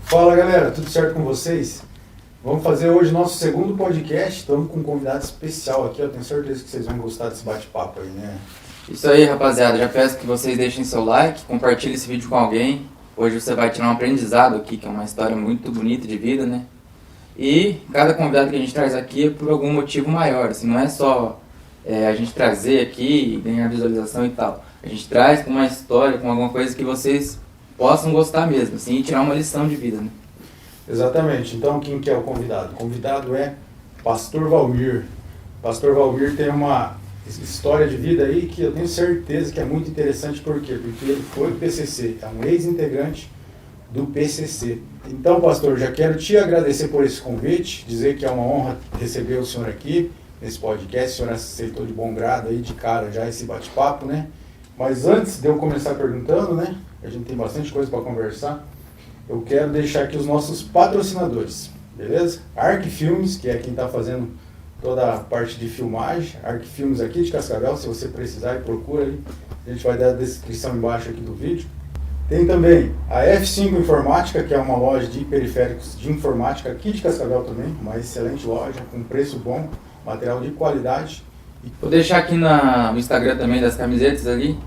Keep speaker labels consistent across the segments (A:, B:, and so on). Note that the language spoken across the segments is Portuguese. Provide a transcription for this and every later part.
A: Fala galera, tudo certo com vocês? Vamos fazer hoje nosso segundo podcast, estamos com um convidado especial aqui, eu tenho certeza que vocês vão gostar desse bate-papo aí, né?
B: Isso aí, rapaziada, já peço que vocês deixem seu like, compartilhem esse vídeo com alguém. Hoje você vai tirar um aprendizado aqui, que é uma história muito bonita de vida, né? E cada convidado que a gente traz aqui é por algum motivo maior, assim, não é só a gente trazer aqui e ganhar visualização e tal. A gente traz com uma história, com alguma coisa que vocês possam gostar mesmo, assim, e tirar uma lição de vida, né?
A: Exatamente, então quem que é o convidado? O convidado é Pastor Valmir. Pastor Valmir tem uma história de vida aí que eu tenho certeza que é muito interessante, por quê? Porque ele foi do PCC, é um ex-integrante do PCC. Então, pastor, já quero te agradecer por esse convite, dizer que é uma honra receber o senhor aqui nesse podcast, o senhor aceitou de bom grado aí, de cara já esse bate-papo, né? Mas antes de eu começar perguntando, né, a gente tem bastante coisa para conversar, eu quero deixar aqui os nossos patrocinadores, beleza? Arc Filmes, que é quem está fazendo toda a parte de filmagem, Arc Filmes aqui de Cascavel, se você precisar, procura ali, a gente vai dar a descrição embaixo aqui do vídeo. Tem também a F5 Informática, que é uma loja de periféricos de informática aqui de Cascavel também, uma excelente loja, com preço bom, material de qualidade.
B: Vou deixar aqui no Instagram também das camisetas ali,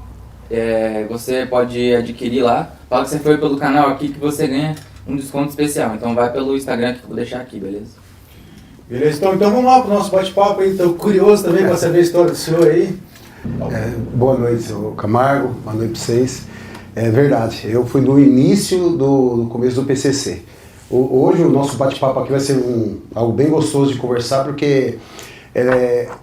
B: você pode adquirir lá, fala que você foi pelo canal aqui que você ganha um desconto especial, então vai pelo Instagram que eu vou deixar aqui, beleza?
A: Beleza, então vamos lá para o nosso bate-papo aí, estou curioso também para saber a história do senhor aí.
C: Boa noite, senhor Camargo, boa noite para vocês. É verdade, eu fui no início do começo do PCC. Hoje o nosso bate-papo aqui vai ser algo bem gostoso de conversar, porque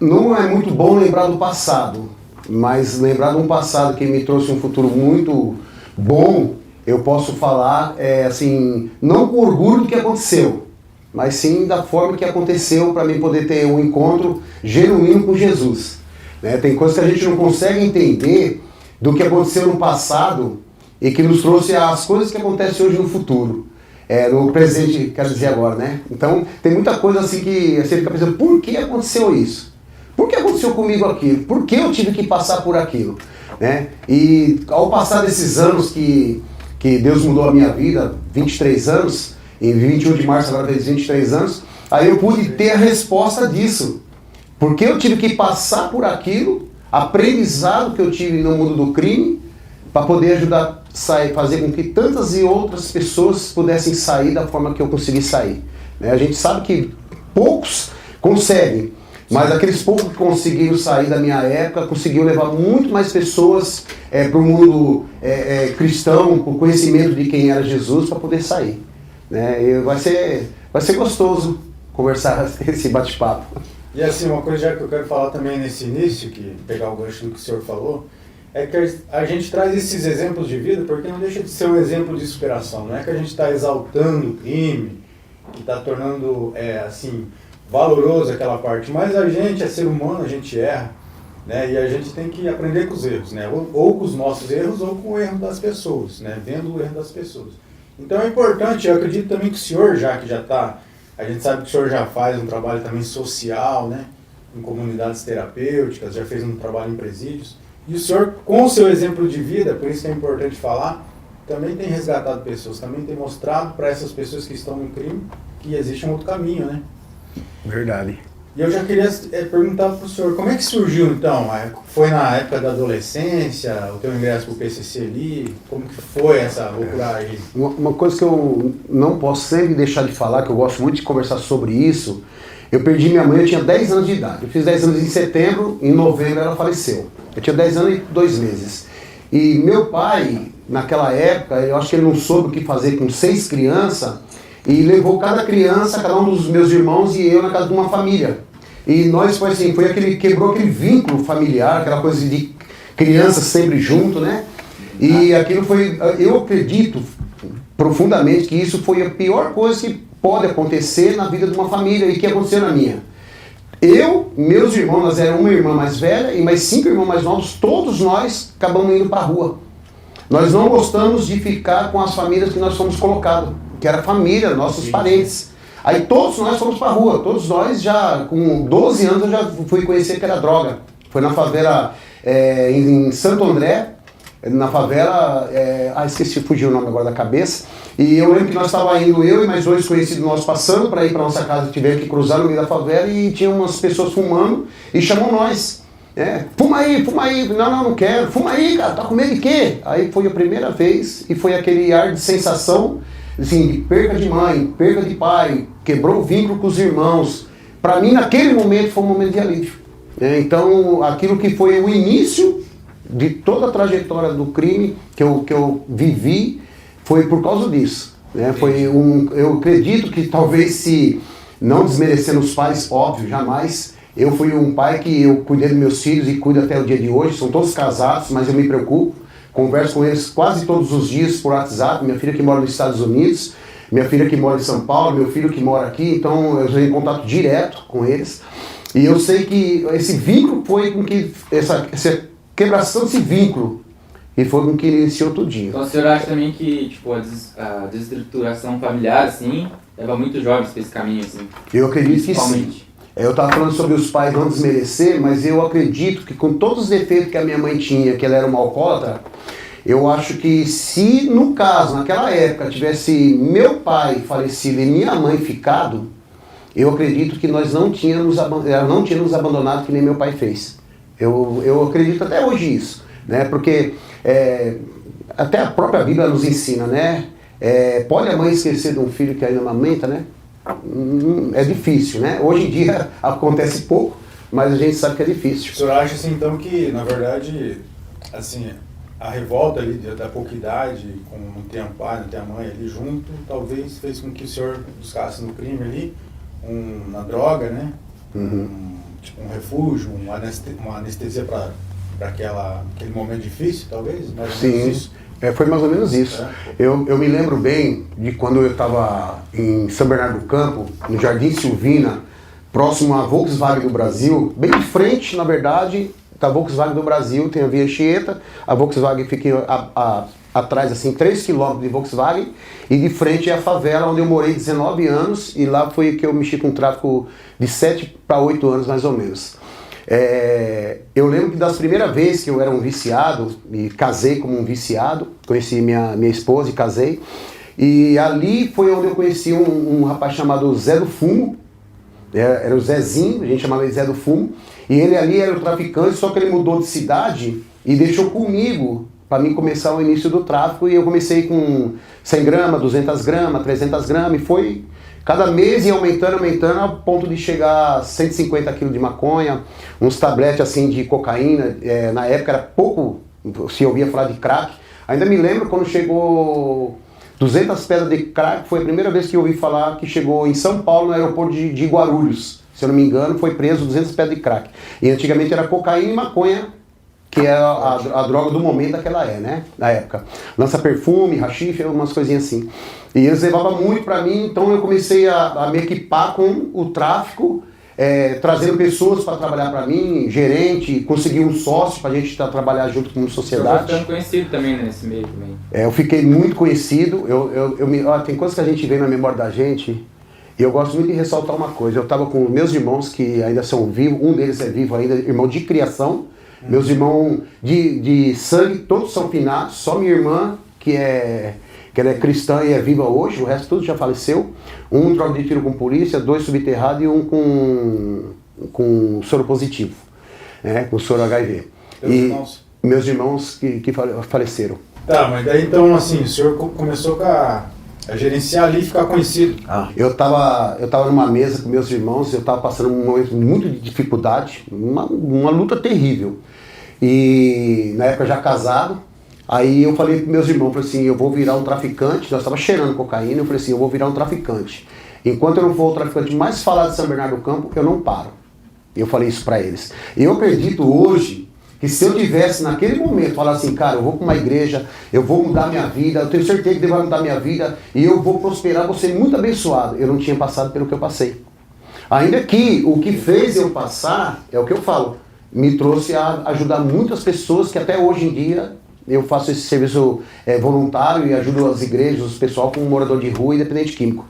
C: não é muito bom lembrar do passado, mas lembrar de um passado que me trouxe um futuro muito bom, eu posso falar, assim, não com orgulho do que aconteceu, mas sim da forma que aconteceu para mim poder ter um encontro genuíno com Jesus. Né? Tem coisas que a gente não consegue entender do que aconteceu no passado e que nos trouxe as coisas que acontecem hoje no futuro. No presente, quero dizer agora, né? Então, tem muita coisa assim que você fica pensando, por que aconteceu isso? Por que aconteceu comigo aquilo? Por que eu tive que passar por aquilo? Né? E ao passar desses anos que Deus mudou a minha vida, 23 anos, em 21 de março agora fez 23 anos, aí eu pude ter a resposta disso. Por que eu tive que passar por aquilo, aprendizado que eu tive no mundo do crime, para poder ajudar a fazer com que tantas e outras pessoas pudessem sair da forma que eu consegui sair. A gente sabe que poucos conseguem, mas aqueles poucos que conseguiram sair da minha época, conseguiram levar muito mais pessoas para o mundo cristão, para o conhecimento de quem era Jesus, para poder sair. E vai ser gostoso conversar esse bate-papo.
A: E assim, uma coisa já que eu quero falar também nesse início, que pegar o gancho do que o senhor falou, é que a gente traz esses exemplos de vida porque não deixa de ser um exemplo de superação. Não é que a gente está exaltando o crime, que está tornando, assim, valoroso aquela parte, mas a gente é ser humano, a gente erra, né? E a gente tem que aprender com os erros, né? Ou com os nossos erros ou com o erro das pessoas, né? Vendo o erro das pessoas. Então é importante, eu acredito também que o senhor, já que já está, a gente sabe que o senhor já faz um trabalho também social, né? Em comunidades terapêuticas, já fez um trabalho em presídios, e o senhor, com o seu exemplo de vida, por isso que é importante falar, também tem resgatado pessoas, também tem mostrado para essas pessoas que estão no crime que existe um outro caminho, né?
C: Verdade.
A: E eu já queria perguntar para o senhor, como é que surgiu então? Foi na época da adolescência, o teu ingresso para o PCC ali? Como que foi essa loucura aí?
C: Uma coisa que eu não posso sempre deixar de falar, que eu gosto muito de conversar sobre isso, eu perdi minha mãe, eu tinha 10 anos de idade. Eu fiz 10 anos em setembro, em novembro ela faleceu. Eu tinha 10 anos e 2 meses. E meu pai, naquela época, eu acho que ele não soube o que fazer com 6 crianças, e levou cada criança, cada um dos meus irmãos e eu na casa de uma família. E nós, quebrou aquele vínculo familiar, aquela coisa de crianças sempre junto, né? E aquilo foi, eu acredito profundamente que isso foi a pior coisa que pode acontecer na vida de uma família e que aconteceu na minha. Eu, meus irmãos, nós éramos uma irmã mais velha e mais 5 irmãos mais novos, todos nós acabamos indo para a rua. Nós não gostamos de ficar com as famílias que nós fomos colocados, que era família, nossos parentes. Aí todos nós fomos para a rua, todos nós já, com 12 anos eu já fui conhecer que era droga. Foi na favela em Santo André, na favela, esqueci, fugiu o nome agora da cabeça, e eu lembro que nós estávamos indo, eu e mais 2 conhecidos nossos passando para ir para nossa casa, tivemos que cruzar no meio da favela e tinha umas pessoas fumando e chamou nós. Fuma aí, não quero, fuma aí, cara, tá com medo de quê? Aí foi a primeira vez e foi aquele ar de sensação, assim, de perca de mãe, perca de pai, quebrou o vínculo com os irmãos. Para mim, naquele momento, foi um momento de alívio. Então, aquilo que foi o início de toda a trajetória do crime que eu vivi, foi por causa disso. Eu acredito que talvez, se não desmerecendo os pais, óbvio, jamais, eu fui um pai que eu cuidei dos meus filhos e cuido até o dia de hoje, são todos casados, mas eu me preocupo, converso com eles quase todos os dias por WhatsApp, minha filha que mora nos Estados Unidos, minha filha que mora em São Paulo, meu filho que mora aqui, então eu estou em contato direto com eles, e eu sei que esse vínculo foi com que, essa quebração desse vínculo, e foi com que iniciou tudinho.
B: Então o senhor acha também que tipo, a desestruturação familiar, assim, leva muitos jovens para esse caminho, assim?
C: Eu acredito que sim. Eu estava falando sobre os pais não desmerecer, mas eu acredito que com todos os defeitos que a minha mãe tinha, que ela era uma alcoólatra, eu acho que se, no caso, naquela época, tivesse meu pai falecido e minha mãe ficado, eu acredito que nós ela não tinha nos abandonado que nem meu pai fez. Eu acredito até hoje isso, né? Porque até a própria Bíblia nos ensina, né? Pode a mãe esquecer de um filho que ainda amamenta, né? É difícil, né? Hoje em dia acontece pouco, mas a gente sabe que é difícil.
A: O senhor acha, assim, então, que, na verdade, assim, a revolta ali da pouca idade, com não ter um pai, não ter a mãe ali junto, talvez fez com que o senhor buscasse no crime ali, na droga, né? Tipo um refúgio, uma anestesia para aquele momento difícil, talvez?
C: Sim, foi mais ou menos isso. Eu me lembro bem de quando eu estava em São Bernardo do Campo, no Jardim Silvina, próximo à Volkswagen do Brasil, bem de frente, na verdade, da Volkswagen do Brasil, tem a Via Anchieta, a Volkswagen fica atrás, assim, 3 quilômetros de Volkswagen, e de frente é a favela onde eu morei 19 anos, e lá foi que eu mexi com tráfico de 7 para 8 anos, mais ou menos. Eu lembro que das primeiras vezes que eu era um viciado, e casei como um viciado, conheci minha esposa e casei, e ali foi onde eu conheci um rapaz chamado Zé do Fumo, era o Zezinho, a gente chamava ele Zé do Fumo, e ele ali era o traficante, só que ele mudou de cidade e deixou comigo para mim começar o início do tráfico, e eu comecei com 100 gramas, 200 gramas, 300 gramas, e foi cada mês ia aumentando, a ponto de chegar a 150 quilos de maconha, uns tabletes assim de cocaína, na época era pouco, se ouvia falar de crack. Ainda me lembro quando chegou 200 pedras de crack, foi a primeira vez que eu ouvi falar que chegou em São Paulo, no aeroporto de Guarulhos, se eu não me engano, foi preso 200 pedras de crack. E antigamente era cocaína e maconha, que é a droga do momento daquela né, na época. Lança perfume, haxixe, umas coisinhas assim. E eles levavam muito pra mim, então eu comecei a me equipar com o tráfico, trazendo pessoas para trabalhar para mim, gerente, consegui um sócio pra gente trabalhar junto com a sociedade.
B: Você ficando conhecido também nesse meio também.
C: Eu fiquei muito conhecido, tem coisas que a gente vê na memória da gente, e eu gosto muito de ressaltar uma coisa. Eu estava com meus irmãos que ainda são vivos, um deles é vivo ainda, irmão de criação. Meus irmãos de sangue, todos são finados, só minha irmã, que ela é cristã e é viva hoje, o resto tudo já faleceu. Um troca de tiro com polícia, 2 subterrados e um com soro positivo, com soro HIV. Meus irmãos que faleceram.
A: Tá, mas daí então, assim, o senhor começou a gerenciar ali e ficar conhecido.
C: Eu tava numa mesa com meus irmãos, eu tava passando um momento muito de dificuldade, uma luta terrível. E na época já casado, aí eu falei para meus irmãos, falei assim, eu vou virar um traficante, nós estávamos cheirando cocaína, eu falei assim, eu vou virar um traficante. Enquanto eu não for o traficante mais falado de São Bernardo do Campo, eu não paro. Eu falei isso para eles. Eu acredito hoje que se eu tivesse naquele momento falar assim, cara, eu vou para uma igreja, eu vou mudar minha vida, eu tenho certeza que Deus vai mudar minha vida e eu vou prosperar, vou ser muito abençoado. Eu não tinha passado pelo que eu passei. Ainda que o que fez eu passar, é o que eu falo, me trouxe a ajudar muitas pessoas que até hoje em dia eu faço esse serviço voluntário e ajudo as igrejas, o pessoal com morador de rua e dependente químico.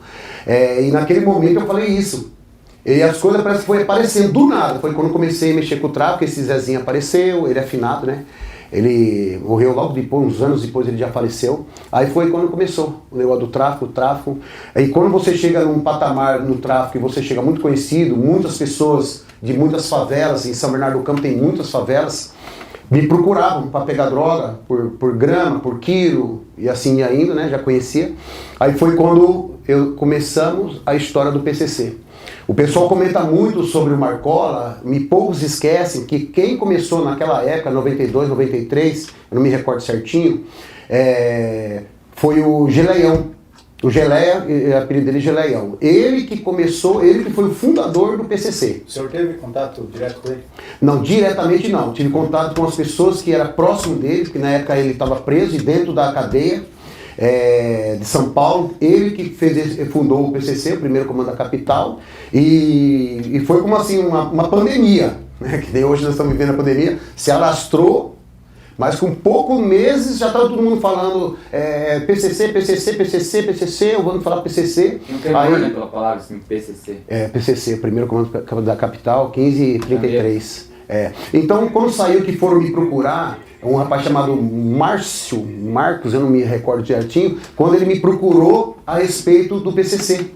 C: E naquele momento eu falei isso. E as coisas parece que foi aparecendo do nada. Foi quando eu comecei a mexer com o tráfico, esse Zezinho apareceu, ele é afinado, né? Ele morreu logo depois, uns anos depois ele já faleceu. Aí foi quando começou o negócio do tráfico. Aí quando você chega num patamar no tráfico e você chega muito conhecido, muitas pessoas de muitas favelas, em São Bernardo do Campo tem muitas favelas, me procuravam para pegar droga por grama, por quilo, e assim ainda, né, já conhecia. Aí foi quando começamos a história do PCC. O pessoal comenta muito sobre o Marcola, poucos esquecem que quem começou naquela época, 92, 93, eu não me recordo certinho, foi o Geleião. O Geleia, o apelido dele é Geleião. Ele que começou, ele que foi o fundador do PCC.
A: O senhor teve contato direto com ele?
C: Não, diretamente não. Tive contato com as pessoas que eram próximo dele, que na época ele estava preso e dentro da cadeia de São Paulo. Ele que fundou o PCC, o primeiro comando da capital, e foi como assim, uma pandemia, né? Que nem hoje nós estamos vivendo a pandemia, se alastrou, mas com poucos meses já estava todo mundo falando PCC, eu vou falar PCC.
B: Não tem nome, né, pela palavra assim, PCC.
C: PCC, primeiro comando da capital, 1533. Então, quando saiu que foram me procurar, um rapaz chamado Marcos, eu não me recordo certinho, quando ele me procurou a respeito do PCC.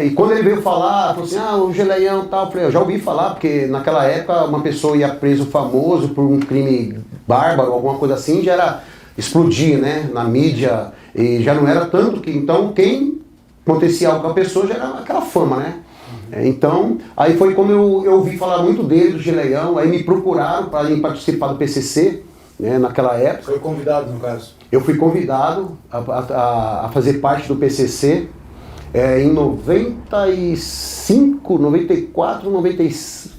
C: E quando ele veio falar, falou assim, o Geleião e tal, eu falei, eu já ouvi falar, porque naquela época uma pessoa ia preso famoso por um crime bárbaro, alguma coisa assim, já era explodir, né, na mídia, e já não era tanto que, então, quem acontecia algo com a pessoa já era aquela fama, né? Então, aí foi quando eu ouvi falar muito dele, do Geleião, aí me procuraram para ir participar do PCC, né, naquela época.
A: Foi convidado, no caso?
C: Eu fui convidado a fazer parte do PCC em 95, 94, 95,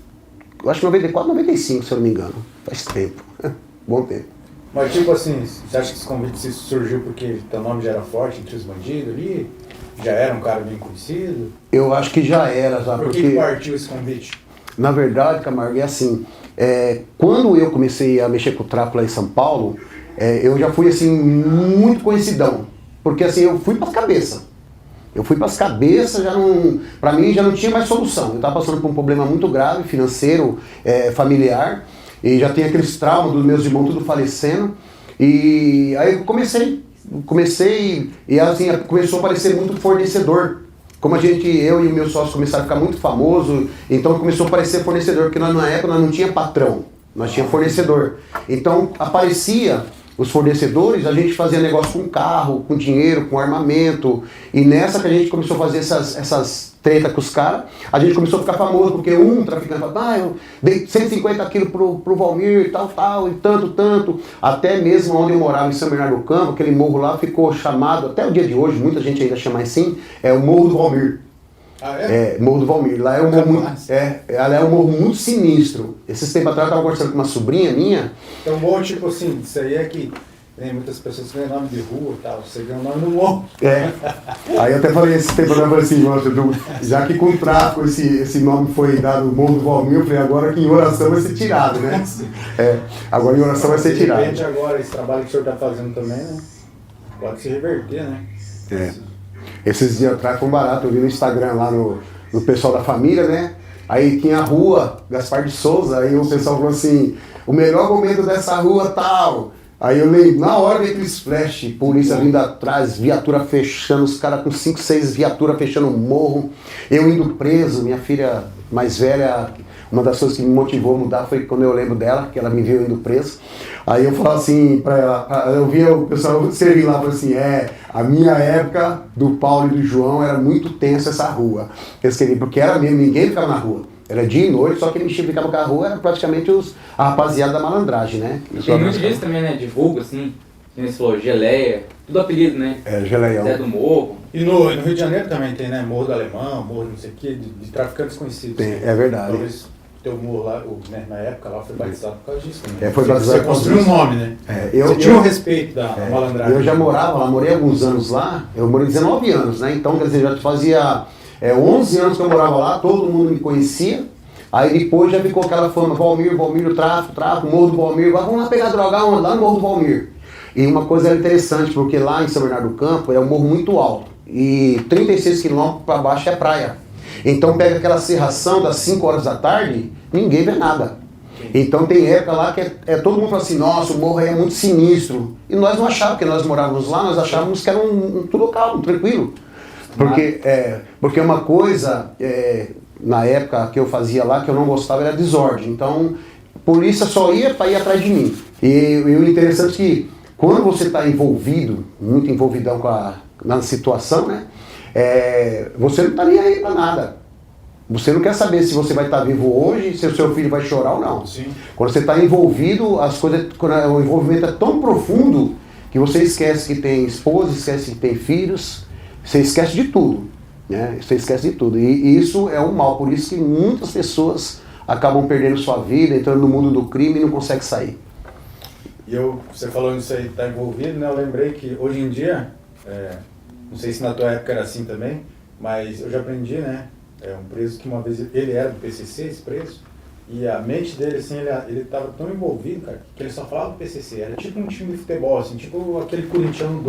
C: acho que 94, 95, se eu não me engano. Faz tempo, bom tempo.
A: Mas tipo assim, você acha que esse convite surgiu porque teu nome já era forte entre os bandidos ali? Já era um cara bem conhecido?
C: Eu acho que já era, sabe?
A: Por que partiu esse convite?
C: Na verdade, Camargo, é assim, quando eu comecei a mexer com o tráfico lá em São Paulo, eu já fui assim, muito conhecidão, porque assim, eu fui para as cabeças. Já não, para mim já não tinha mais solução. Eu estava passando por um problema muito grave, financeiro, familiar, e já tinha aqueles traumas dos meus irmãos tudo falecendo. E aí eu comecei e assim, começou a aparecer muito fornecedor. Como eu e o meu sócio começaram a ficar muito famosos, então começou a aparecer fornecedor, porque na época nós não tinha patrão, nós tinha fornecedor. Então aparecia os fornecedores, a gente fazia negócio com carro, com dinheiro, com armamento, e nessa que a gente começou a fazer essas treta com os caras, a gente começou a ficar famoso, porque um traficante falava, eu dei 150 quilos pro Valmir, e tal, e tanto, até mesmo onde eu morava, em São Bernardo do Campo, aquele morro lá ficou chamado, até o dia de hoje, muita gente ainda chama assim, o Morro do Valmir.
A: Ah, é?
C: Morro do Valmir. Lá é um morro muito sinistro. Esses tempos atrás eu estava conversando com uma sobrinha minha.
A: Então, morro, tipo assim, isso aí é que tem muitas pessoas que ganham nome de rua e tal, você ganha o nome do morro. Aí eu até falei esse tempo atrás, assim, já que com o tráfico esse nome foi dado, Morro do Valmir, eu falei, agora que em oração vai ser tirado, né? Agora em oração vai ser tirado. De repente agora, esse trabalho que o senhor está fazendo também, né? Pode se reverter, né?
C: Esses dias atrás foi um barato, eu vi no Instagram lá no pessoal da família, né? Aí tinha a rua Gaspar de Souza, aí o pessoal falou assim, o melhor momento dessa rua tal. Aí eu lembro, na hora daqueles flash, polícia vindo atrás, viatura fechando, os caras com 5, 6 viaturas fechando o morro, eu indo preso, minha filha mais velha, uma das coisas que me motivou a mudar foi quando eu lembro dela, que ela me viu indo preso. Aí eu falo assim pra ela, eu via o pessoal servir lá, falou assim, a minha época do Paulo e do João era muito tensa essa rua. Porque era mesmo, ninguém ficava na rua. Era dia e noite, só quem me ficava com a rua era praticamente a rapaziada da malandragem, né?
B: E tem muito disso também, né? Divulga, assim, como você falou, Geleia, tudo apelido, né?
C: Geleião.
B: Zé do Morro.
A: E no Rio de Janeiro também tem, né? Morro do Alemão, morro não sei o quê, de traficantes conhecidos.
C: Tem, é verdade.
A: Talvez teu morro lá, né, na época lá, foi batizado por causa disso também.
C: Foi batizado
A: Você construiu um nome, né? Você tinha um respeito da malandragem.
C: Eu já morava lá, morei alguns anos lá, eu morei 19 anos, né? Então, quer dizer, já fazia 11 anos que eu morava lá, todo mundo me conhecia. Aí depois já ficou aquela fama, Valmir, o tráfico, Morro do Valmir, vamos lá pegar droga onde? Lá no Morro do Valmir. E uma coisa interessante, porque lá em São Bernardo do Campo é um morro muito alto, e 36 quilômetros para baixo é praia. Então pega aquela serração das 5 horas da tarde, ninguém vê nada. Então tem época lá que todo mundo fala assim, nossa, o morro aí é muito sinistro. E nós não achávamos, porque nós morávamos lá, nós achávamos que era tudo calmo, tranquilo. Porque uma coisa, na época que eu fazia lá, que eu não gostava, era desordem. Então, polícia só ia para ir atrás de mim. E o interessante é que quando você está envolvido, muito envolvidão na situação, né? Você não está nem aí para nada. Você não quer saber se você vai estar vivo hoje, se o seu filho vai chorar ou não.
A: Sim.
C: Quando você está envolvido, o envolvimento é tão profundo que você esquece que tem esposa, esquece que tem filhos, você esquece de tudo, né? Você esquece de tudo. E isso é um mal, por isso que muitas pessoas acabam perdendo sua vida, entrando no mundo do crime e não conseguem sair.
A: E você falou nisso aí, está envolvido, né? Eu lembrei que hoje em dia, não sei se na tua época era assim também, mas eu já aprendi, né? Um preso que uma vez, ele era do PCC, esse preso, e a mente dele, assim, ele estava tão envolvido, cara, que ele só falava do PCC. Era tipo um time de futebol, assim, tipo aquele corintiano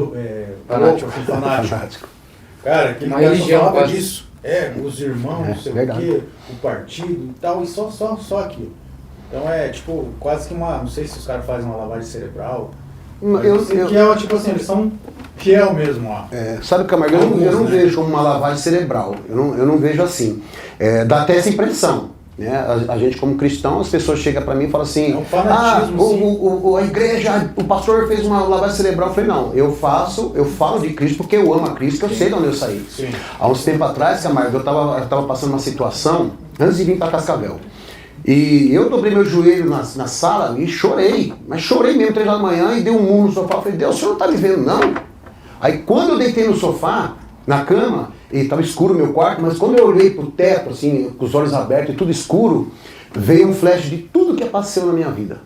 A: fanático. Cara, aquele cara só falava disso. Os irmãos, não sei o quê, o partido e tal, e só aquilo. Então tipo, quase que não sei se os caras fazem uma lavagem cerebral. Tipo assim, eles são fiel mesmo lá.
C: Sabe, Camargo, eu não vejo uma lavagem cerebral, eu não vejo assim. Dá até essa impressão. Né? A gente, como cristão, as pessoas chegam para mim e falam assim, a igreja, o pastor fez uma lavagem cerebral. Eu falei, não, eu falo de Cristo porque eu amo a Cristo, que eu sei de onde eu saí. Sim. Há uns tempos atrás, Camargo, eu tava passando uma situação, antes de vir para Cascavel. E eu dobrei meu joelho na sala e chorei, mas chorei mesmo 3 horas da manhã e dei um murro no sofá. Eu falei, Deus, o senhor não está me vendo não? Aí quando eu deitei no sofá, na cama, e estava escuro o meu quarto, mas quando eu olhei pro teto, assim, com os olhos abertos e tudo escuro, veio um flash de tudo que aconteceu na minha vida.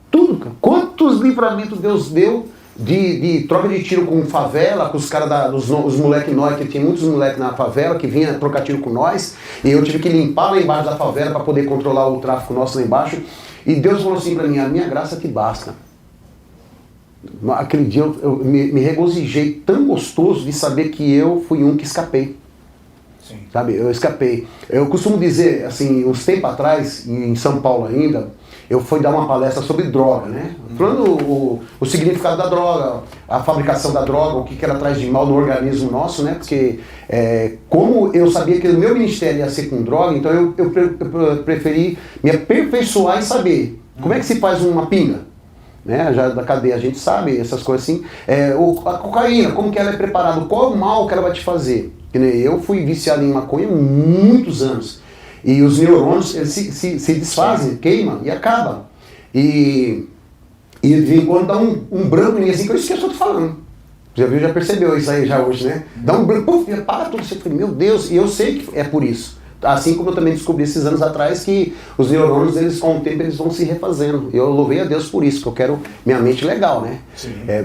C: Tudo, cara. Quantos livramentos Deus deu de troca de tiro com favela, com os caras, os moleques nós, que tinha muitos moleques na favela que vinha trocar tiro com nós, e eu tive que limpar lá embaixo da favela para poder controlar o tráfico nosso lá embaixo. E Deus falou assim para mim, a minha graça te basta. Aquele dia eu me regozijei tão gostoso de saber que eu fui um que escapei. Sim. Sabe, eu escapei. Eu costumo dizer, assim, uns tempos atrás, em São Paulo ainda, eu fui dar uma palestra sobre droga, né? Falando o significado da droga, a fabricação da droga, o que ela traz de mal no organismo nosso, né? Porque como eu sabia que o meu ministério ia ser com droga, então eu preferi me aperfeiçoar e saber como é que se faz uma pinga. Né? Já da cadeia a gente sabe essas coisas assim. A cocaína, como que ela é preparada, qual é o mal que ela vai te fazer. Eu fui viciado em maconha há muitos anos. E os neurônios eles se desfazem, queimam e acabam. E de vez em quando dá um branco em mim assim que eu esqueço o que eu tô falando. Já percebeu isso aí já hoje, né? Dá um branco, puf, para tudo. Você fala, meu Deus, e eu sei que é por isso. Assim como eu também descobri esses anos atrás que os neurônios, eles com o tempo, eles vão se refazendo. Eu louvei a Deus por isso, que eu quero minha mente legal, né?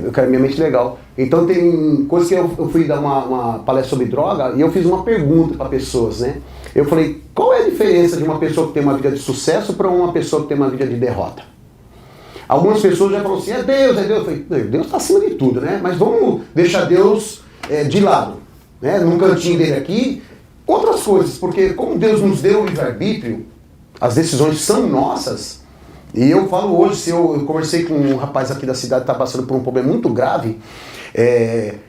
C: Eu quero minha mente legal. Então tem coisas que eu fui dar uma palestra sobre droga e eu fiz uma pergunta para pessoas, né? Eu falei, qual é a diferença de uma pessoa que tem uma vida de sucesso para uma pessoa que tem uma vida de derrota? Algumas pessoas já falaram assim, é Deus. Eu falei, Deus está acima de tudo, né? Mas vamos deixar Deus de lado, né? Num cantinho dele aqui. Outras coisas, porque como Deus nos deu o livre-arbítrio, as decisões são nossas, e eu falo hoje, eu conversei com um rapaz aqui da cidade que está passando por um problema muito grave,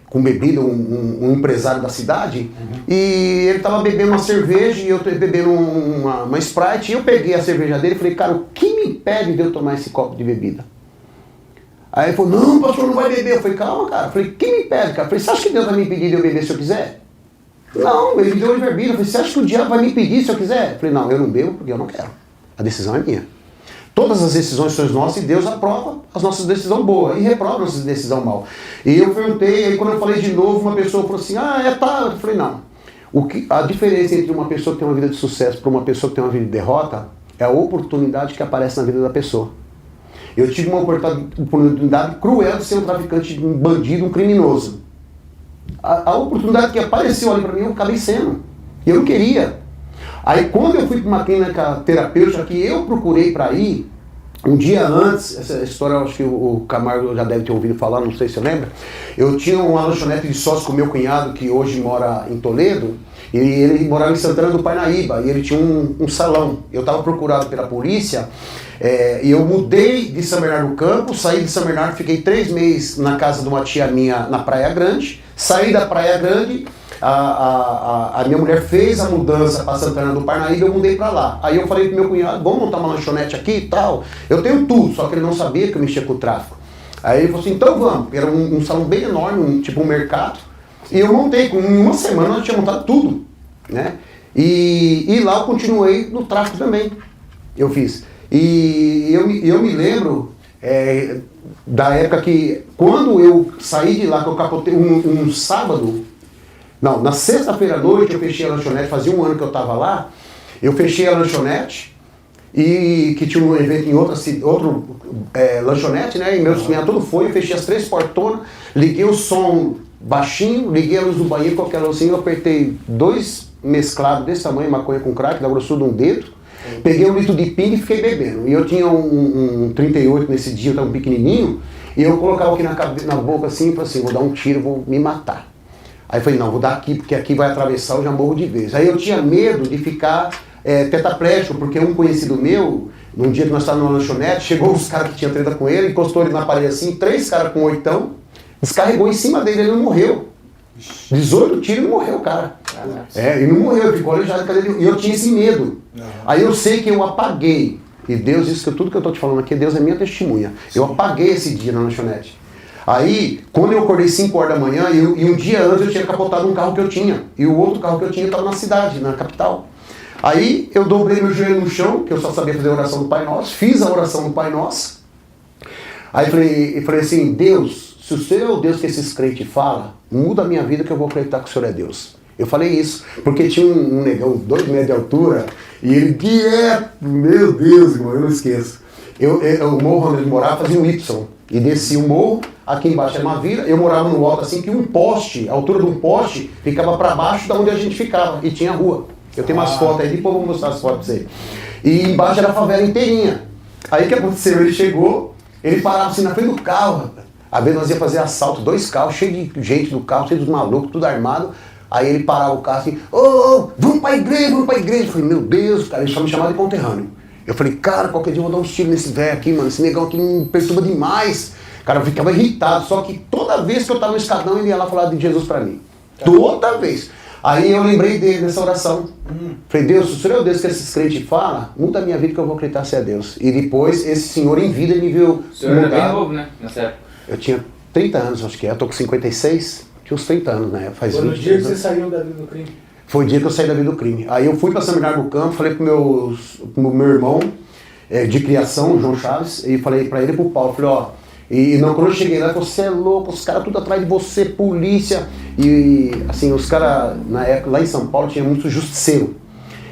C: com bebida, um empresário da cidade, e ele estava bebendo uma cerveja e eu estou bebendo uma Sprite, e eu peguei a cerveja dele e falei, cara, o que me impede de eu tomar esse copo de bebida? Aí ele falou, não, pastor, não vai beber. Eu falei, calma, cara. Eu falei, quem me impede, cara? Eu falei, você acha que Deus vai me impedir de eu beber se eu quiser? Não, ele me deu o livre-arbítrio. Eu falei, você acha que o diabo vai me impedir se eu quiser? Eu falei, não, eu não bebo porque eu não quero. A decisão é minha. Todas as decisões são nossas e Deus aprova as nossas decisões boas e reprova as nossas decisões mal. E eu perguntei, aí quando eu falei de novo, uma pessoa falou assim, tá. Eu falei, não. A diferença entre uma pessoa que tem uma vida de sucesso para uma pessoa que tem uma vida de derrota é a oportunidade que aparece na vida da pessoa. Eu tive uma oportunidade cruel de ser um traficante, um bandido, um criminoso. A oportunidade que apareceu ali para mim, eu acabei sendo. E eu não queria. Aí quando eu fui para uma clínica terapêutica que eu procurei para ir, Um dia antes, essa história eu acho que o Camargo já deve ter ouvido falar, não sei se você lembra. Eu tinha uma lanchonete de sócio com meu cunhado, que hoje mora em Toledo, e ele morava em Santana do Parnaíba, e ele tinha um salão. Eu estava procurado pela polícia, e eu mudei de São Bernardo do Campo, saí de São Bernardo, fiquei 3 meses na casa de uma tia minha na Praia Grande, saí da Praia Grande, a minha mulher fez a mudança para Santana do Parnaíba e eu mudei para lá. Aí eu falei pro meu cunhado, vamos montar uma lanchonete aqui e tal. Eu tenho tudo, só que ele não sabia que eu mexia com o tráfico. Aí ele falou assim, então vamos. Era um salão bem enorme, tipo um mercado. E eu montei, em uma semana eu tinha montado tudo, né? E lá eu continuei no tráfico também, eu fiz. E eu me lembro da época que, quando eu saí de lá, que eu capotei um sábado, não, na sexta-feira à noite eu fechei a lanchonete, fazia 1 ano que eu estava lá, eu fechei a lanchonete, e que tinha um evento em outro lanchonete, né, e meus cunhados tudo foi, eu fechei as 3 portonas, liguei o som baixinho, liguei a luz do banheiro, qualquer luz assim, eu apertei 2 mesclados desse tamanho, maconha com crack, da grossura de um dedo, peguei 1 litro de pinga e fiquei bebendo. E eu tinha um 38 nesse dia, eu estava pequenininho, e eu colocava aqui na boca assim, e falei assim, vou dar um tiro, vou me matar. Aí eu falei, não, vou dar aqui, porque aqui vai atravessar, eu já morro de vez. Aí eu tinha medo de ficar tetraplégico, porque um conhecido meu, num dia que nós estávamos numa lanchonete, chegou os caras que tinham treta com ele, encostou ele na parede assim, 3 caras com 8, descarregou em cima dele, ele não morreu. 18 tiros e não morreu, cara. Ele não morreu, ele ficou aleijado, e eu tinha esse medo. Aí eu sei que eu apaguei, e Deus, tudo que eu estou te falando aqui, Deus é minha testemunha. Eu apaguei esse dia na lanchonete. Aí, quando eu acordei 5 horas da manhã, e um dia antes eu tinha capotado um carro que eu tinha, e o outro carro que eu tinha estava na cidade, na capital. Aí eu dobrei meu joelho no chão, que eu só sabia fazer a oração do Pai Nosso, fiz a oração do Pai Nosso. Aí falei assim, Deus, se o Senhor é o Deus que esses crentes falam, muda a minha vida que eu vou acreditar que o Senhor é Deus. Eu falei isso, porque tinha um negão, 2 metros de altura, e ele direto, meu Deus, irmão, eu não esqueço. O morro onde ele morava fazia um Y, e descia o morro, aqui embaixo era uma vila, eu morava no alto assim, que um poste, a altura de um poste, ficava para baixo da onde a gente ficava, e tinha rua. Eu tenho umas fotos aí, depois eu vou mostrar as fotos pra você. E embaixo era a favela inteirinha. Aí o que aconteceu? Ele chegou, ele parava assim na frente do carro, rapaz. Às vezes nós ia fazer assalto, 2 carros, cheio de gente no carro, cheio dos malucos, tudo armado. Aí ele parava o carro assim, vamos pra igreja, vamos pra igreja. Eu falei, meu Deus, cara, ele só me chamava de conterrâneo. Eu falei, cara, qualquer dia eu vou dar uns tiros nesse velho aqui, mano, esse negão aqui me perturba demais. Cara, eu ficava irritado, só que toda vez que eu tava no escadão, ele ia lá falar de Jesus pra mim. Toda vez. Aí eu lembrei dele nessa oração. Falei, Deus, se o Senhor é o Deus que esses crentes falam, muda a minha vida que eu vou acreditar se é Deus. E depois, esse senhor em vida me viu.
B: O senhor era bem novo, né? Nessa época.
C: Eu tinha 30 anos, acho que é. Eu tô com 56, tinha uns 30 anos, né? Faz
A: Foi no
C: 20
A: dia que
C: anos.
A: você saiu da vida do crime?
C: Foi o dia que eu saí da vida do crime. Aí eu fui para São Bernardo do Campo, falei pro meu irmão de criação, o João Chaves, e falei para ele e pro Paulo, falei, ó, e não, quando eu cheguei lá, você é louco, os caras tudo atrás de você, polícia. E assim, os caras, na época, lá em São Paulo, tinha muito justiceiro.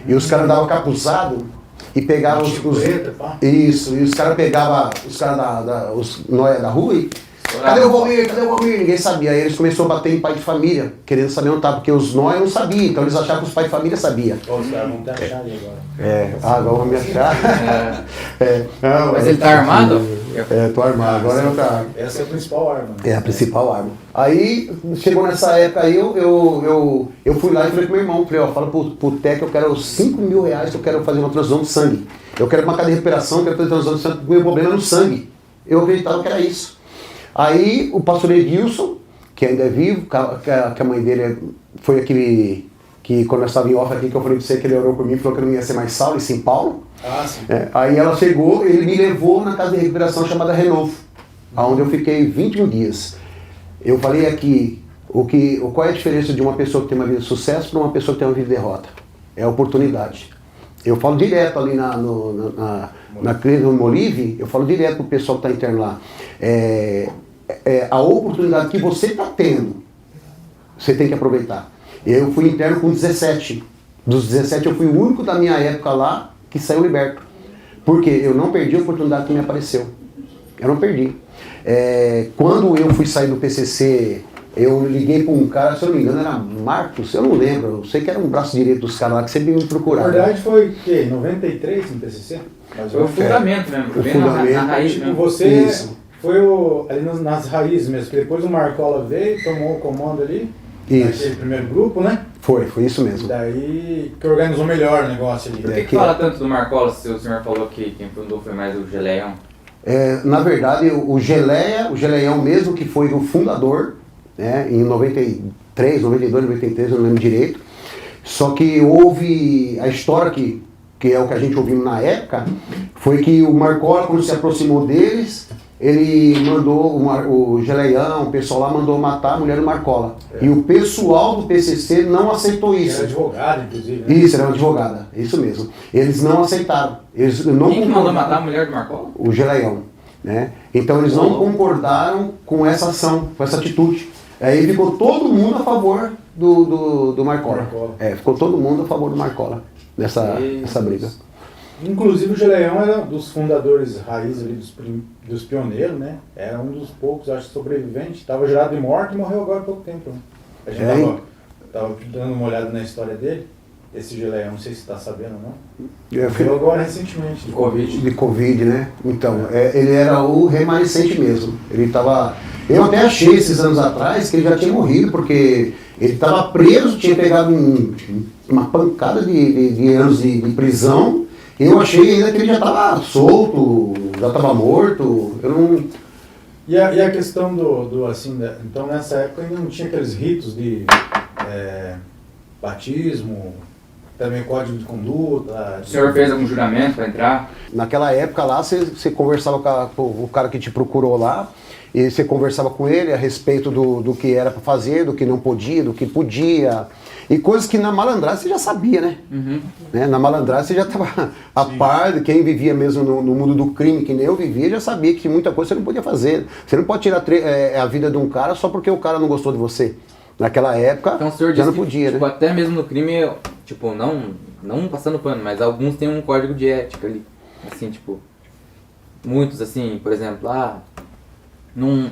C: E os caras davam capuzado e pegavam Isso, e os caras pegavam os caras os nóia da rua e cadê o Valmir? Cadê o Valmir? Ninguém sabia. Aí eles começaram a bater em pai de família, querendo saber onde estava, porque os nóia não sabiam, então eles achavam que os pais de família sabiam.
A: Os caras vão te achar ali agora.
C: Agora vão me achar.
B: Mas ele tá armado?
C: Tô armado, agora eu tá.
A: Essa é a principal arma.
C: É a principal arma. Aí, chegou nessa época aí, eu fui lá e falei pro meu irmão, falei, ó, fala pro Té que eu quero 5 mil reais, que eu quero fazer uma transfusão de sangue. Eu quero uma cadeia de recuperação, eu quero fazer transfusão de sangue, porque o meu problema é no sangue. Eu acreditava que era isso. Aí, o pastor Edilson, que ainda é vivo, que a mãe dele foi aquele que quando eu estava em off aqui, que eu falei pra você que ele orou por mim, falou que eu não ia ser mais Saulo, e sim Paulo.
A: Sim.
C: Aí ela chegou, ele me levou na casa de recuperação chamada Renovo, onde eu fiquei 21 dias. Eu falei aqui, qual é a diferença de uma pessoa que tem uma vida de sucesso para uma pessoa que tem uma vida de derrota? É a oportunidade. Eu falo direto ali na crise do Molive, eu falo direto pro pessoal que está interno lá. A oportunidade que você está tendo, você tem que aproveitar. Eu fui interno com 17. Dos 17 eu fui o único da minha época lá que saiu liberto. Porque eu não perdi a oportunidade que me apareceu. Eu não perdi. Quando eu fui sair do PCC eu liguei para um cara, se eu não me engano era Marcos, eu não lembro, eu sei que era um braço direito dos caras lá que sempre me
A: Na
C: procuraram.
A: verdade foi o quê? 93 no PCC?
B: Foi o fundamento mesmo,
C: O
B: bem na
C: fundamento,
B: raiz
A: Tipo,
B: mesmo.
A: você
C: Isso.
A: foi ali nas raízes mesmo, que depois o Marcola veio, tomou o comando ali,
C: Isso.
A: naquele primeiro grupo, né?
C: Foi isso
A: E
C: mesmo.
A: daí que organizou melhor o negócio ali.
B: Por que fala tanto do Marcola se o senhor falou que quem fundou foi mais o Geleião?
C: Na verdade, o Geleião mesmo, que foi o fundador, né, em 93, 92, 93, eu não lembro direito. Só que houve a história que é o que a gente ouviu na época, foi que o Marcola, quando se aproximou deles, ele mandou, o Geleião, o pessoal lá mandou matar a mulher do Marcola. E o pessoal do PCC não aceitou
A: Era
C: isso.
A: advogado, inclusive. Né?
C: Isso, era uma advogada, isso mesmo. Eles não aceitaram. Eles não
B: Quem que mandou
C: concordaram.
B: matar a mulher do Marcola?
C: O Geleião, né? Então eles não concordaram com essa ação, com essa atitude. Aí ficou todo mundo a favor do Marcola. Ficou todo mundo a favor do Marcola nessa briga.
A: Inclusive o Geleião era dos fundadores raiz ali, dos pioneiros, né? Era um dos poucos, acho, sobreviventes. Estava gerado de morte e morreu agora há pouco tempo. Né? A gente tava dando uma olhada na história dele. Esse Geleião, não sei se está sabendo ou não. Morreu agora recentemente.
B: De Covid.
C: De Covid, né? Então, ele era o remanescente mesmo. Ele estava... Eu até achei esses anos atrás que ele já tinha morrido, porque ele estava preso, tinha pegado uma pancada de anos de prisão. Eu achei ainda que ele já estava solto, já estava morto. Eu não...
A: E a questão então nessa época ainda não tinha aqueles ritos de batismo, também código de conduta.
B: O senhor fez algum juramento para entrar?
C: Naquela época lá, você conversava com o cara que te procurou lá, e você conversava com ele a respeito do que era para fazer, do que não podia, do que podia. E coisas que na malandragem você já sabia, né?
B: Uhum.
C: Na malandragem você já estava a par de quem vivia mesmo no mundo do crime, que nem eu vivia, já sabia que muita coisa você não podia fazer. Você não pode tirar a vida de um cara só porque o cara não gostou de você. Naquela época,
B: Então o senhor
C: já
B: disse
C: não podia,
B: que, tipo,
C: né?
B: até mesmo no crime, tipo, não passando pano, mas alguns têm um código de ética ali. Assim, tipo, muitos assim, por exemplo, não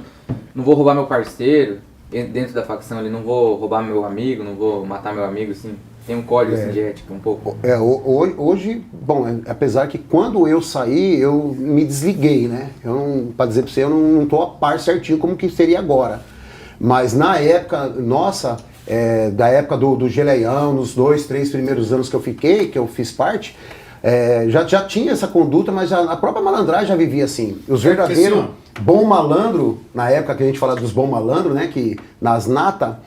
B: vou roubar meu parceiro dentro da facção ali, não vou roubar meu amigo, não vou matar meu amigo, assim. Tem um código assim, de ética, um pouco.
C: Hoje, bom, apesar que quando eu saí, eu me desliguei, né? Pra dizer pra você, eu não tô a par certinho como que seria agora. Mas na época, nossa, da época do Geleião, nos 2, 3 primeiros anos que eu fiquei, que eu fiz parte, já tinha essa conduta, mas a própria malandragem já vivia assim. Os verdadeiros bom malandro, na época que a gente fala dos bom malandro, né, que nas nata,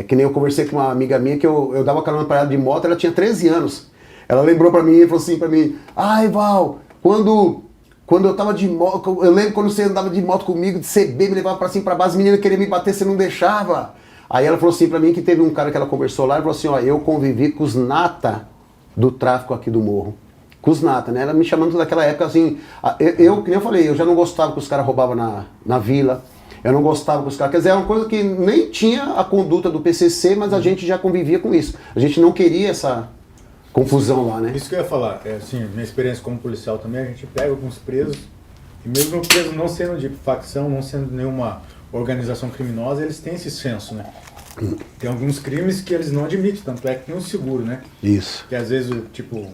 C: que nem eu conversei com uma amiga minha que eu dava carona pra ela de moto, ela tinha 13 anos. Ela lembrou pra mim e falou assim pra mim, ai Val, quando eu tava de moto, eu lembro quando você andava de moto comigo, de CB, me levava pra cima e pra baixo, as meninas queriam me bater, você não deixava. Aí ela falou assim pra mim que teve um cara que ela conversou lá, e falou assim, ó, eu convivi com os nata do tráfico aqui do morro. Com os nata, né? Ela me chamando daquela época assim, que nem eu falei, eu já não gostava que os caras roubavam na vila, eu não gostava que os caras, quer dizer, era uma coisa que nem tinha a conduta do PCC, mas a gente já convivia com isso. A gente não queria essa confusão lá, né?
A: Isso que eu ia falar, assim, minha experiência como policial também, a gente pega alguns presos, e mesmo o preso não sendo de facção, não sendo nenhuma organização criminosa, eles têm esse senso, né? Tem alguns crimes que eles não admitem, tanto é que tem um seguro, né?
C: Isso.
A: Que às vezes, tipo,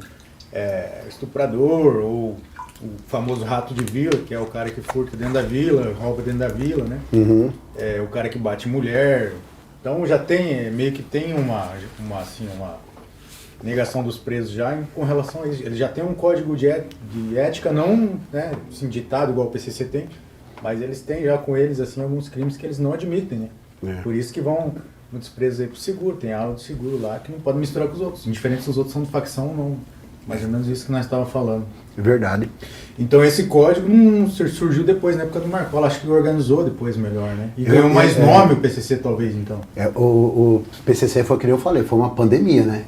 A: estuprador, ou o famoso rato de vila, que é o cara que furta dentro da vila, rouba dentro da vila, né?
C: Uhum.
A: O cara que bate mulher. Então já tem, meio que tem uma negação dos presos já com relação a isso. Ele já tem um código de ética, não, né, assim, ditado igual o PCC tem, mas eles têm já com eles assim alguns crimes que eles não admitem, né? Por isso que vão muitos presos aí pro seguro, tem aula de seguro lá que não pode misturar com os outros. Indiferente se os outros são de facção ou não. Mais ou menos isso que nós estávamos falando.
C: É verdade.
A: Então esse código não surgiu depois, na época do Marcola, acho que organizou depois melhor, né? E ganhou mais nome o PCC talvez, então.
C: O PCC foi, que eu falei, foi uma pandemia, né?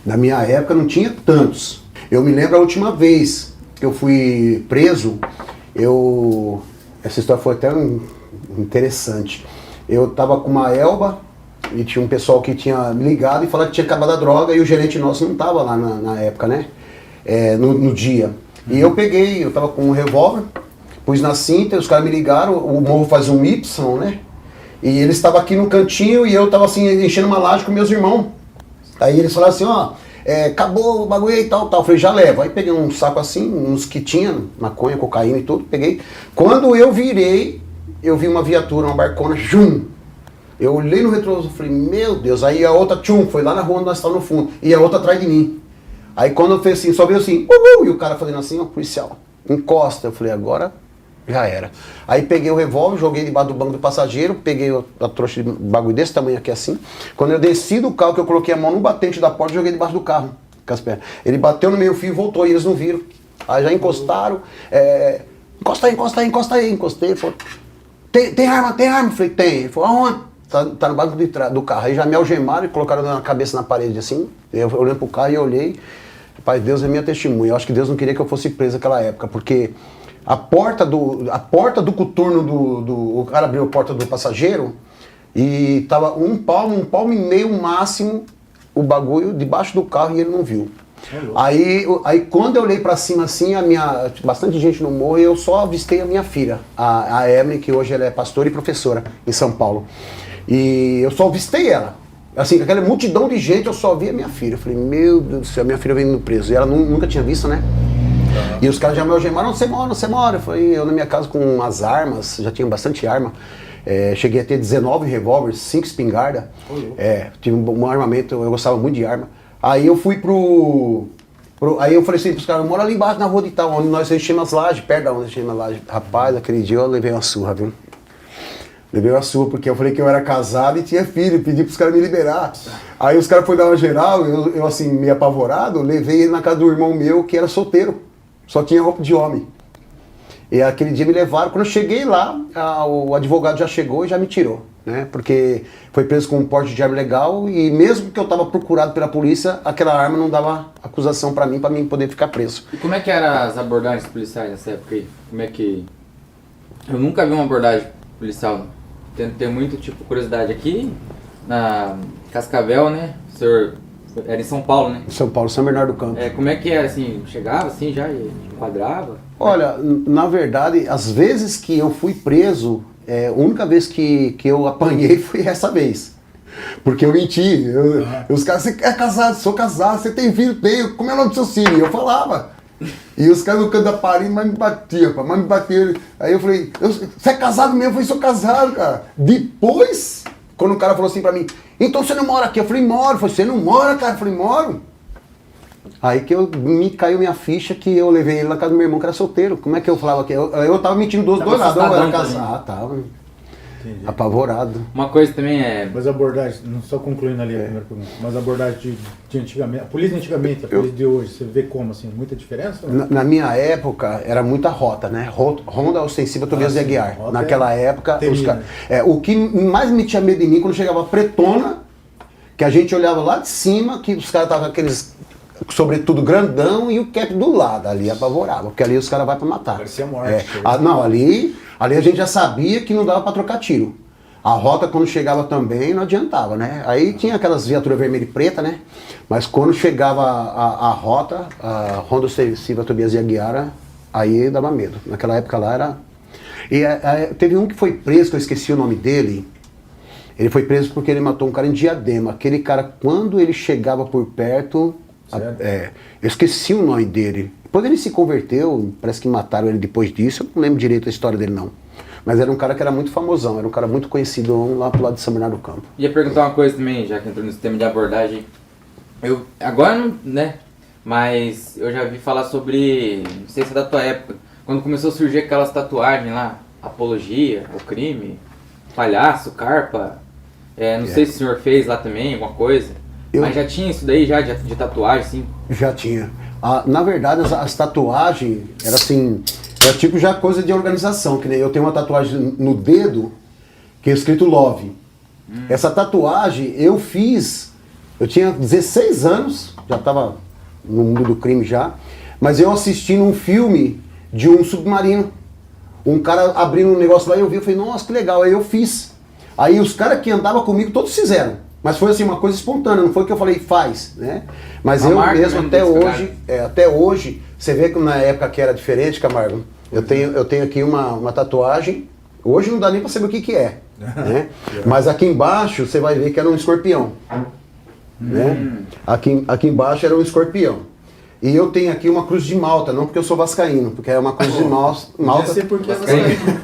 C: Na minha época não tinha tantos. Eu me lembro a última vez que eu fui preso, essa história foi até interessante. Eu tava com uma Elba e tinha um pessoal que tinha me ligado e falado que tinha acabado a droga e o gerente nosso não tava lá na época, né? No dia. E eu eu tava com um revólver, pus na cinta, os caras me ligaram, o morro faz um Y, né? E ele estava aqui no cantinho e eu estava assim, enchendo uma laje com meus irmãos. Aí eles falaram assim, ó, acabou o bagulho e tal. Eu falei, já levo. Aí peguei um saco assim, uns que tinha, maconha, cocaína e tudo, peguei. Quando eu virei, eu vi uma viatura, uma barcona, jum. Eu olhei no retrovisor e falei, meu Deus. Aí a outra, tchum, foi lá na rua onde nós estávamos no fundo. E a outra atrás de mim. Aí quando eu fiz assim, só veio assim, e o cara fazendo assim, ó, policial, encosta. Eu falei, agora já era. Aí peguei o revólver, joguei debaixo do banco do passageiro, peguei a trouxa de bagulho desse tamanho aqui assim. Quando eu desci do carro, que eu coloquei a mão no batente da porta, joguei debaixo do carro, com as pernas. Ele bateu no meio fio e voltou, e eles não viram. Aí já encostaram, encosta aí. Encostei, ele falou, tem arma? Eu falei, tem. Ele falou, aonde? Tá no banco do carro. Aí já me algemaram e colocaram na cabeça na parede assim. Eu olhei pro carro e olhei. Pai, Deus é minha testemunha. Eu acho que Deus não queria que eu fosse preso naquela época, porque a porta do coturno o cara abriu a porta do passageiro e tava um palmo e meio máximo o bagulho debaixo do carro e ele não viu. Aí quando eu olhei pra cima assim, bastante gente no morro e eu só avistei a minha filha, a Evelyn, que hoje ela é pastora e professora em São Paulo. E eu só avistei ela. Assim, com aquela multidão de gente, eu só vi a minha filha. Eu falei, meu Deus do céu, minha filha veio no preso. E ela nunca tinha visto, né? Uhum. E os caras já me algemaram, você mora. Eu na minha casa com umas armas, já tinha bastante arma. Cheguei a ter 19 revólveres, 5 espingardas. Tive um armamento, eu gostava muito de arma. Aí eu fui aí eu falei assim pros caras, eu moro ali embaixo na rua de tal, onde nós enchemos as lajes, perto da onde enchemos as lajes. Rapaz, aquele dia eu levei uma surra, viu? Levei uma surra, porque eu falei que eu era casado e tinha filho, pedi pros caras me liberar. Aí os caras foram dar uma geral, eu assim, meio apavorado, levei ele na casa do irmão meu, que era solteiro, só tinha roupa de homem. E aquele dia me levaram, quando eu cheguei lá, o advogado já chegou e já me tirou, né? Porque foi preso com um porte de arma legal e mesmo que eu estava procurado pela polícia, aquela arma não dava acusação para mim poder ficar preso.
B: E como é que eram as abordagens policiais nessa época aí? Como é que... Eu nunca vi uma abordagem policial. Tenho muito, tipo, curiosidade aqui na Cascavel, né? O senhor era em São Paulo, né?
C: São Paulo, São Bernardo do Campo.
B: Como é que era, assim? Chegava assim já e enquadrava?
C: Olha, na verdade, as vezes que eu fui preso, a única vez que eu apanhei foi essa vez. Porque eu menti. Os caras, você é casado? Sou casado. Você tem filho? Tenho. Como é o nome do seu filho? Eu falava. E os caras no canto da parede, mas me batiam, mas me batiam. Aí eu falei, você é casado mesmo? Eu falei, sou casado, cara. Depois, quando o cara falou assim pra mim, então você não mora aqui? Eu falei, moro. Eu falei, você não mora, cara? Eu falei, moro. Aí que me caiu minha ficha que eu levei ele na casa do meu irmão, que era solteiro. Como é que eu falava que eu tava mentindo dos dois lados. Eu era casado, tava. Entendi. Apavorado.
B: Uma coisa também
A: Mas a abordagem, não só concluindo ali a primeira pergunta, mas a abordagem de antigamente, a polícia antigamente, a polícia de hoje, você vê como, assim, muita diferença?
C: Na minha época, era muita rota, né? Ronda Ostensiva Tobias de Aguiar. Naquela época, o que mais me tinha medo em mim, quando chegava pretona, que a gente olhava lá de cima, que os caras estavam aqueles, sobretudo grandão, e o cap do lado, ali apavorava, porque ali os caras vão pra matar.
A: Parecia morte.
C: Não, ali a gente já sabia que não dava pra trocar tiro. A rota, quando chegava também, não adiantava, né? Aí tinha aquelas viaturas vermelha e preta, né? Mas quando chegava a rota, a Ronda Ostensiva Tobias de Aguiar, aí dava medo. Naquela época lá era... E teve um que foi preso, que eu esqueci o nome dele. Ele foi preso porque ele matou um cara em Diadema. Aquele cara, quando ele chegava por perto... eu esqueci o nome dele. Depois ele se converteu, parece que mataram ele depois disso. Eu não lembro direito a história dele, não. Mas era um cara que era muito famosão, era um cara muito conhecido lá pro lado de São Bernardo do Campo.
B: Ia perguntar uma coisa também, já que entrou no sistema de abordagem. Agora não, né? Mas eu já vi falar sobre, não sei se é da tua época, quando começou a surgir aquelas tatuagens lá, apologia, o crime, palhaço, carpa. Não sei se o senhor fez lá também, alguma coisa. Mas já tinha isso daí já de tatuagem, sim? Já
C: tinha. Na verdade, as tatuagens, era assim, era tipo já coisa de organização, que nem eu tenho uma tatuagem no dedo, que é escrito Love. Essa tatuagem eu fiz, eu tinha 16 anos, já estava no mundo do crime já, mas eu assisti num filme de um submarino. Um cara abrindo um negócio lá e eu vi, eu falei, nossa, que legal, aí eu fiz. Aí os caras que andavam comigo, todos fizeram. Mas foi assim, uma coisa espontânea, não foi que eu falei, faz, né? Mas eu mesmo, até hoje, você vê que na época que era diferente, Camargo, eu tenho aqui uma tatuagem, hoje não dá nem pra saber o que é. né? Mas aqui embaixo você vai ver que era um escorpião. Né? Aqui embaixo era um escorpião. E eu tenho aqui uma cruz de Malta, não porque eu sou vascaíno, porque é uma cruz de Malta.
A: Podia ser porque é vascaíno.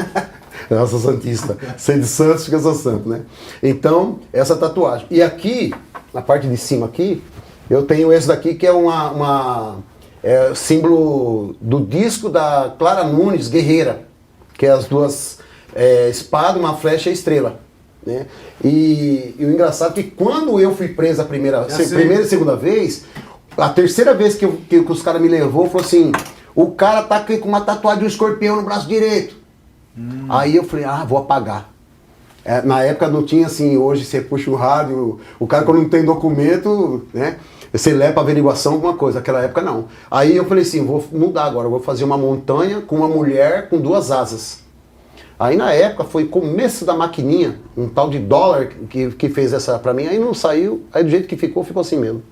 C: Eu sou santista. Sendo santo, fica sou santo, né? Então, essa tatuagem. E aqui, na parte de cima aqui, eu tenho esse daqui que é símbolo do disco da Clara Nunes, Guerreira, que é as duas espadas, uma flecha e estrela. Né? E o engraçado é que quando eu fui preso a primeira e segunda vez, a terceira vez que os caras me levou, falou assim, o cara tá aqui com uma tatuagem de um escorpião no braço direito. Aí eu falei, vou apagar. Na época não tinha assim, hoje você puxa o rádio, o cara quando não tem documento, né? Você leva para averiguação alguma coisa, naquela época não. Aí eu falei assim, vou mudar agora, vou fazer uma montanha com uma mulher com 2 asas. Aí na época foi começo da maquininha, um tal de dólar que fez essa pra mim, aí não saiu, aí do jeito que ficou assim mesmo.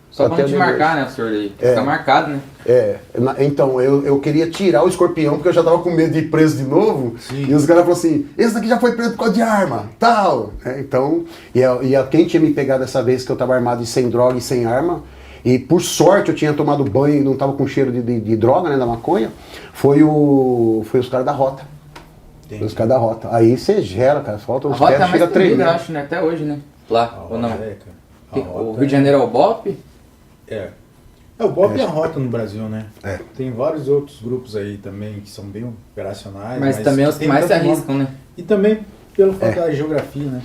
B: Só pra não te marcar, né, o senhor aí? Fica marcado, né?
C: Então, eu queria tirar o escorpião, porque eu já tava com medo de ir preso de novo. Sim. E os caras falaram assim, esse daqui já foi preso por causa de arma, tal. Então, quem tinha me pegado dessa vez que eu tava armado e sem droga e sem arma, e por sorte eu tinha tomado banho e não tava com cheiro de droga, né, da maconha, foi os caras da rota. Entendi. Os caras da rota. Aí você gera, cara, falta uns pés, chega a tremer.
B: Eu acho, né, até hoje, né? Lá, ou não? O Rio de Janeiro é o BOP?
A: O BOP é a rota no Brasil, né? Tem vários outros grupos aí também que são bem operacionais.
B: Mas também os que mais se arriscam, né?
A: E também pelo fato da geografia, né?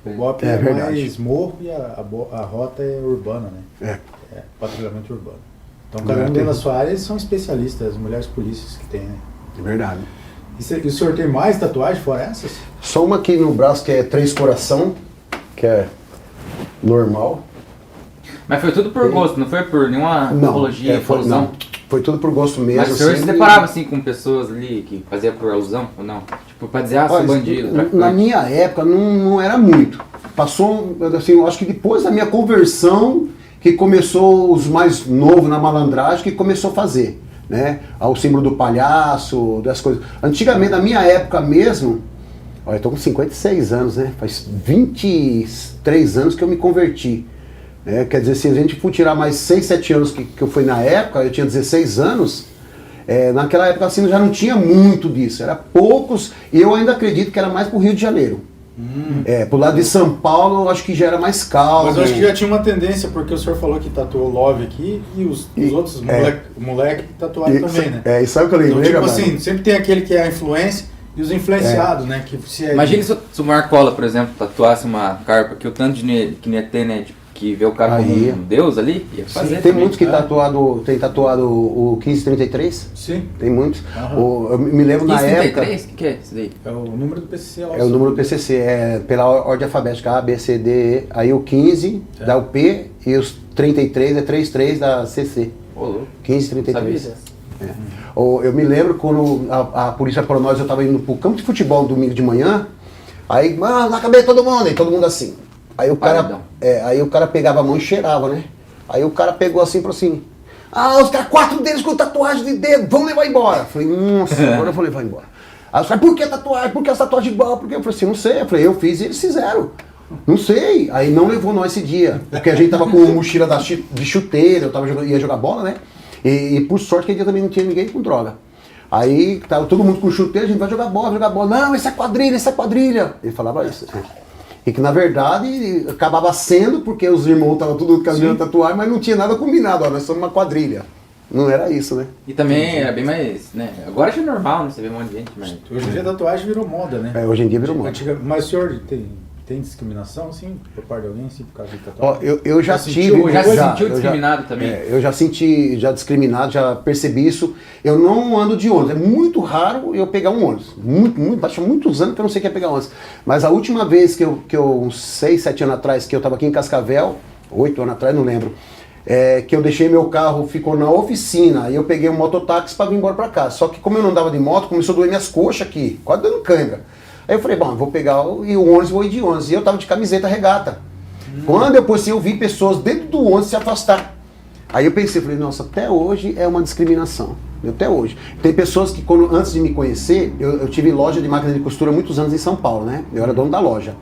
A: O BOP é mais morro e a rota é urbana, né? É patrulhamento urbano. Então cada um dentro da sua área são especialistas, as mulheres polícias que tem, né?
C: É verdade.
A: E o senhor tem mais tatuagens fora essas?
C: Só uma aqui no braço que é 3 coração, que é normal.
B: Mas foi tudo por gosto, não foi por nenhuma apologia, alusão?
C: Foi tudo por gosto mesmo.
B: Mas o senhor se deparava assim com pessoas ali que faziam por alusão ou não? Tipo, pra dizer, sou bandido, traficante.
C: Na minha época não era muito. Passou, assim, eu acho que depois da minha conversão, que começou os mais novos na malandragem, que começou a fazer. Né? O símbolo do palhaço, das coisas. Antigamente, na minha época mesmo, eu estou com 56 anos, né? Faz 23 anos que eu me converti. Quer dizer, se a gente for tirar mais 6, 7 anos que eu fui na época, eu tinha 16 anos, naquela época assim já não tinha muito disso, era poucos, e eu ainda acredito que era mais pro Rio de Janeiro. Pro lado de São Paulo, eu acho que já era mais calmo.
A: Mas eu acho que já tinha uma tendência, porque o senhor falou que tatuou Love aqui e os outros moleque tatuaram também, né?
C: E sabe o que eu lembrei,
A: então, tipo assim, sempre tem aquele que é a influência e os influenciados, né? Que
B: imagina se o Marcola, por exemplo, tatuasse uma carpa, que o tanto de dinheiro que ia ter, né? Que vê o cara como um deus ali, ia fazer.
C: Tem muitos que tem tatuado o 1533.
A: Sim.
C: Tem muitos. Eu me lembro 1533? Na época.
B: 1533? O que é isso daí?
A: É o número do PCC.
C: É o número do PCC, pela ordem alfabética, A, B, C, D, E. Aí o 15 dá o P e os 33 é 33 da CC. 1533. Eu me lembro quando a polícia para nós, eu estava indo pro campo de futebol domingo de manhã, aí, mano, na cabeça todo mundo, aí todo mundo assim. Aí o cara pegava a mão e cheirava, né? Aí o cara pegou assim e falou assim, os caras, 4 deles com tatuagem de dedo, vamos levar embora. Eu falei, nossa, agora eu vou levar embora. Aí os caras, por que tatuagem? Por que as tatuagens igual? Por quê? Eu falei assim, não sei. Eu falei, eu fiz e eles fizeram. Não sei. Aí não levou nós esse dia, porque a gente tava com mochila de chuteira, ia jogar bola, né? E por sorte que dia também não tinha ninguém com droga. Aí tava todo mundo com chuteira, a gente vai jogar bola. Não, isso é quadrilha. Ele falava isso. E que na verdade acabava sendo porque os irmãos estavam tudo caminhando tatuagem, mas não tinha nada combinado, nós somos uma quadrilha. Não era isso, né?
B: E também era bem mais, né? Agora já é normal, né? Você vê um monte de gente, mas...
A: Hoje em dia a tatuagem virou moda, né?
C: Hoje em dia virou moda.
A: Mas o senhor tem discriminação, assim, por parte de alguém, assim, por causa de tatuagem?
C: Eu já tive...
B: Já se sentiu discriminado também?
C: Eu já senti discriminado, já percebi isso. Eu não ando de ônibus. É muito raro eu pegar um ônibus. Faz muitos anos que eu não sei o que é pegar ônibus. Mas a última vez uns 6, 7 anos atrás, que eu estava aqui em Cascavel, 8 anos atrás, não lembro, que eu deixei meu carro, ficou na oficina, e eu peguei um mototáxi para vir embora para casa. Só que como eu não andava de moto, começou a doer minhas coxas aqui, quase dando cãibra. Aí eu falei, bom, eu vou pegar o ônibus, vou ir de ônibus. E eu tava de camiseta regata. Quando eu vi pessoas dentro do ônibus se afastar. Aí eu pensei, falei, nossa, até hoje é uma discriminação. Até hoje. Tem pessoas que, antes de me conhecer, eu tive loja de máquina de costura há muitos anos em São Paulo, né? Eu era dono da loja.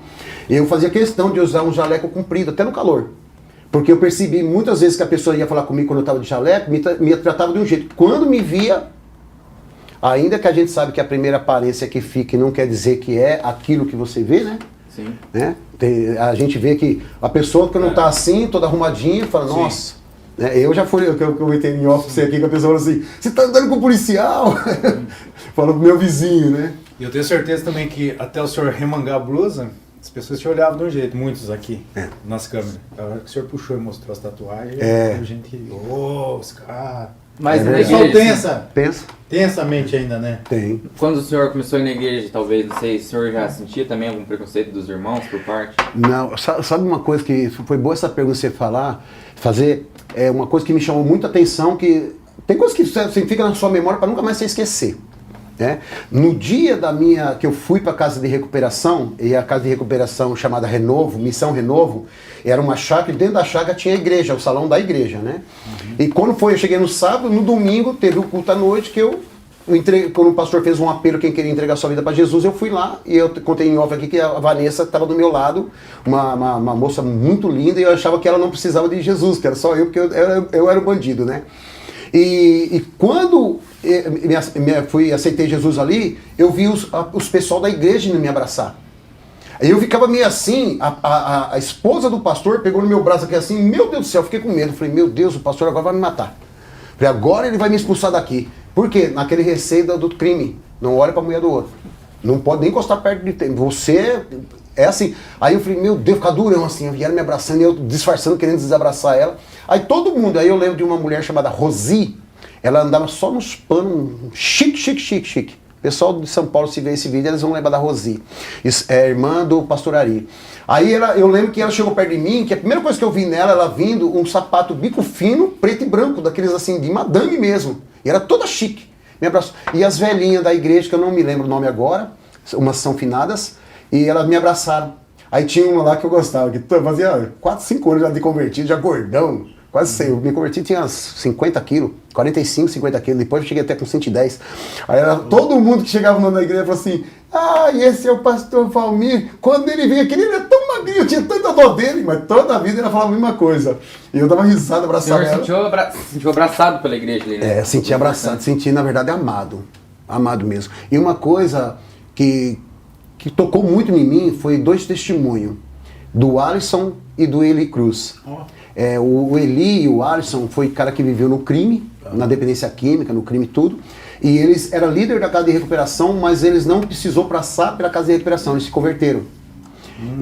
C: E eu fazia questão de usar um jaleco comprido, até no calor. Porque eu percebi muitas vezes que a pessoa ia falar comigo quando eu estava de jaleco, me tratava de um jeito. Quando me via, ainda que a gente sabe que a primeira aparência que fica não quer dizer que é aquilo que você vê, né?
B: Sim.
C: Né? A gente vê que a pessoa que não está assim, toda arrumadinha, fala, nossa... Eu já fui, eu comentei em off aqui, que a pessoa falou assim, você tá andando com um policial? Falou pro meu vizinho, né?
A: E eu tenho certeza também que até o senhor remangar a blusa, as pessoas te olhavam de um jeito, muitos aqui, nas câmeras. A hora que o senhor puxou e mostrou as tatuagens, a gente, os caras...
B: Mas
A: o
B: na
A: pessoal
B: igreja,
A: tem essa mente ainda, né?
C: Tem.
B: quando o senhor começou a ir na igreja, talvez, não sei, o senhor já sentia também algum preconceito dos irmãos por parte?
C: Não, sabe uma coisa que foi boa essa pergunta você fazer, é uma coisa que me chamou muita atenção, que tem coisas que você fica na sua memória para nunca mais você esquecer. Né? No dia que eu fui para a casa de recuperação, e a casa de recuperação chamada Renovo, Missão Renovo, era uma chácara, e dentro da chácara tinha a igreja, o salão da igreja, né? E quando eu cheguei no sábado, no domingo, teve o culto à noite, que eu entreguei, quando o pastor fez um apelo, quem queria entregar sua vida para Jesus, eu fui lá, e eu contei em off aqui que a Vanessa estava do meu lado, uma moça muito linda, e eu achava que ela não precisava de Jesus, que era só eu, porque eu era o bandido, né? E quando aceitei Jesus ali, eu vi os pessoal da igreja indo me abraçar. Aí eu ficava meio assim, a esposa do pastor pegou no meu braço aqui assim, meu Deus do céu, eu fiquei com medo. Falei, meu Deus, o pastor agora vai me matar. Falei, agora ele vai me expulsar daqui. Por quê? Naquele receio do crime. Não olha pra mulher do outro. Não pode nem encostar perto de você. É assim. Aí eu falei, meu Deus, ficar durão assim. Vieram me abraçando e eu disfarçando, querendo desabraçar ela. Aí todo mundo, aí eu lembro de uma mulher chamada Rosi. Ela andava só nos panos, chique. O pessoal de São Paulo, se vê esse vídeo, eles vão lembrar da Rosi. É irmã do pastor Ari. Aí eu lembro que ela chegou perto de mim, que a primeira coisa que eu vi nela, ela vindo, um sapato bico fino, preto e branco, daqueles assim, de madame mesmo. E era toda chique. Me abraçou. E as velhinhas da igreja, que eu não me lembro o nome agora, umas são finadas, e elas me abraçaram. Aí tinha uma lá que eu gostava, que fazia 4, 5 anos já de convertido, já gordão. Quase 100. Eu me converti, tinha uns 50 quilos, 45, 50 quilos. Depois eu cheguei até com 110. Aí todo mundo que chegava na igreja falou assim, e esse é o pastor Valmir. Quando ele veio aqui, ele era tão magrinho, eu tinha tanta dó dele, mas toda a vida ele falava a mesma coisa. E eu dava risada, abraçava ela.
B: O senhor sentiu abraçado pela igreja ali, né?
C: Senti abraçado, senti, na verdade, amado. Amado mesmo. E uma coisa que tocou muito em mim foi 2 testemunhos, do Alisson e do Eli Cruz. O Eli e o Alisson foi cara que viveu no crime, na dependência química, no crime tudo. E eles eram líder da casa de recuperação, mas eles não precisou passar pela casa de recuperação, eles se converteram.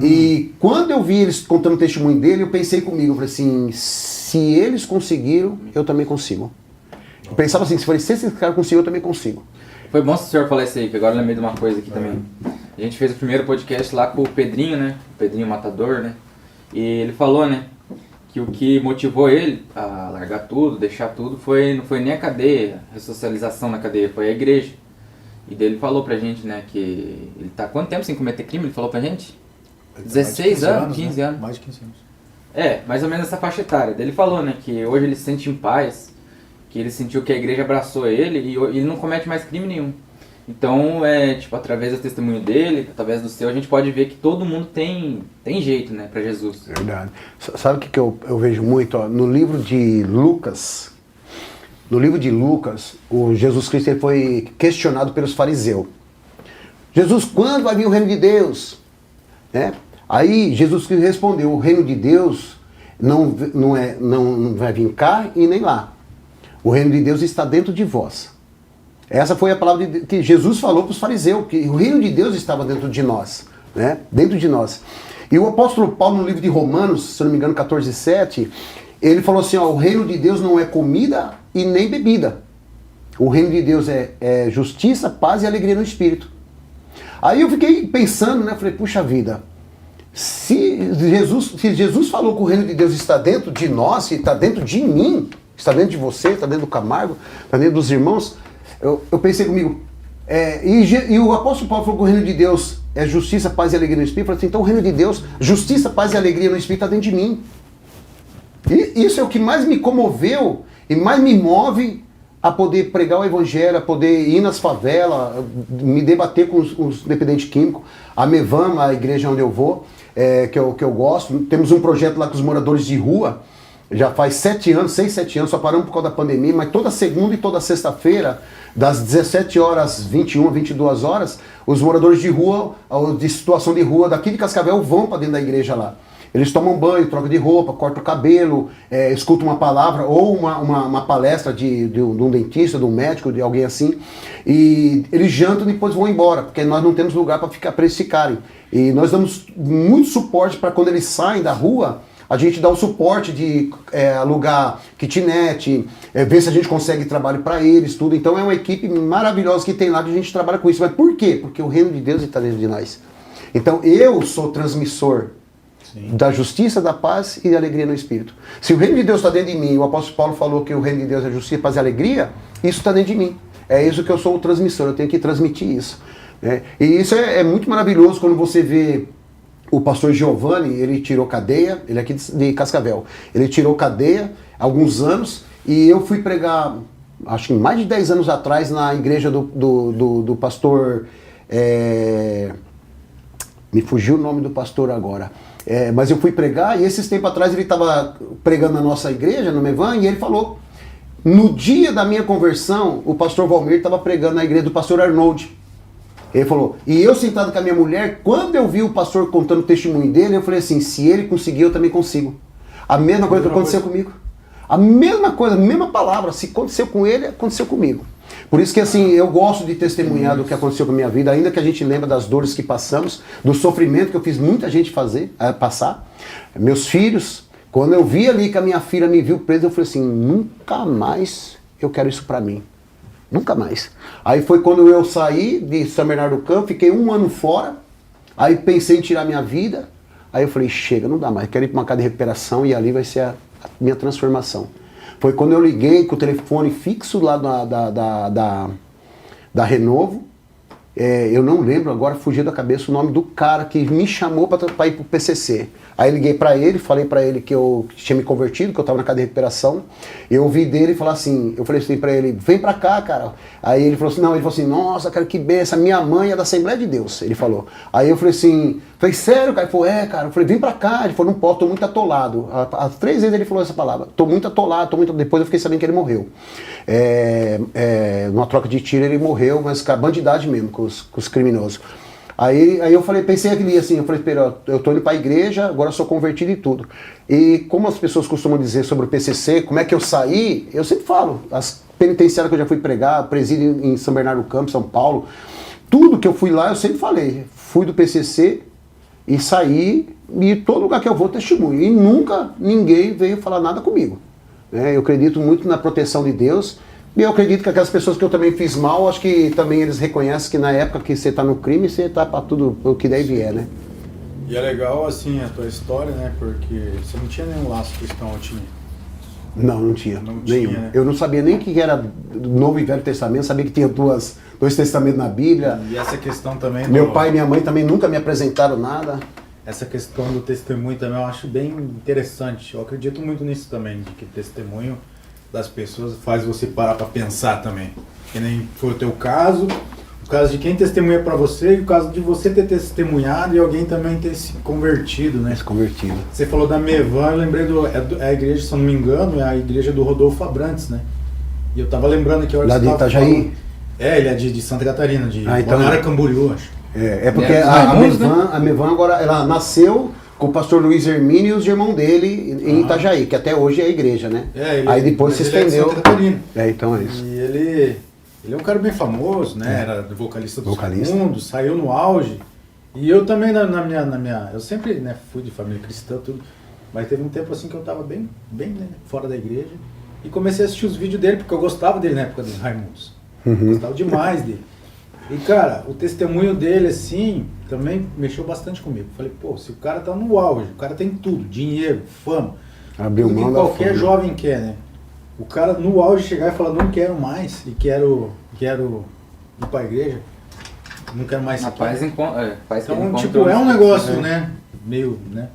C: E quando eu vi eles contando o testemunho dele, eu pensei comigo, eu falei assim, se eles conseguiram, eu também consigo. Eu pensava assim, se esse cara conseguiu, eu também consigo.
B: Foi bom se o senhor falar isso aí, que agora eu lembrei de uma coisa aqui também. A gente fez o primeiro podcast lá com o Pedrinho, né? O Pedrinho Matador, né? E ele falou, né? Que o que motivou ele a largar tudo, deixar tudo, não foi nem a cadeia, a ressocialização na cadeia, foi a igreja. E daí ele falou pra gente, né, que ele tá há quanto tempo sem cometer crime? Ele falou pra gente? 16 anos, 15 anos.
A: Mais de 15 anos.
B: Mais ou menos essa faixa etária. Daí ele falou, né, que hoje ele se sente em paz, que ele sentiu que a igreja abraçou ele e ele não comete mais crime nenhum. Então, através do testemunho dele, através do seu, a gente pode ver que todo mundo tem jeito, né, para Jesus.
C: Verdade. Sabe o que eu vejo muito? No livro de Lucas, o Jesus Cristo ele foi questionado pelos fariseus. Jesus, quando vai vir o reino de Deus? Né? Aí Jesus Cristo respondeu, o reino de Deus não vai vir cá e nem lá. O reino de Deus está dentro de vós. Essa foi a palavra que Jesus falou para os fariseus, que o reino de Deus estava dentro de nós, né? Dentro de nós. E o apóstolo Paulo, no livro de Romanos, se não me engano, 14:7, ele falou assim, o reino de Deus não é comida e nem bebida. O reino de Deus é justiça, paz e alegria no Espírito. Aí eu fiquei pensando, né? Falei, puxa vida, se Jesus falou que o reino de Deus está dentro de nós, está dentro de mim, está dentro de você, está dentro do Camargo, está dentro dos irmãos, eu pensei comigo, e o apóstolo Paulo falou que o reino de Deus é justiça, paz e alegria no Espírito. Eu falei assim, então o reino de Deus, justiça, paz e alegria no Espírito está dentro de mim. E isso é o que mais me comoveu e mais me move a poder pregar o evangelho, a poder ir nas favelas, me debater com os dependentes químicos. A Mevam, a igreja onde eu vou, que eu gosto, temos um projeto lá com os moradores de rua, já faz 7 anos, 6, 7 anos, só paramos por causa da pandemia, mas toda segunda e toda sexta-feira, das 17 horas, 21, 22 horas, os moradores de rua, de situação de rua daqui de Cascavel vão para dentro da igreja lá. Eles tomam banho, trocam de roupa, cortam o cabelo, escutam uma palavra ou uma palestra de um dentista, de um médico, de alguém assim. E eles jantam e depois vão embora, porque nós não temos lugar para eles ficarem. E nós damos muito suporte para quando eles saem da rua, a gente dá o suporte de alugar kitnet, ver se a gente consegue trabalho para eles, tudo. Então é uma equipe maravilhosa que tem lá que a gente trabalha com isso. Mas por quê? Porque o reino de Deus está dentro de nós. Então eu sou transmissor da justiça, da paz e da alegria no Espírito. Se o reino de Deus está dentro de mim, o apóstolo Paulo falou que o reino de Deus é justiça, paz e alegria, isso está dentro de mim. É isso que eu sou o transmissor, eu tenho que transmitir isso. E isso é muito maravilhoso quando você vê o pastor Giovanni, ele tirou cadeia, ele é aqui de Cascavel, ele tirou cadeia há alguns anos e eu fui pregar, acho que mais de 10 anos atrás, na igreja do pastor, me fugiu o nome do pastor agora, mas eu fui pregar e esses tempos atrás ele estava pregando na nossa igreja, no Mevan, e ele falou, no dia da minha conversão, o pastor Valmir estava pregando na igreja do pastor Arnold. Ele falou, e eu sentado com a minha mulher, quando eu vi o pastor contando o testemunho dele, eu falei assim, se ele conseguiu, eu também consigo. A mesma coisa que aconteceu comigo. A mesma coisa, a mesma palavra, se aconteceu com ele, aconteceu comigo. Por isso que assim, eu gosto de testemunhar do que aconteceu com a minha vida, ainda que a gente lembra das dores que passamos, do sofrimento que eu fiz muita gente passar. Meus filhos, quando eu vi ali que a minha filha me viu presa, eu falei assim, nunca mais eu quero isso pra mim. Nunca mais. Aí foi quando eu saí de São Bernardo do Campo, fiquei 1 ano fora, aí pensei em tirar minha vida, aí eu falei, chega, não dá mais, quero ir para uma casa de recuperação e ali vai ser a minha transformação. Foi quando eu liguei com o telefone fixo lá da Renovo, eu não lembro agora, fugiu da cabeça o nome do cara que me chamou para ir pro PCC. Aí liguei para ele, falei para ele que eu tinha me convertido, que eu estava na casa de recuperação. Eu ouvi dele falar assim, eu falei assim para ele, vem para cá, cara. Aí ele falou assim, não, ele falou assim, nossa, cara, que benção, minha mãe é da Assembleia de Deus, ele falou. Aí eu falei assim, sério, cara? Ele falou, cara. Eu falei, vem para cá. Ele falou, não posso, tô muito atolado. As 3 vezes ele falou essa palavra, tô muito atolado, Depois eu fiquei sabendo que ele morreu. Numa troca de tiro ele morreu, mas com a bandidagem mesmo, com os criminosos. Aí eu falei, pensei aquele assim, eu falei, espera, eu tô indo para a igreja, agora eu sou convertido e tudo. E como as pessoas costumam dizer sobre o PCC, como é que eu saí, eu sempre falo, as penitenciárias que eu já fui pregar, presídio em São Bernardo do Campo, São Paulo, tudo que eu fui lá, eu sempre falei, fui do PCC e saí, e todo lugar que eu vou testemunho. E nunca ninguém veio falar nada comigo. Eu acredito muito na proteção de Deus. E eu acredito que aquelas pessoas que eu também fiz mal, acho que também eles reconhecem que na época que você está no crime, você está para tudo o que daí vier, né?
A: E é legal, assim, a tua história, né? Porque você não tinha nenhum laço cristão, ou tinha?
C: Não tinha.
A: Não
C: nenhum.
A: tinha, né?
C: Eu não sabia nem que era Novo e Velho Testamento, sabia que tinha dois testamentos na Bíblia.
A: E essa questão também...
C: Meu pai e minha mãe também nunca me apresentaram nada.
A: Essa questão do testemunho também eu acho bem interessante. Eu acredito muito nisso também, de que testemunho das pessoas faz você parar para pensar também. Que nem foi o teu caso, o caso de quem testemunha para você e o caso de você ter testemunhado e alguém também ter se convertido, né?
C: Se convertido.
A: Você falou da Mevan, eu lembrei a igreja, se eu não me engano, é a igreja do Rodolfo Abrantes, né? E eu tava lembrando que...
C: Lá de Itajaí?
A: Falando, ele é de Santa Catarina, de
C: então,
A: Balneário Camboriú, acho.
C: Porque a Mevan agora, ela nasceu com o pastor Luiz Hermínio e os irmãos dele em Itajaí, que até hoje é a igreja, né? Aí depois se estendeu.
A: Santa Catarina.
C: Então é isso.
A: E ele é um cara bem famoso, né? Era vocalista do Mundo, saiu no auge. E eu também na minha, eu sempre, né, fui de família cristã, tudo, mas teve um tempo assim que eu tava bem, né, fora da igreja e comecei a assistir os vídeos dele, porque eu gostava dele na época dos Raimundos. Gostava demais dele. E cara, o testemunho dele assim, também mexeu bastante comigo. Falei, pô, se o cara tá no auge, o cara tem tudo, dinheiro, fama,
C: abriu
A: tudo
C: mão
A: que
C: da
A: qualquer
C: fama.
A: jovem quer, né? O cara no auge chegar e falar, não quero mais, e quero ir pra igreja, não quero mais
B: Rapaz,
A: então, tipo, é um negócio, né, meio, né,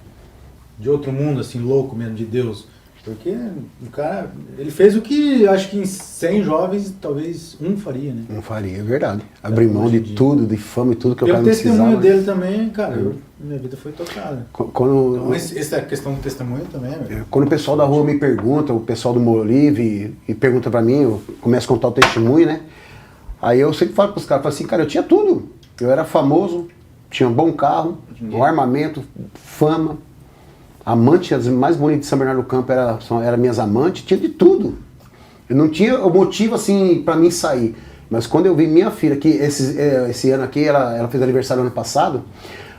A: de outro mundo, assim, louco mesmo, de Deus. Porque o cara, ele fez o que acho que em 100 jovens talvez um faria, né?
C: Não faria, é verdade. Abrir mão de tudo, de fama e tudo que o cara
A: Pelo
C: não precisava.
A: testemunho dele também, cara, minha vida foi tocada.
C: Quando,
A: Então, essa questão do testemunho também, velho.
C: quando o pessoal da rua me pergunta, o pessoal do Molive e pergunta pra mim, eu começo a contar o testemunho, né? Aí eu sempre falo pros caras, falo assim, cara, eu tinha tudo. Eu era famoso, tinha um bom carro, um armamento, fama. Amante, as mais bonitas de São Bernardo do Campo eram minhas amantes, tinha de tudo. Eu não tinha o motivo assim pra mim sair. Mas quando eu vi minha filha, que esse ano aqui, ela fez aniversário ano passado,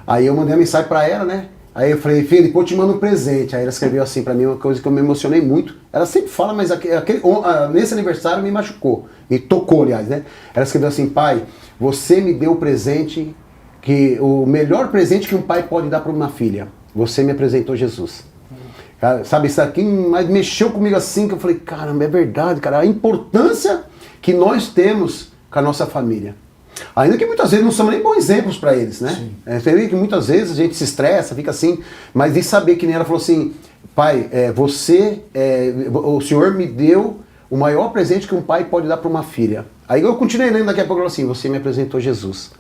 C: aí eu mandei uma mensagem pra ela, né? Aí eu falei, filha, depois eu te mando um presente. Aí ela escreveu assim pra mim, uma coisa que eu me emocionei muito. Ela sempre fala, mas nesse aniversário me machucou, me tocou, aliás, né? Ela escreveu assim, pai, você me deu o presente, o melhor presente que um pai pode dar pra uma filha. Você me apresentou Jesus. Cara, sabe, isso aqui mas mexeu comigo assim, que eu falei, caramba, é verdade, cara, a importância que nós temos com a nossa família. Ainda que muitas vezes não somos nem bons exemplos para eles, né? Você vê que muitas vezes a gente se estressa, fica assim, mas de saber que nem ela falou assim, pai, o Senhor me deu o maior presente que um pai pode dar para uma filha. Aí eu continuei lendo, daqui a pouco ela falou assim, você me apresentou Jesus.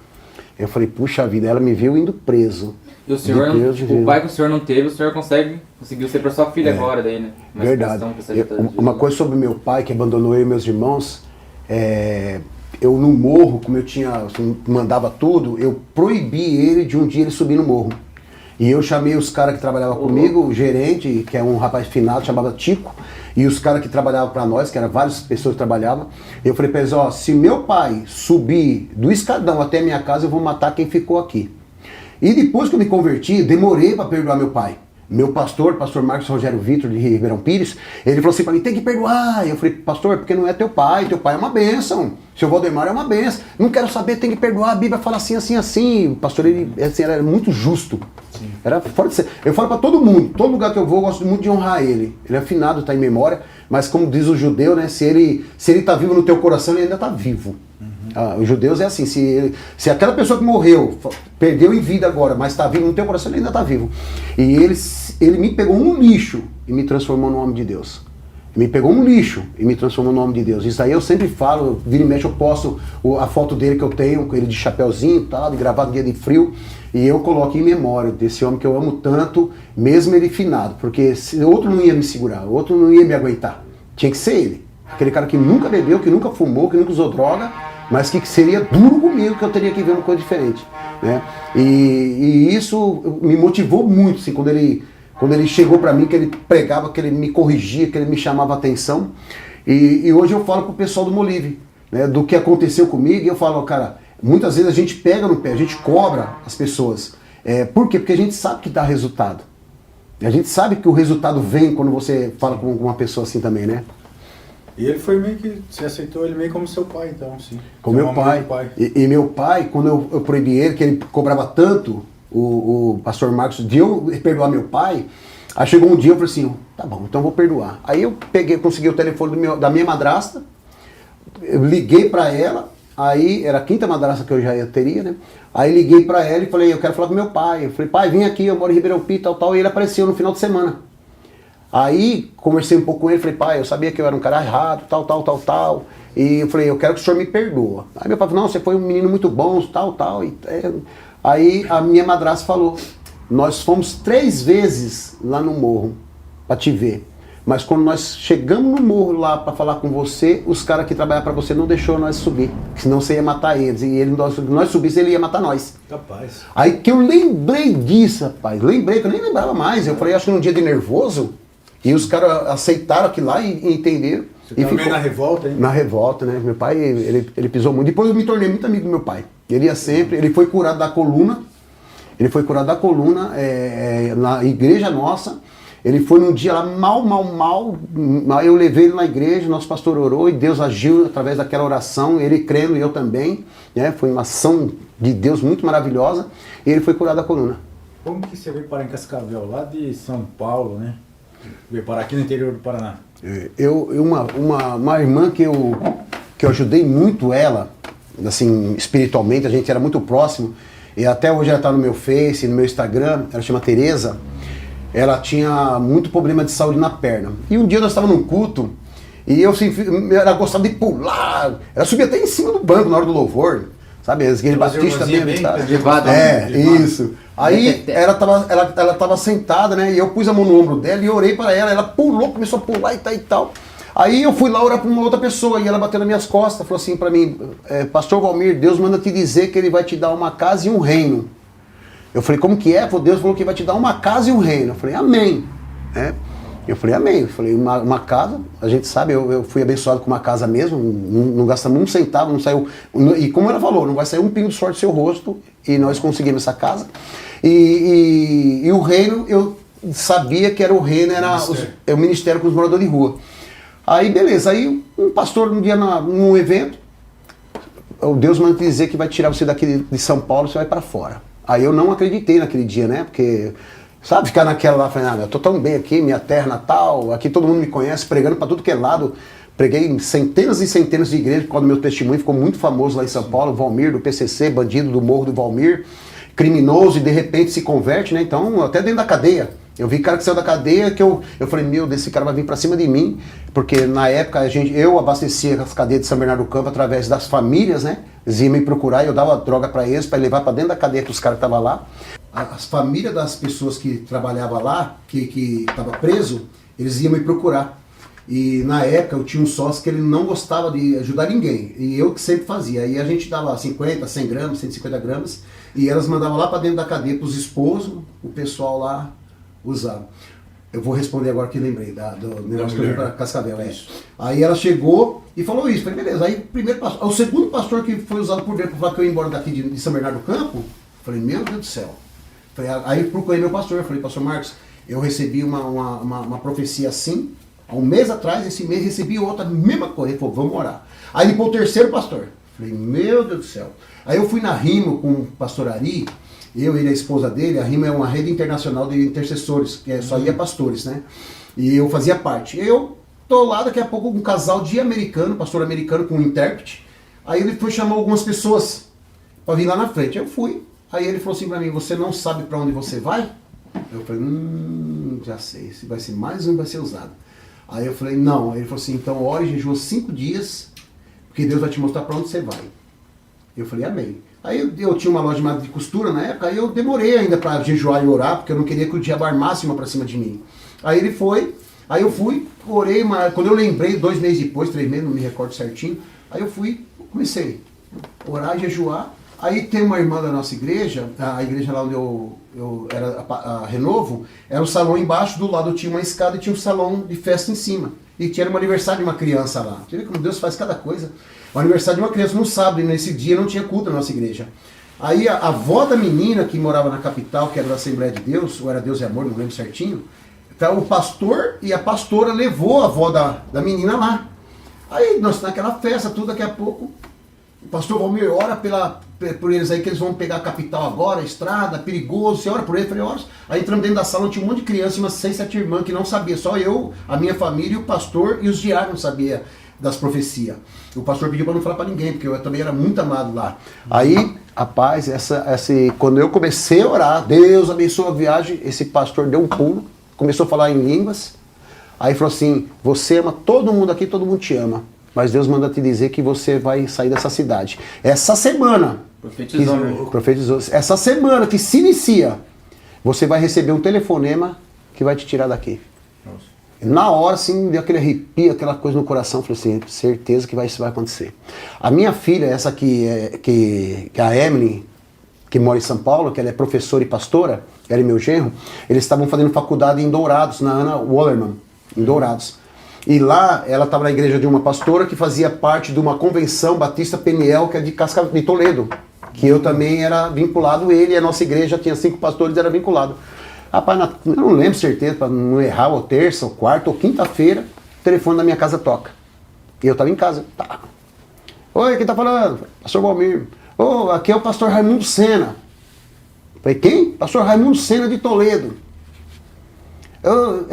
C: Eu falei, puxa vida, ela me viu indo preso.
B: E o senhor, o pai que o senhor não teve, o senhor conseguiu ser para sua filha agora daí, né?
C: Verdade. Uma coisa sobre meu pai, que abandonou eu e meus irmãos, eu no morro, como eu mandava tudo, eu proibi ele de um dia ele subir no morro. E eu chamei os caras que trabalhavam comigo, o gerente, que é um rapaz finado, chamava Tico, e os caras que trabalhavam para nós, que eram várias pessoas que trabalhavam, eu falei para eles, ó, se meu pai subir do escadão até a minha casa, eu vou matar quem ficou aqui. E depois que eu me converti, demorei para perdoar meu pai. Meu pastor Marcos Rogério Vitor de Ribeirão Pires, ele falou assim para mim, tem que perdoar. Eu falei, pastor, porque não é teu pai é uma bênção. Seu Valdemar é uma bênção. Não quero saber, tem que perdoar, a Bíblia fala assim, assim, assim. O pastor, ele era muito justo. Sim. Era fora de ser. Eu falo para todo mundo, todo lugar que eu vou, eu gosto muito de honrar ele. Ele é afinado, está em memória, mas como diz o judeu, né, se ele está vivo no teu coração, ele ainda está vivo. Os judeus é assim, se aquela pessoa que morreu, perdeu em vida agora, mas está vivo no teu coração, ele ainda está vivo. E ele me pegou um lixo e me transformou no homem de Deus. Me pegou um lixo e me transformou no homem de Deus. Isso aí eu sempre falo, vira e mexe eu posto a foto dele que eu tenho, com ele de chapeuzinho, tal, de gravado dia de frio, e eu coloco em memória desse homem que eu amo tanto, mesmo ele finado, porque outro não ia me segurar, outro não ia me aguentar. Tinha que ser ele. Aquele cara que nunca bebeu, que nunca fumou, que nunca usou droga, mas que seria duro comigo, que eu teria que ver uma coisa diferente, né? E isso me motivou muito, assim, quando ele chegou para mim, que ele pregava, que ele me corrigia, que ele me chamava a atenção. E hoje eu falo pro pessoal do Molive, né, do que aconteceu comigo, e eu falo, cara, muitas vezes a gente pega no pé, a gente cobra as pessoas. Por quê? Porque a gente sabe que dá resultado. A gente sabe que o resultado vem quando você fala com uma pessoa assim também, né?
A: E ele foi meio que, você aceitou ele meio como seu pai, então, sim.
C: Como meu pai. E meu pai, quando eu proibi ele, que ele cobrava tanto, o pastor Marcos, de eu perdoar meu pai, aí chegou um dia eu falei assim, tá bom, então eu vou perdoar. Aí eu consegui o telefone da minha madrasta, eu liguei pra ela, aí era a quinta madrasta que eu já teria, né? Aí liguei pra ela e falei, eu quero falar com meu pai. Eu falei, pai, vem aqui, eu moro em Ribeirão Pires, tal, e ele apareceu no final de semana. Aí, conversei um pouco com ele, falei, pai, eu sabia que eu era um cara errado, tal. E eu falei, eu quero que o senhor me perdoa. Aí meu pai falou, não, você foi um menino muito bom, tal. Aí a minha madrasta falou, nós fomos 3 vezes lá no morro pra te ver. Mas quando nós chegamos no morro lá pra falar com você, os caras que trabalhavam pra você não deixou nós subir. Senão você ia matar eles. E nós subíssemos, ele ia matar nós.
A: Capaz.
C: Aí que eu lembrei disso, rapaz. Lembrei, que eu nem lembrava mais. Eu falei, acho que num dia de nervoso. E os caras aceitaram aquilo lá e entenderam.
A: Você ficou na revolta, hein?
C: Na revolta, né? Meu pai, ele pisou muito. Depois eu me tornei muito amigo do meu pai. Ele ia sempre, ele foi curado da coluna. Na igreja nossa. Ele foi num dia lá mal. Aí eu levei ele na igreja, nosso pastor orou e Deus agiu através daquela oração. Ele crendo e eu também. Né? Foi uma ação de Deus muito maravilhosa. E ele foi curado da coluna.
A: Como que você veio parar em Cascavel? Lá de São Paulo, né? Veio parar aqui no interior do Paraná.
C: Uma irmã que eu ajudei muito ela, assim, espiritualmente, a gente era muito próximo, e até hoje ela está no meu Face, no meu Instagram, ela chama Tereza. ela tinha muito problema de saúde na perna. E um dia nós estávamos num culto, e ela gostava de pular, ela subia até em cima do banco na hora do louvor, sabe? As igrejas batistas mesmo. Isso. Aí ela tava sentada, né? E eu pus a mão no ombro dela e orei para ela. Ela pulou, começou a pular e tal. Aí eu fui lá orar para uma outra pessoa e ela bateu nas minhas costas, falou assim para mim, Pastor Valmir, Deus manda te dizer que Ele vai te dar uma casa e um reino. Eu falei, como que é? Deus falou que vai te dar uma casa e um reino. Eu falei, amém. Eu falei, amém. Eu falei, uma casa, a gente sabe, eu fui abençoado com uma casa mesmo, não gastamos um centavo, não saiu. E como ela falou, não vai sair um pingo de sorte do seu rosto, e nós conseguimos essa casa. E o reino, eu sabia que era o reino, era o ministério com os moradores de rua. Aí beleza, aí um pastor um dia num evento, Deus manda te dizer que vai tirar você daqui de São Paulo, você vai para fora. Aí eu não acreditei naquele dia, né? Porque, sabe, ficar naquela lá, falei, eu tô tão bem aqui, minha terra natal, aqui todo mundo me conhece, pregando para tudo que é lado. Preguei em centenas e centenas de igrejas por causa do meu testemunho, ficou muito famoso lá em São Paulo, Valmir do PCC, bandido do Morro do Valmir, criminoso e de repente se converte, né? Então, até dentro da cadeia. Eu vi cara que saiu da cadeia que eu falei, meu Deus, esse cara vai vir pra cima de mim, porque na época eu abastecia as cadeias de São Bernardo do Campo através das famílias, né? Eles iam me procurar e eu dava droga pra eles, pra levar pra dentro da cadeia que os caras estavam lá. As famílias das pessoas que trabalhavam lá, que estavam preso, eles iam me procurar. E na época eu tinha um sócio que ele não gostava de ajudar ninguém, e eu que sempre fazia. Aí a gente dava 50, 100 gramas, 150 gramas, e elas mandavam lá pra dentro da cadeia pros esposos, o pessoal lá usava. Eu vou responder agora que lembrei do negócio que eu vi para Cascavel. Aí ela chegou e falou isso. Falei, beleza. Aí o segundo pastor que foi usado por dentro para falar que eu ia embora daqui de São Bernardo do Campo, falei, meu Deus do céu. Aí procurei meu pastor, falei, pastor Marcos, eu recebi uma profecia assim, há um mês atrás, esse mês recebi outra, mesma coisa. Ele falou, vamos orar. Aí ele pôs o terceiro pastor. Falei, meu Deus do céu. Aí eu fui na Rimo com o pastor Ari, ele e a esposa dele. A RIMA é uma rede internacional de intercessores, que só ia pastores, né? E eu fazia parte. Eu tô lá, daqui a pouco, um casal de americano, pastor americano com um intérprete. Aí ele foi chamar algumas pessoas para vir lá na frente. Eu fui. Aí ele falou assim para mim, você não sabe para onde você vai? Eu falei, já sei, se vai ser mais um, vai ser usado. Aí eu falei, não. Aí ele falou assim, então ore e jejua 5 dias, porque Deus vai te mostrar para onde você vai. Eu falei, amém. Aí eu tinha uma loja de costura na época, aí eu demorei ainda para jejuar e orar, porque eu não queria que o diabo armasse uma para cima de mim. Aí ele foi, aí eu fui, orei, mas quando eu lembrei, 2 meses depois, 3 meses, não me recordo certinho, aí eu fui, comecei a orar e jejuar. Aí tem uma irmã da nossa igreja, a igreja lá onde eu era, a Renovo, era o salão embaixo, do lado tinha uma escada e tinha um salão de festa em cima. E tinha um aniversário de uma criança lá. Você vê como Deus faz cada coisa. O aniversário de uma criança no sábado, e nesse dia não tinha culto na nossa igreja. Aí a avó da menina que morava na capital, que era da Assembleia de Deus, ou era Deus e Amor, não lembro certinho, então o pastor e a pastora levou a avó da menina lá. Aí nós naquela festa, tudo, daqui a pouco, o pastor Valmir ora por eles aí, que eles vão pegar a capital agora, a estrada, perigoso, você ora por eles, falei, ora. Aí entramos dentro da sala, tinha um monte de criança, umas 6, 7 irmãs que não sabia, só eu, a minha família, e o pastor e os diáconos sabiam das profecias. O pastor pediu para não falar para ninguém, porque eu também era muito amado lá. Aí, rapaz, quando eu comecei a orar, Deus abençoe a viagem, esse pastor deu um pulo, começou a falar em línguas, aí falou assim, você ama todo mundo aqui, todo mundo te ama, mas Deus manda te dizer que você vai sair dessa cidade. Essa semana, profetizou, essa semana que se inicia, você vai receber um telefonema que vai te tirar daqui. Nossa. Na hora, assim, deu aquele arrepio, aquela coisa no coração, falei assim, certeza que isso vai acontecer. A minha filha, essa que a Emily, que mora em São Paulo, que ela é professora e pastora, ela e meu genro, eles estavam fazendo faculdade em Dourados, na Ana Wallerman, em Dourados. E lá, ela estava na igreja de uma pastora que fazia parte de uma convenção Batista Peniel, que é de Toledo, que eu também era vinculado, ele e a nossa igreja tinha 5 pastores, era vinculado. Rapaz, eu não lembro certeza, para não errar, ou terça, ou quarta, ou quinta-feira, o telefone da minha casa toca. E eu estava em casa. Tá. Oi, quem tá falando? Pastor Valmir. Oh, aqui é o pastor Raimundo Sena. Falei, quem? Pastor Raimundo Sena de Toledo. Eu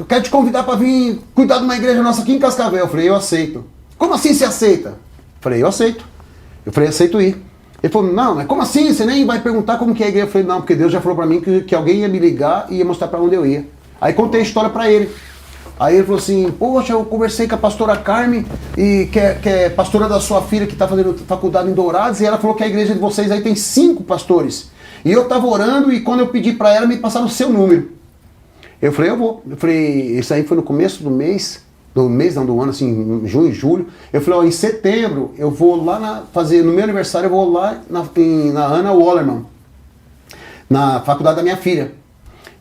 C: quero te convidar para vir cuidar de uma igreja nossa aqui em Cascavel. Eu falei, eu aceito. Como assim você aceita? Eu falei, eu aceito. Eu falei, aceito ir. Ele falou, não, mas como assim? Você nem vai perguntar como que é a igreja? Eu falei, não, porque Deus já falou pra mim que alguém ia me ligar e ia mostrar pra onde eu ia. Aí contei a história pra ele. Aí ele falou assim, poxa, eu conversei com a pastora Carmen, que é pastora da sua filha que tá fazendo faculdade em Dourados, e ela falou que a igreja de vocês aí tem 5 pastores. E eu tava orando e quando eu pedi pra ela, me passaram o seu número. Eu falei, eu vou. Eu falei, isso aí foi no começo do mês do ano, assim, junho, julho. Eu falei, ó, em setembro eu vou lá fazer, no meu aniversário eu vou lá na Ana Wallerman, na faculdade da minha filha.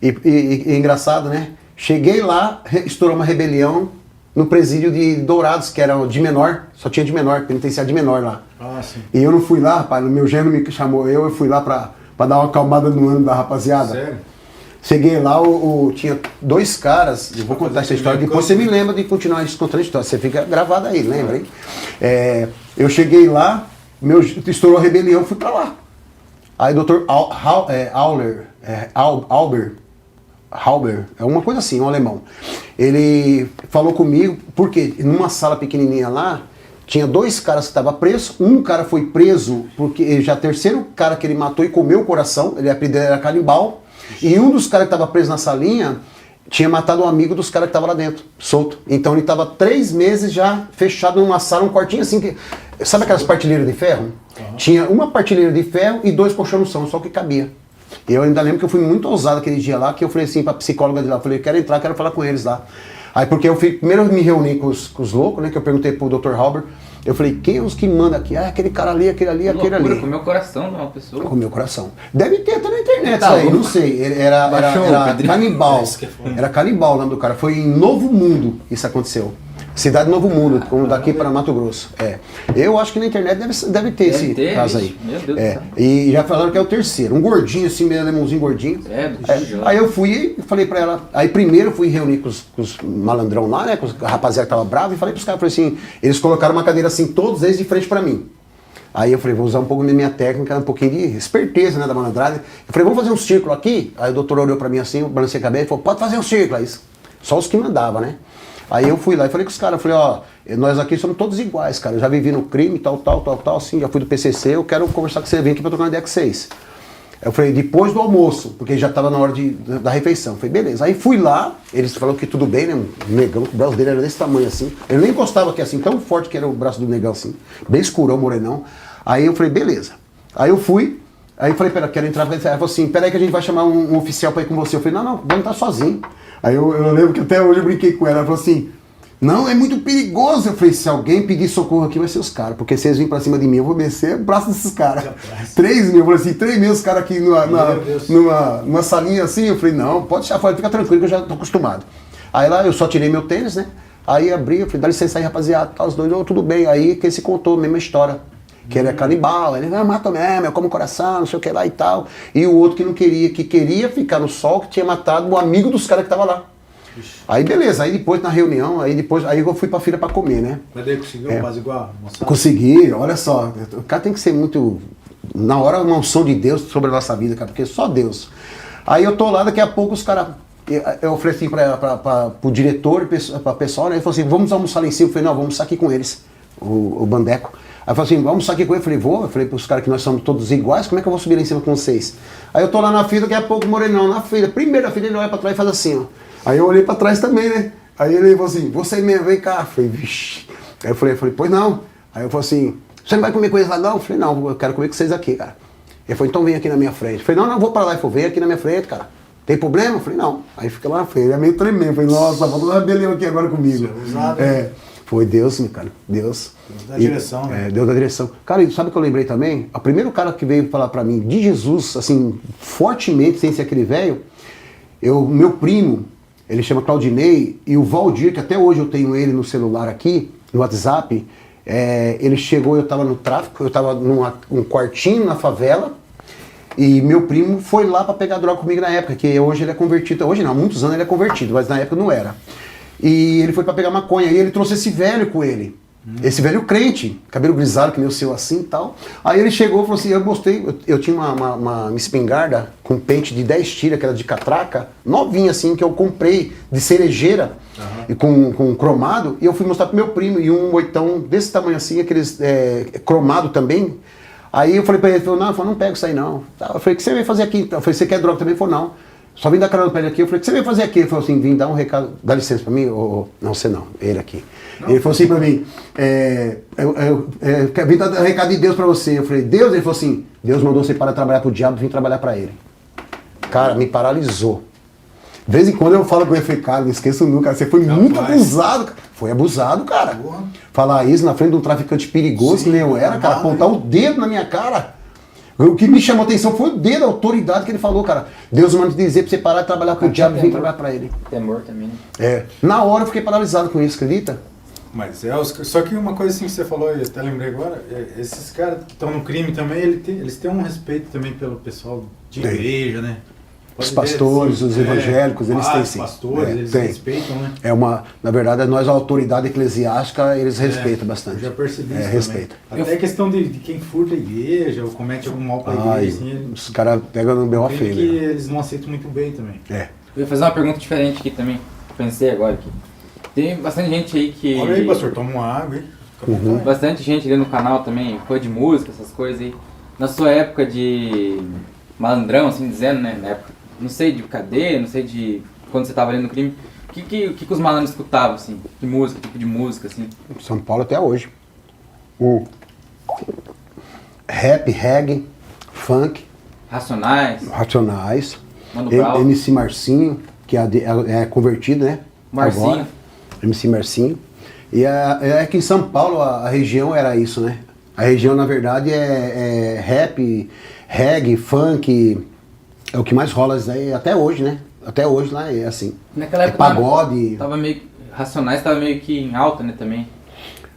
C: E engraçado, né? Cheguei lá, estourou uma rebelião no presídio de Dourados, que era de menor, só tinha de menor, penitenciário de menor lá.
A: Ah, sim.
C: E eu não fui lá, rapaz, o meu genro me chamou, eu fui lá pra dar uma acalmada no ano da rapaziada.
A: Sério?
C: Cheguei lá, tinha 2 caras, eu vou contar essa história, depois você me lembra de continuar contando a história, você fica gravado aí, lembra, hein? Eu cheguei lá, estourou a rebelião, fui pra lá. Aí o Dr. Halber, é uma coisa assim, um alemão. Ele falou comigo, porque numa sala pequenininha lá, tinha 2 caras que estavam presos, um cara foi preso, porque já terceiro cara que ele matou e comeu o coração, ele era canibal, e um dos caras que estava preso na salinha tinha matado um amigo dos caras que estavam lá dentro, solto. Então ele estava 3 meses já fechado numa sala, um quartinho assim, sabe aquelas partilheiras de ferro? Uhum. Tinha uma partilheira de ferro e 2 colchões no chão, só que cabia. E eu ainda lembro que eu fui muito ousado aquele dia lá, que eu falei assim pra psicóloga de lá, eu falei, quero entrar, quero falar com eles lá. Aí porque primeiro eu me reuni com os loucos, né, que eu perguntei pro Dr. Halber, eu falei, quem é os que manda aqui? Ah, aquele cara ali, aquele ali, aquele ali.
B: Com o meu coração de uma pessoa.
C: Com o meu coração. Deve ter até na internet
B: Tá
C: isso aí,
B: louco.
C: não sei. Era canibal. Era canibal o nome do cara. Foi em Novo Mundo isso aconteceu. Cidade Novo Mundo, como daqui para Mato Grosso. Eu acho que na internet deve ter esse caso aí.
B: Meu Deus do céu.
C: E já falaram que é o terceiro. Um gordinho assim, meio alemãozinho gordinho. Aí eu fui e falei pra ela. Aí primeiro eu fui reunir com os malandrão lá, né? Com os rapaziada que tava bravo. E falei pros caras, falei assim, eles colocaram uma cadeira assim, todos eles de frente pra mim. Aí eu falei, vou usar um pouco da minha técnica, um pouquinho de esperteza, né, da malandragem. Eu falei, vamos fazer um círculo aqui? Aí o doutor olhou pra mim assim, eu balancei a cabeça e falou, pode fazer um círculo. Aí, só os que mandavam, né? Aí eu fui lá e falei com os caras, falei, ó, nós aqui somos todos iguais, cara. Eu já vivi no crime, tal, assim, já fui do PCC, eu quero conversar com você, vem aqui pra trocar uma ideia com vocês. Eu falei, depois do almoço, porque já tava na hora da refeição. Eu falei, beleza. Aí fui lá, eles falaram que tudo bem, né? Um negão, o braço dele era desse tamanho assim. Ele nem encostava aqui assim, tão forte que era o braço do negão assim. Bem escurão, morenão. Aí eu falei, beleza. Aí eu fui, aí eu falei, pera, quero entrar. Ela falou assim, peraí que a gente vai chamar um oficial pra ir com você. Eu falei, não, vamos estar sozinho. Aí eu lembro que até hoje eu brinquei com ela. Ela falou assim, não, é muito perigoso. Eu falei, se alguém pedir socorro aqui vai ser os caras, porque se eles virem pra cima de mim, eu vou descer o braço desses caras. 3 mil, eu falei assim, 3 mil os caras aqui numa salinha assim. Eu falei, não, pode deixar fora, fica tranquilo que eu já tô acostumado. Aí lá eu só tirei meu tênis, né? Aí abri, eu falei, dá licença aí, rapaziada, tá, os dois, tudo bem. Aí que ele se contou a mesma história. Que ele é canibal, ele mata mesmo, eu como coração, não sei o que lá e tal. E o outro que não queria, que queria ficar no sol, que tinha matado o amigo dos caras que tava lá. Aí beleza, aí depois na reunião, aí eu fui pra filha pra comer, né?
A: Mas daí conseguiu quase igual?
C: Consegui, olha só, o cara tem que ser muito, na hora, uma unção de Deus sobre a nossa vida, cara, porque só Deus. Aí eu tô lá, daqui a pouco os caras, eu ofereci pro diretor, pra pessoal, né? Ele falou assim, vamos almoçar lá em cima. Eu falei, não, vamos almoçar aqui com eles, o Bandeco. Aí falou assim, vamos almoçar aqui com ele. Eu falei, vou. Eu falei pros caras que nós somos todos iguais, como é que eu vou subir lá em cima com vocês? Aí eu tô lá na fila, daqui a pouco o Morenão na fila. Primeiro a fila, ele olha pra trás e faz assim, ó. Aí eu olhei pra trás também, né? Aí ele falou assim, você mesmo, vem cá. Eu falei, vixi. Aí eu falei, pois não. Aí eu falei assim, você não vai comer com eles lá não? Eu falei, não, eu quero comer com vocês aqui, cara. Ele falou, então vem aqui na minha frente. Eu falei, não, vou pra lá. Ele falou, vem aqui na minha frente, cara. Tem problema? Eu falei, não. Aí fica lá na frente, ele é meio tremendo. Eu falei, nossa, faltou uma rebelião aqui agora comigo. Foi Deus, cara. Deus.
A: Deus da direção, né?
C: Deus da direção. Cara, e sabe o que eu lembrei também? O primeiro cara que veio falar pra mim de Jesus, assim, fortemente, sem ser aquele velho, meu primo, ele chama Claudinei, e o Valdir, que até hoje eu tenho ele no celular aqui, no WhatsApp, ele chegou, eu tava no tráfico, eu tava num quartinho na favela, e meu primo foi lá pra pegar droga comigo na época, que hoje ele é convertido, hoje não, há muitos anos ele é convertido, mas na época não era. E ele foi pra pegar maconha, e ele trouxe esse velho com ele. Esse velho crente, cabelo grisalho, que nem o seu assim e tal. Aí ele chegou e falou assim, eu gostei, eu tinha uma espingarda com pente de 10 tiras, que era de catraca, novinha assim, que eu comprei de cerejeira, e com cromado, e eu fui mostrar pro meu primo, e um oitão desse tamanho assim, aqueles cromado também. Aí eu falei pra ele, não pega isso aí não. Eu falei, o que você veio fazer aqui? Eu falei, você quer droga também? Ele falou, não. Só vim dar carona pra ele aqui. Eu falei, o que você veio fazer aqui? Ele falou assim, vim dar um recado, dá licença pra mim? Não, você não, ele aqui. Não. Ele falou assim pra mim, eu vim dar um recado de Deus pra você. Eu falei, Deus? Ele falou assim, Deus mandou você para trabalhar pro diabo, vim trabalhar pra ele. Cara, me paralisou. De vez em quando eu falo com ele, falei, cara, não esqueço nunca, você foi muito abusado. Foi abusado, cara. Falar isso na frente de um traficante perigoso, que nem eu era, cara, apontar o dedo na minha cara. O que me chamou a atenção foi o dedo, a autoridade que ele falou, cara. Deus manda dizer pra você parar de trabalhar pro diabo e vir trabalhar pra ele.
B: Temor também, né?
C: Na hora eu fiquei paralisado com isso, acredita?
A: Mas só que uma coisa assim que você falou, eu até lembrei agora, esses caras que estão no crime também, eles têm um respeito também pelo pessoal de igreja, né?
C: Os pastores, os evangélicos, eles têm sim.
A: Os pastores, eles respeitam, né?
C: Na verdade, nós, a autoridade eclesiástica, eles respeitam bastante.
A: Eu já percebi isso
C: respeito.
A: Até a questão de quem furta a igreja ou comete algum mal pra igreja, assim,
C: os caras pegam no B.O. feio.
A: Que eles não aceitam muito bem também.
B: Eu ia fazer uma pergunta diferente aqui também. Pensei agora aqui. Tem bastante gente aí que...
A: Olha aí, pastor, toma uma água aí.
B: Bastante gente ali no canal também, fã de música, essas coisas aí. Na sua época de malandrão, assim dizendo, né? Na época, não sei, de cadeia, não sei de quando você tava ali no crime. O que os malandros escutavam, assim? Que música, tipo de música, assim?
C: São Paulo até hoje. Rap, reggae, funk. Racionais.
B: Mano Brown.
C: MC Marcinho, que é convertido, né?
B: Marcinho.
C: Agora, MC Marcinho. E aqui em São Paulo a região era isso, né? A região, na verdade, é rap, reggae, funk, é o que mais rola até hoje, né? Até hoje lá é assim.
B: Naquela época
C: pagode.
B: Tava meio, Racionais tava meio que em alta, né, também.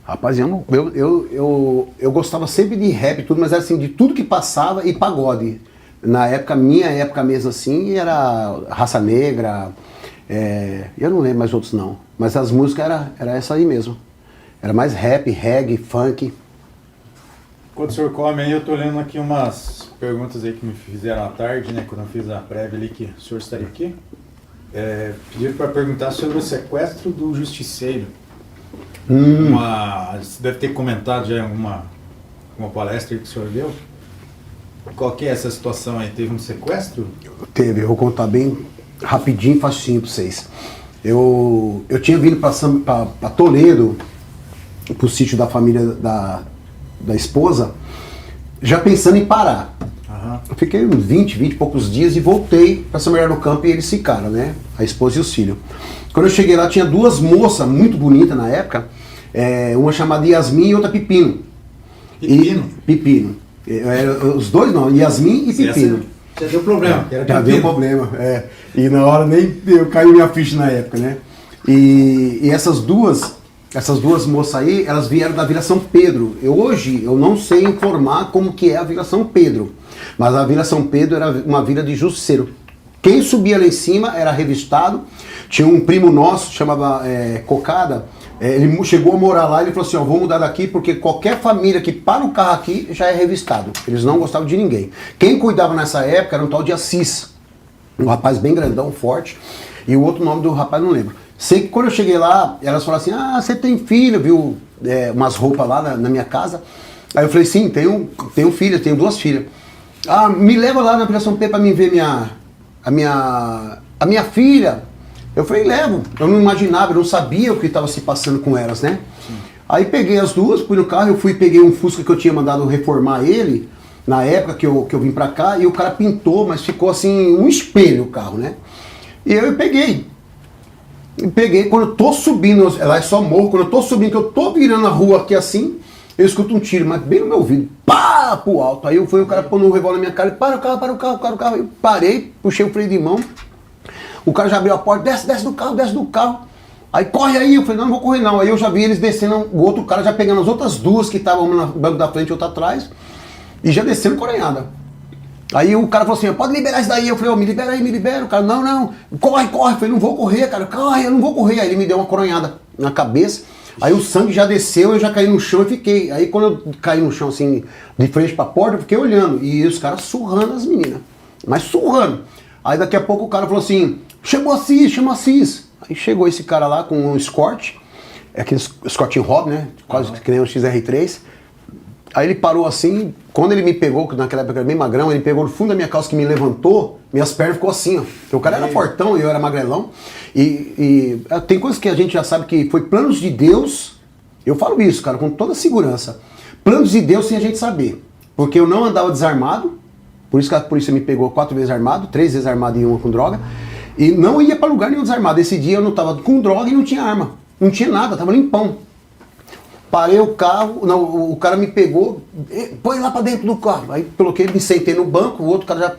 C: Rapaz, eu gostava sempre de rap e tudo, mas era assim, de tudo que passava e pagode. Na época, minha época mesmo assim, era Raça Negra, eu não lembro mais outros não. Mas as músicas era essa aí mesmo. Era mais rap, reggae, funk.
A: Enquanto o senhor come aí, eu tô lendo aqui umas perguntas aí que me fizeram à tarde, né? Quando eu fiz a prévia ali que o senhor estaria aqui. Pediram para perguntar sobre o sequestro do Justiceiro. Você deve ter comentado já em uma palestra que o senhor deu. Qual que é essa situação aí? Teve um sequestro?
C: Teve, eu vou contar bem rapidinho e facinho para vocês. Eu tinha vindo para Toledo, pro sítio da família da esposa, já pensando em parar. Eu fiquei uns 20 e poucos dias e voltei para São Bernardo do Campo e eles ficaram, né? A esposa e os filhos. Quando eu cheguei lá, tinha duas moças muito bonitas na época, uma chamada Yasmin e outra Pepino. Pepino. Os dois não, Yasmin e Pepino.
A: Já deu problema.
C: Já deu problema, E na hora nem caiu minha ficha na época, né? E essas duas moças aí, elas vieram da Vila São Pedro. Hoje eu não sei informar como que é a Vila São Pedro, mas a Vila São Pedro era uma vila de justiceiro. Quem subia lá em cima era revistado. Tinha um primo nosso, chamava Cocada, ele chegou a morar lá e ele falou assim, vou mudar daqui porque qualquer família que para o carro aqui já é revistado. Eles não gostavam de ninguém. Quem cuidava nessa época era um tal de Assis, um rapaz bem grandão, forte, e o outro nome do rapaz não lembro. Sei que quando eu cheguei lá, elas falaram assim, você tem filho, viu, umas roupas lá na minha casa. Aí eu falei, sim, tenho filha, tenho duas filhas. Me leva lá na Vila São Pedro para mim ver a minha filha. Eu falei, levo. Eu não imaginava, eu não sabia o que estava se passando com elas, né? Sim. Aí peguei as duas, fui no carro, peguei um Fusca que eu tinha mandado reformar ele, na época que eu vim pra cá, e o cara pintou, mas ficou assim, um espelho o carro, né? E eu peguei, quando eu tô subindo, lá é só morro, quando eu tô subindo, que eu tô virando a rua aqui assim, eu escuto um tiro, mas bem no meu ouvido, pá, pro alto. Aí o cara pondo um revólver na minha cara, para o carro. Eu parei, puxei o freio de mão, o cara já abriu a porta, desce do carro. Aí corre aí, eu falei, não vou correr não. Aí eu já vi eles descendo, o outro cara já pegando as outras duas que estavam, uma no banco da frente e outra atrás, e já descendo coronhada. Aí o cara falou assim, pode liberar isso daí. Eu falei, me libera aí, me libera. O cara, não, corre. Eu falei, não vou correr, cara, corre, eu não vou correr. Aí ele me deu uma coronhada na cabeça, aí o sangue já desceu, eu já caí no chão e fiquei. Aí quando eu caí no chão assim, de frente pra porta, eu fiquei olhando, e os caras surrando as meninas, mas surrando. Aí daqui a pouco o cara falou assim, chama o Assis. Aí chegou esse cara lá com um Escort, aquele Escortinho Hobby, né? Quase que nem um XR3. Aí ele parou assim, quando ele me pegou, que naquela época era bem magrão, ele pegou no fundo da minha calça que me levantou, minhas pernas ficou assim, ó. Porque o cara era fortão e eu era magrelão. E tem coisas que a gente já sabe que foi planos de Deus. Eu falo isso, cara, com toda segurança. Planos de Deus sem a gente saber. Porque eu não andava desarmado, por isso que a polícia me pegou 4 vezes armado, 3 vezes armado e 1 com droga. E não ia pra lugar nenhum desarmado. Esse dia eu não tava com droga e não tinha arma. Não tinha nada, tava limpão. Parei o carro, não, o cara me pegou, põe lá pra dentro do carro. Aí coloquei, me sentei no banco, o outro cara já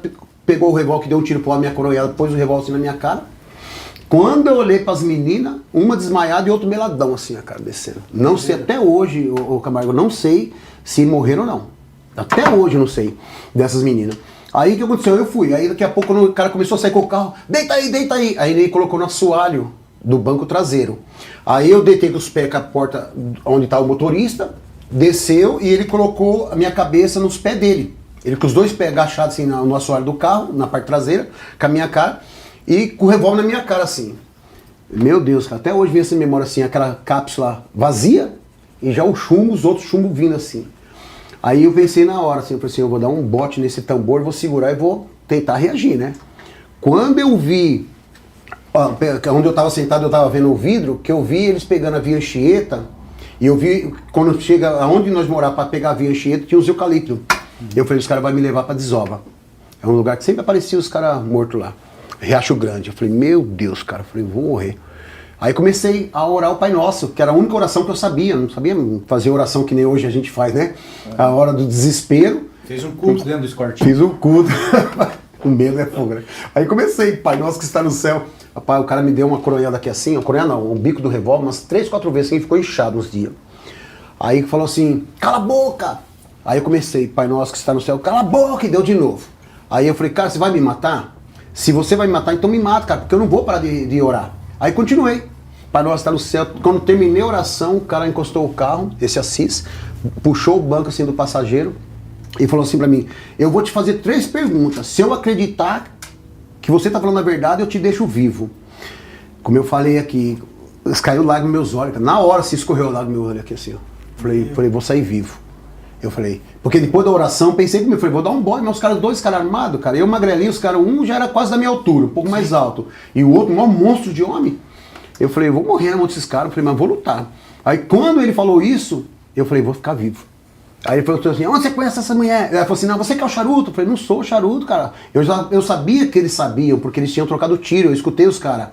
C: pegou o revólver, que deu um tiro pra minha coronhada, pôs o revólver assim na minha cara. Quando eu olhei pras meninas, uma desmaiada e outro meladão assim, a cara descendo. Não sei até hoje, ô Camargo, não sei se morreram ou não. Até hoje eu não sei dessas meninas. Aí o que aconteceu? Eu fui, aí daqui a pouco o cara começou a sair com o carro, deita aí, deita aí. Aí ele colocou no assoalho do banco traseiro. Aí eu deitei com os pés com a porta onde estava o motorista, desceu e ele colocou a minha cabeça nos pés dele. Ele com os 2 pés agachados assim no assoalho do carro, na parte traseira, com a minha cara, e com o revólver na minha cara assim. Meu Deus, cara, até hoje vem essa memória assim, aquela cápsula vazia e já o chumbo, os outros chumbos vindo assim. Aí eu pensei na hora, assim, eu falei assim, eu vou dar um bote nesse tambor, vou segurar e vou tentar reagir, né? Quando eu vi, onde eu estava sentado, eu estava vendo o vidro, que eu vi eles pegando a Via Anchieta, e eu vi, quando chega aonde nós morávamos para pegar a Via Anchieta, tinha os eucaliptos. Eu falei, os caras vão me levar para Desova. É um lugar que sempre aparecia os caras mortos lá. Riacho Grande. Eu falei, meu Deus, cara, eu falei, vou morrer. Aí comecei a orar o Pai Nosso, que era a única oração que eu sabia. Não sabia fazer oração que nem hoje a gente faz, né? A hora do desespero.
A: Fez um culto dentro do escortinho.
C: Fiz um culto. O medo é fogo, né? Aí comecei, Pai Nosso que está no céu. Rapaz, o cara me deu uma coronhada aqui assim, uma coronhada não, um bico do revólver, umas 3, 4 vezes assim, ficou inchado uns dias. Aí falou assim, cala a boca! Aí eu comecei, Pai Nosso que está no céu, cala a boca! E deu de novo. Aí eu falei, cara, você vai me matar? Se você vai me matar, então me mata, cara, porque eu não vou parar de orar. Aí continuei. Pai Nosso está no céu. Quando terminei a oração, o cara encostou o carro, esse Assis, puxou o banco assim do passageiro e falou assim pra mim, eu vou te fazer 3 perguntas. Se eu acreditar que você tá falando a verdade, eu te deixo vivo. Como eu falei aqui, caiu lágrima nos meus olhos. Na hora se escorreu lágrima no meu olho aqui assim, ó. Falei, vou sair vivo. Eu falei, porque depois da oração, pensei comigo, falei, vou dar um boy, mas os caras, 2 caras armados, cara. Eu magrelinho, os caras, um já era quase da minha altura, um pouco mais alto. E o outro, um maior monstro de homem. Eu falei, eu vou morrer na mão desses caras. Eu falei, mas vou lutar. Aí quando ele falou isso, eu falei, vou ficar vivo. Aí ele falou assim, onde você conhece essa mulher? Ela falou assim, não, você que é o Charuto? Eu falei, não sou o Charuto, cara. Eu sabia que eles sabiam, porque eles tinham trocado tiro, eu escutei os caras.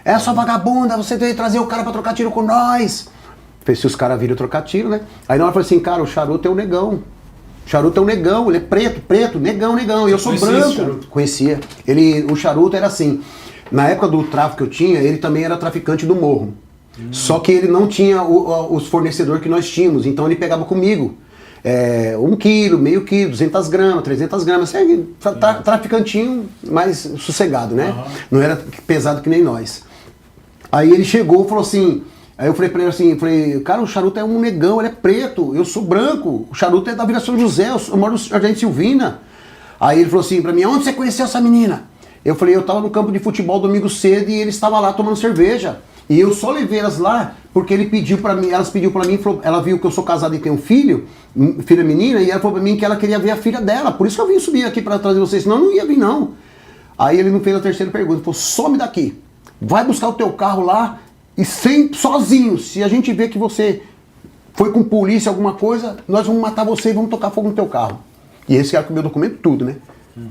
C: É sua vagabunda, você veio trazer o cara pra trocar tiro com nós. Eu falei, se os caras viram trocar tiro, né? Aí na hora eu falei assim, cara, o Charuto é um negão. O Charuto é um negão, ele é preto, negão. E eu sou branco. Conhecia. O Charuto era assim, na época do tráfico que eu tinha, ele também era traficante do morro. Só que ele não tinha os fornecedores que nós tínhamos, então ele pegava comigo. 1 quilo, meio quilo, 200 gramas, 300 gramas, traficantinho mais sossegado, né? Não era pesado que nem nós. Aí ele chegou e falou assim, aí eu falei pra ele assim, cara, o Charuto é um negão, ele é preto, eu sou branco, o Charuto é da Vila São José, eu moro no Jardim Silvina. Aí ele falou assim pra mim, onde você conheceu essa menina? Eu falei, eu tava no campo de futebol domingo cedo e ele estava lá tomando cerveja. E eu só levei elas lá porque ele pediu para mim, elas pediu para mim, ela viu que eu sou casado e tenho um filho, filha menina, e ela falou para mim que ela queria ver a filha dela. Por isso que eu vim subir aqui para trazer vocês, senão eu não ia vir não. Aí ele não fez a 3ª pergunta, ele falou, some daqui, vai buscar o teu carro lá e sozinho, se a gente ver que você foi com polícia, alguma coisa, nós vamos matar você e vamos tocar fogo no teu carro. E esse cara com o meu documento tudo, né?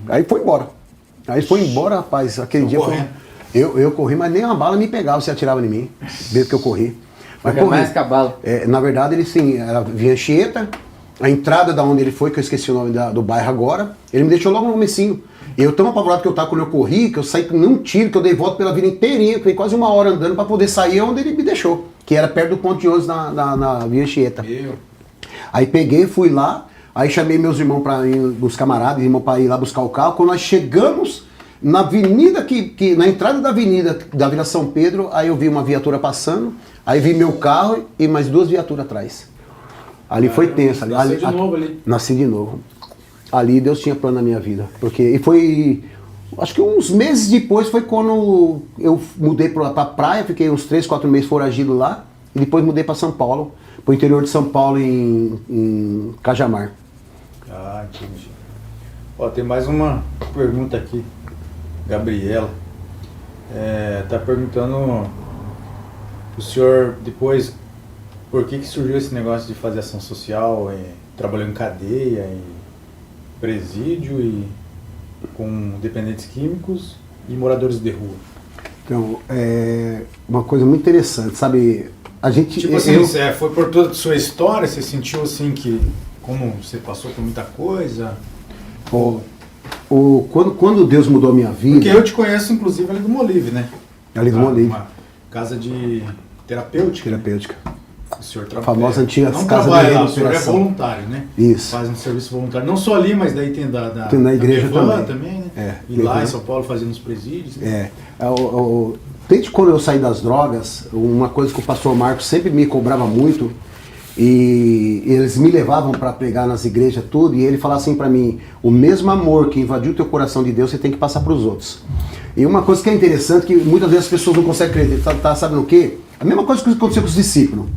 C: Aí foi embora. Aí foi embora, rapaz, aquele dia foi... Eu corri, mas nem uma bala me pegava, você atirava em mim, desde que eu corri. Mas corri.
B: Mais que a bala.
C: Na verdade, ele sim, era Via Anchieta, a entrada da onde ele foi, que eu esqueci o nome do bairro agora, ele me deixou logo no comecinho. Eu tão apavorado que eu tava quando eu corri, que eu saí com um tiro, que eu dei volta pela vila inteirinha, que foi quase 1 hora andando para poder sair onde ele me deixou, que era perto do ponto de ônibus na Via Anchieta. Aí peguei, fui lá, aí chamei meus irmãos para ir, os camaradas, irmão para ir lá buscar o carro. Quando nós chegamos na avenida, na entrada da avenida da Vila São Pedro, aí eu vi uma viatura passando, aí vi meu carro e mais 2 viaturas atrás. Ali foi tenso. Nasci de novo. Ali Deus tinha plano na minha vida. E foi, acho que uns meses depois foi quando eu mudei pra praia, fiquei uns 3, 4 meses foragido lá. e depois mudei para São Paulo, para o interior de São Paulo, em Cajamar.
A: Ah, entendi. Ó, tem mais uma pergunta aqui, Gabriela. Tá perguntando o senhor depois por que surgiu esse negócio de fazer ação social, trabalhou em cadeia, em presídio e com dependentes químicos e moradores de rua.
C: Então, é uma coisa muito interessante, sabe? A gente...
A: Tipo assim, foi por toda a sua história, você sentiu assim que, como você passou por muita coisa?
C: Quando Deus mudou a minha vida...
A: Porque eu te conheço, inclusive, ali do Molive, né?
C: Ali do Molive.
A: Uma casa de terapêutica.
C: Terapêutica.
A: O senhor
C: A famosa antiga
A: não
C: casa
A: trabalha
C: de
A: lá, o senhor é
C: recuperação.
A: voluntário, né?
C: Isso.
A: Faz um serviço voluntário. Não só ali, mas daí tem
C: Tem na igreja
A: Devan
C: também.
A: né? E
C: Devan.
A: lá em São Paulo fazendo os presídios. Né?
C: Desde quando eu saí das drogas, uma coisa que o pastor Marcos sempre me cobrava muito, e eles me levavam para pregar nas igrejas tudo, e ele falava assim para mim: o mesmo amor que invadiu o teu coração de Deus, você tem que passar para os outros. E uma coisa que é interessante, que muitas vezes as pessoas não conseguem acreditar, sabe no quê? A mesma coisa que aconteceu com os discípulos.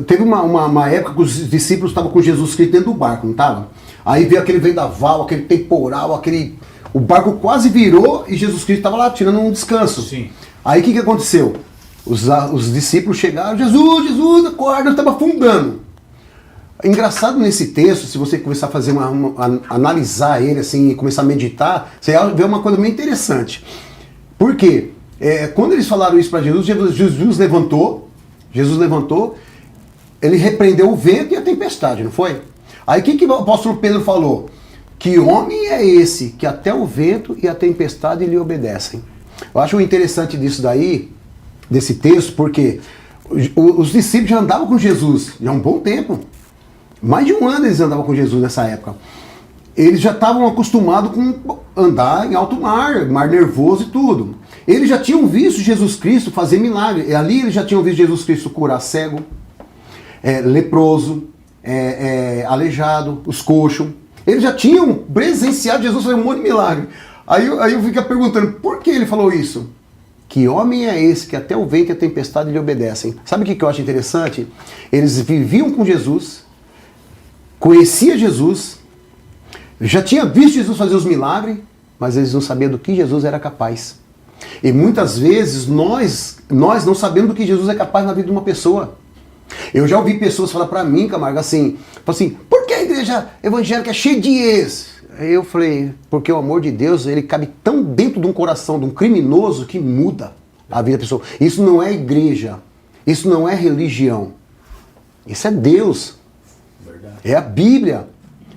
C: Teve uma época que os discípulos estavam com Jesus Cristo dentro do barco, não estava? Aí veio aquele vendaval, aquele temporal, o barco quase virou e Jesus Cristo estava lá tirando um descanso.
A: Sim.
C: Aí o que aconteceu? Os discípulos chegaram: Jesus, acorda, estava afundando. Engraçado nesse texto, se você começar a fazer analisar ele assim e começar a meditar, você vai ver uma coisa bem interessante. Por quê? Quando eles falaram isso para Jesus, Jesus levantou, ele repreendeu o vento e a tempestade, não foi? Aí o que o apóstolo Pedro falou? Que homem é esse que até o vento e a tempestade lhe obedecem? Eu acho interessante disso daí, desse texto, porque os discípulos já andavam com Jesus já há um bom tempo. Mais de um ano eles andavam com Jesus nessa época. Eles já estavam acostumados com andar em alto mar, mar nervoso e tudo. Eles já tinham visto Jesus Cristo fazer milagre. Ali eles já tinham visto Jesus Cristo curar cego, leproso, aleijado, os coxos. Eles já tinham presenciado Jesus fazer um monte de milagre. Aí eu fico perguntando, por que ele falou isso? Que homem é esse que até o vento e a tempestade lhe obedecem? Sabe o que eu acho interessante? Eles viviam com Jesus, conhecia Jesus, já tinha visto Jesus fazer os milagres, mas eles não sabiam do que Jesus era capaz. E muitas vezes nós não sabemos do que Jesus é capaz na vida de uma pessoa. Eu já ouvi pessoas falar para mim, Camargo, assim, por que a igreja evangélica é cheia de ex? Eu falei, porque o amor de Deus, ele cabe tão dentro de um coração de um criminoso que muda a vida da pessoa. Isso não é igreja, isso não é religião, isso é Deus,
A: Verdade.
C: É a Bíblia.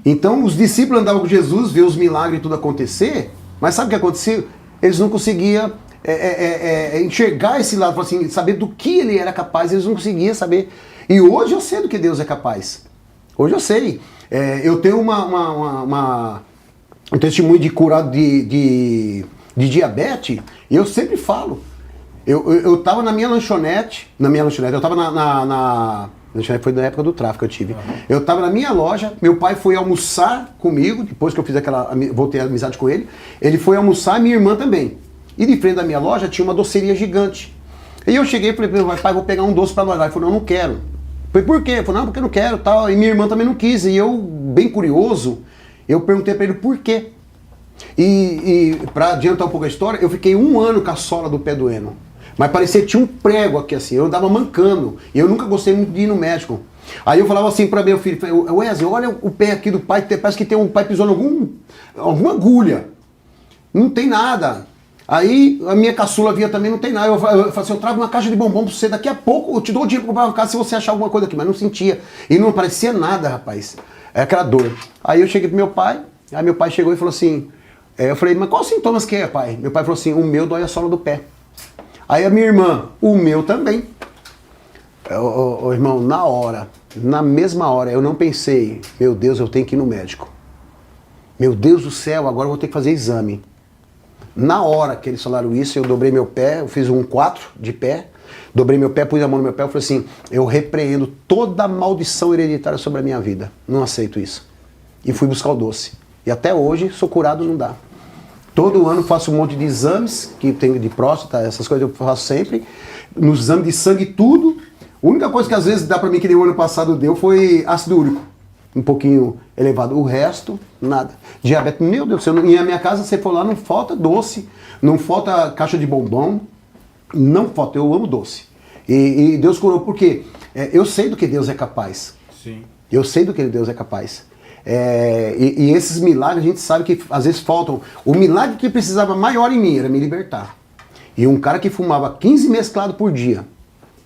C: Então os discípulos andavam com Jesus, viam os milagres e tudo acontecer, mas sabe o que aconteceu? Eles não conseguiam enxergar esse lado, assim, saber do que ele era capaz, eles não conseguiam saber. E hoje eu sei do que Deus é capaz. Hoje eu sei. Eu tenho um testemunho de curado de diabetes, e eu sempre falo. Eu estava na minha lanchonete, eu estava na lanchonete, foi na época do tráfico que eu tive. Uhum. Eu estava na minha loja, meu pai foi almoçar comigo, depois que eu fiz voltei a amizade com ele, ele foi almoçar, minha irmã também. E de frente da minha loja tinha uma doceria gigante. E eu cheguei e falei, pai, vou pegar um doce para nós. Ele falou, não quero. Falei, por quê? Ele falou, não, porque eu não quero, tal. E minha irmã também não quis. E eu, bem curioso, eu perguntei para ele por quê. E para adiantar um pouco a história, eu fiquei 1 ano com a sola do pé doendo. Mas parecia que tinha um prego aqui assim, eu andava mancando. E eu nunca gostei muito de ir no médico. Aí eu falava assim para meu filho, Wesley, olha o pé aqui do pai, parece que tem um pai pisou em alguma agulha. Não tem nada. Aí a minha caçula via também, não tem nada. Eu falei assim, eu trago uma caixa de bombom pra você, daqui a pouco eu te dou o dinheiro pra comprar uma casa se você achar alguma coisa aqui. Mas não sentia. E não aparecia nada, rapaz. É aquela dor. Aí eu cheguei pro meu pai, aí meu pai chegou e falou assim, eu falei, mas quais os sintomas que é, pai? Meu pai falou assim, o meu dói a sola do pé. Aí a minha irmã, o meu também. Irmão, na mesma hora, eu não pensei, meu Deus, eu tenho que ir no médico. Meu Deus do céu, agora eu vou ter que fazer exame. Na hora que eles falaram isso, eu dobrei meu pé, eu fiz um 4 de pé, dobrei meu pé, pus a mão no meu pé, eu falei assim, eu repreendo toda a maldição hereditária sobre a minha vida. Não aceito isso. E fui buscar o doce. E até hoje, sou curado, não dá. Todo ano faço um monte de exames, que tenho de próstata, essas coisas eu faço sempre. Nos exames de sangue tudo, A única coisa que às vezes dá pra mim que nem o ano passado deu foi ácido úrico. Um pouquinho elevado. O resto, nada. Diabetes, meu Deus do céu. E na minha casa, você for lá, não falta doce, não falta caixa de bombom, não falta. Eu amo doce. E Deus curou, por quê? Eu sei do que Deus é capaz.
A: Sim.
C: Eu sei do que Deus é capaz. E esses milagres, a gente sabe que às vezes faltam. O milagre que precisava maior em mim era me libertar. E um cara que fumava 15 mesclados por dia,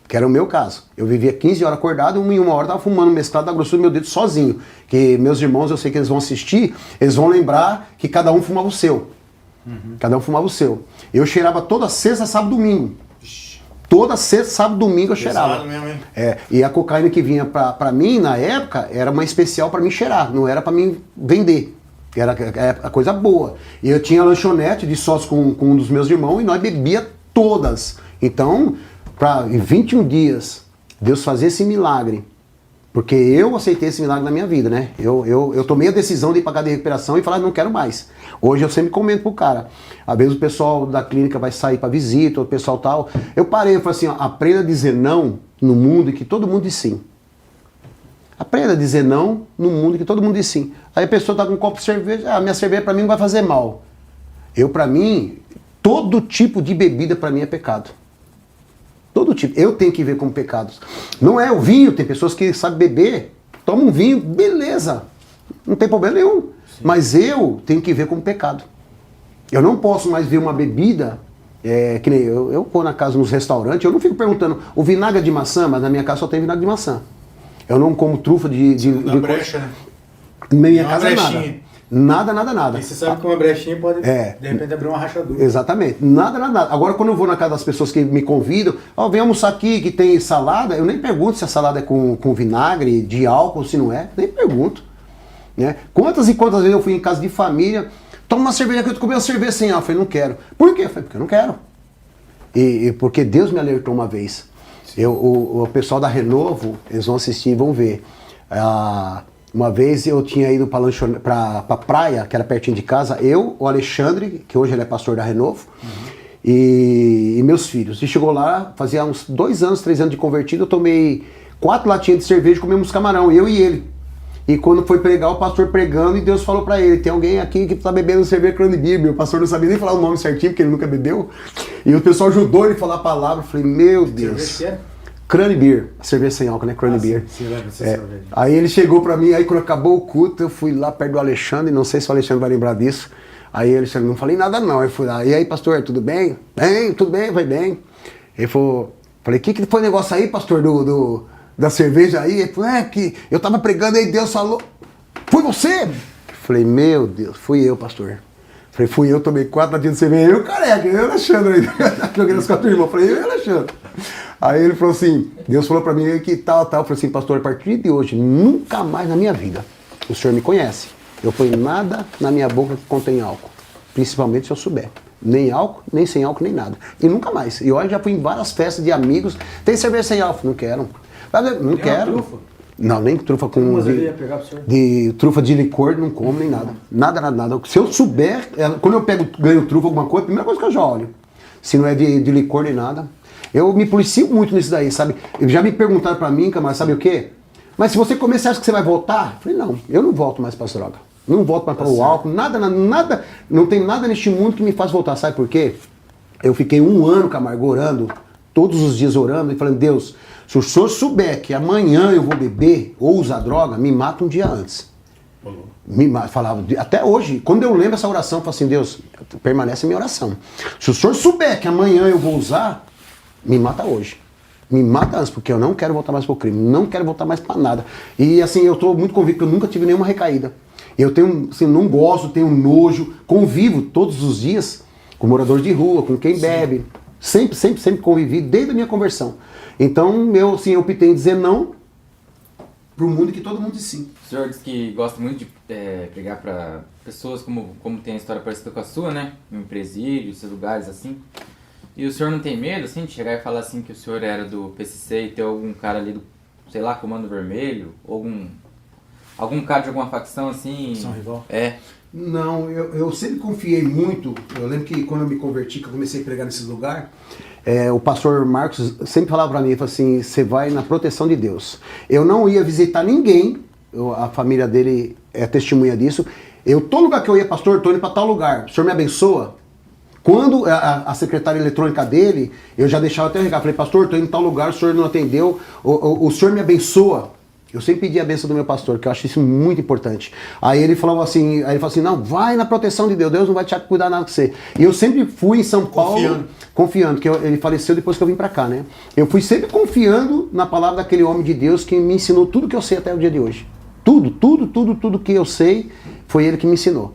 C: que era o meu caso. Eu vivia 15 horas acordado e em uma hora estava fumando mesclado da grossura do meu dedo sozinho. Que meus irmãos, eu sei que eles vão assistir, eles vão lembrar que cada um fumava o seu. Cada um fumava o seu. Eu cheirava toda sexta, sábado, domingo. Toda sexta, sábado, domingo eu cheirava.
A: Mesmo, hein?
C: E a cocaína que vinha pra mim, na época, era uma especial pra mim cheirar, não era pra mim vender. Era a coisa boa. E eu tinha lanchonete de sócio com um dos meus irmãos e nós bebia todas. Então, em 21 dias, Deus fazer esse milagre. Porque eu aceitei esse milagre na minha vida, né? Eu tomei a decisão de ir pagar de recuperação e falar, não quero mais. Hoje eu sempre comento pro cara. Às vezes o pessoal da clínica vai sair pra visita, o pessoal tal. Eu parei, eu falei assim, ó, aprenda a dizer não no mundo e que todo mundo diz sim. Aprenda a dizer não no mundo que todo mundo diz sim. Aí a pessoa tá com um copo de cerveja, minha cerveja pra mim não vai fazer mal. Pra mim, todo tipo de bebida pra mim é pecado. Todo tipo. Eu tenho que ver como pecados. Não é o vinho, tem pessoas que sabem beber, tomam um vinho, beleza. Não tem problema nenhum. Sim. Mas eu tenho que ver como pecado. Eu não posso mais ver uma bebida, que nem eu vou na casa, nos restaurantes, eu não fico perguntando, o vinagre de maçã, mas na minha casa só tem vinagre de maçã. Eu não como trufa de
A: brecha, né?
C: Na minha casa é nada. Nada.
A: E você sabe que uma brechinha pode, de repente, abrir uma rachadura.
C: Exatamente. Nada. Agora, quando eu vou na casa das pessoas que me convidam, vem almoçar aqui que tem salada, eu nem pergunto se a salada é com vinagre, de álcool, se não é, nem pergunto. Né? Quantas e quantas vezes eu fui em casa de família, toma uma cerveja que eu comi uma cerveja sem álcool. Eu falei, não quero. Por quê? Eu falei, porque eu não quero. E porque Deus me alertou uma vez. O pessoal da Renovo, eles vão assistir e vão ver. Uma vez eu tinha ido pra praia, que era pertinho de casa, eu, o Alexandre, que hoje ele é pastor da Renovo, e meus filhos. E chegou lá, fazia uns 2 anos, 3 anos de convertido, eu tomei 4 latinhas de cerveja e comemos camarão, eu e ele. E quando foi pregar, o pastor pregando, e Deus falou pra ele, tem alguém aqui que tá bebendo cerveja Cranny Beer. O pastor não sabia nem falar o nome certinho, porque ele nunca bebeu. E o pessoal ajudou ele a falar a palavra. Eu falei, meu Deus. Cranny Beer, cerveja sem álcool, né? Cranny Beer. Aí ele chegou pra mim, aí quando acabou o culto, eu fui lá perto do Alexandre, não sei se o Alexandre vai lembrar disso. Aí ele chegou, não falei nada não, aí fui lá, e aí pastor, tudo bem? Bem, tudo bem, vai bem. Ele falou, falei, que foi o negócio aí, pastor, da cerveja aí? Ele falou, que eu tava pregando aí, Deus falou, foi você? Falei, meu Deus, fui eu, pastor. Falei, fui eu, tomei 4 latinhas de cerveja, eu careca, eu e o Alexandre aí. Joguei nas 4 irmãos, falei, eu e o Alexandre. Aí ele falou assim, Deus falou pra mim que tal. Eu falei assim, pastor, a partir de hoje, nunca mais na minha vida, o senhor me conhece, eu ponho nada na minha boca que contém álcool, principalmente se eu souber. Nem álcool, nem sem álcool, nem nada. E nunca mais. E olha, já fui em várias festas de amigos, tem cerveja sem álcool? Não quero. Não quero. Trufa? Não, nem trufa com... de trufa de licor, não como, nem nada. Nada. Se eu souber, quando eu ganho trufa, alguma coisa, a primeira coisa que eu já olho. Se não é de licor nem nada. Eu me policio muito nisso daí, sabe? Já me perguntaram pra mim, camarada, sabe o quê? Mas se você comer, você acha que você vai voltar? Eu falei, não, eu não volto mais para as drogas. Não volto mais para o álcool, nada, não tem nada neste mundo que me faz voltar. Sabe por quê? Eu fiquei 1 ano, Camargo, orando, todos os dias orando, e falando, Deus, se o senhor souber que amanhã eu vou beber ou usar droga, me mata um dia antes. Falava, até hoje, quando eu lembro essa oração, eu falo assim, Deus, permanece a minha oração. Se o senhor souber que amanhã eu vou usar, me mata hoje. Me mata antes, porque eu não quero voltar mais pro crime, não quero voltar mais para nada. E assim, eu tô muito convicto que eu nunca tive nenhuma recaída. Eu tenho, assim, não gosto, tenho nojo, convivo todos os dias com moradores de rua, com quem bebe. Sempre convivi, desde a minha conversão. Então, eu optei em dizer não pro mundo que todo mundo diz sim.
B: O senhor diz que gosta muito de pregar para pessoas como tem a história parecida com a sua, né? Em presídios, esses lugares assim. E o senhor não tem medo, assim, de chegar e falar assim que o senhor era do PCC e ter algum cara ali do, sei lá, Comando Vermelho? Algum cara de alguma facção, assim...
A: Facção rival?
C: Não, eu sempre confiei muito. Eu lembro que quando eu me converti, que eu comecei a pregar nesses lugares, o pastor Marcos sempre falava para mim, falava assim, você vai na proteção de Deus. Eu não ia visitar ninguém, a família dele é testemunha disso. Todo lugar que eu ia, pastor, estou indo para tal lugar, o senhor me abençoa? Quando a secretária eletrônica dele, eu já deixava até o recado, falei, pastor, estou indo em tal lugar, o senhor não atendeu, o senhor me abençoa? Eu sempre pedi a bênção do meu pastor, que eu acho isso muito importante. Aí ele falou assim, não, vai na proteção de Deus, Deus não vai te cuidar nada com você. E eu sempre fui em São Paulo, confiando, que ele faleceu depois que eu vim pra cá, né? Eu fui sempre confiando na palavra daquele homem de Deus que me ensinou tudo que eu sei até o dia de hoje. Tudo que eu sei, foi ele que me ensinou.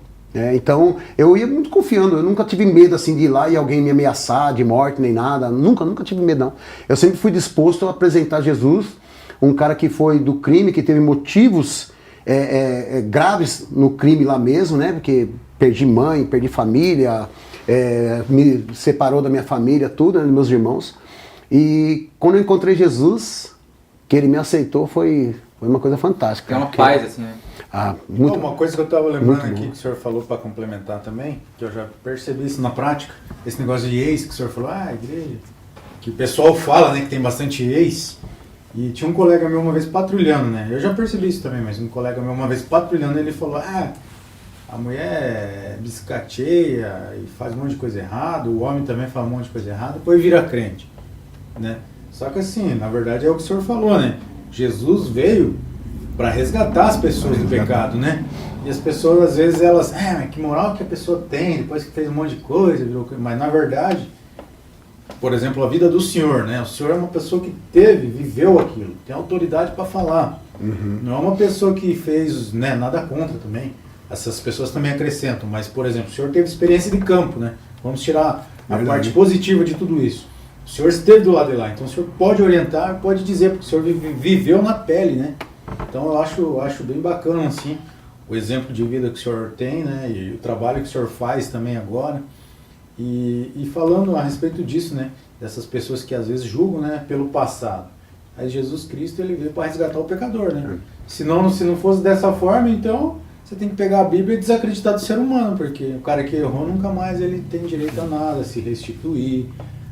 C: Então, eu ia muito confiando, eu nunca tive medo assim de ir lá e alguém me ameaçar de morte nem nada, nunca tive medo não. Eu sempre fui disposto a apresentar Jesus, um cara que foi do crime, que teve motivos graves no crime lá mesmo, né? Porque perdi mãe, perdi família, me separou da minha família, tudo, né, meus irmãos. E quando eu encontrei Jesus, que ele me aceitou, foi uma coisa fantástica.
B: É uma paz, assim, né?
A: Muito, uma coisa que eu estava lembrando aqui, que o senhor falou para complementar também, que eu já percebi isso na prática, esse negócio de ex que o senhor falou, igreja, que o pessoal fala, né, que tem bastante ex. E tinha um colega meu uma vez patrulhando, né? Eu já percebi isso também, mas um colega meu uma vez patrulhando, ele falou, a mulher biscateia e faz um monte de coisa errada, o homem também faz um monte de coisa errada, depois vira crente, né? Só que assim, na verdade é o que o senhor falou, né? Jesus veio para resgatar as pessoas do pecado, né? E as pessoas, às vezes, elas, mas que moral que a pessoa tem, depois que fez um monte de coisa, mas na verdade... Por exemplo, a vida do senhor, né? O senhor é uma pessoa que viveu aquilo, tem autoridade para falar. Uhum. Não é uma pessoa que fez, né, nada contra também. Essas pessoas também acrescentam, mas, por exemplo, o senhor teve experiência de campo, né? Vamos tirar a parte positiva de tudo isso. O senhor esteve do lado de lá, então o senhor pode orientar, pode dizer, porque o senhor viveu na pele, né? Então eu acho bem bacana, assim, o exemplo de vida que o senhor tem, né? E o trabalho que o senhor faz também agora. E falando a respeito disso, né, dessas pessoas que às vezes julgam, né, pelo passado. Aí Jesus Cristo, ele veio para resgatar o pecador, né? Se não fosse dessa forma, então você tem que pegar a Bíblia e desacreditar do ser humano, porque o cara que errou nunca mais ele tem direito a nada, a se restituir,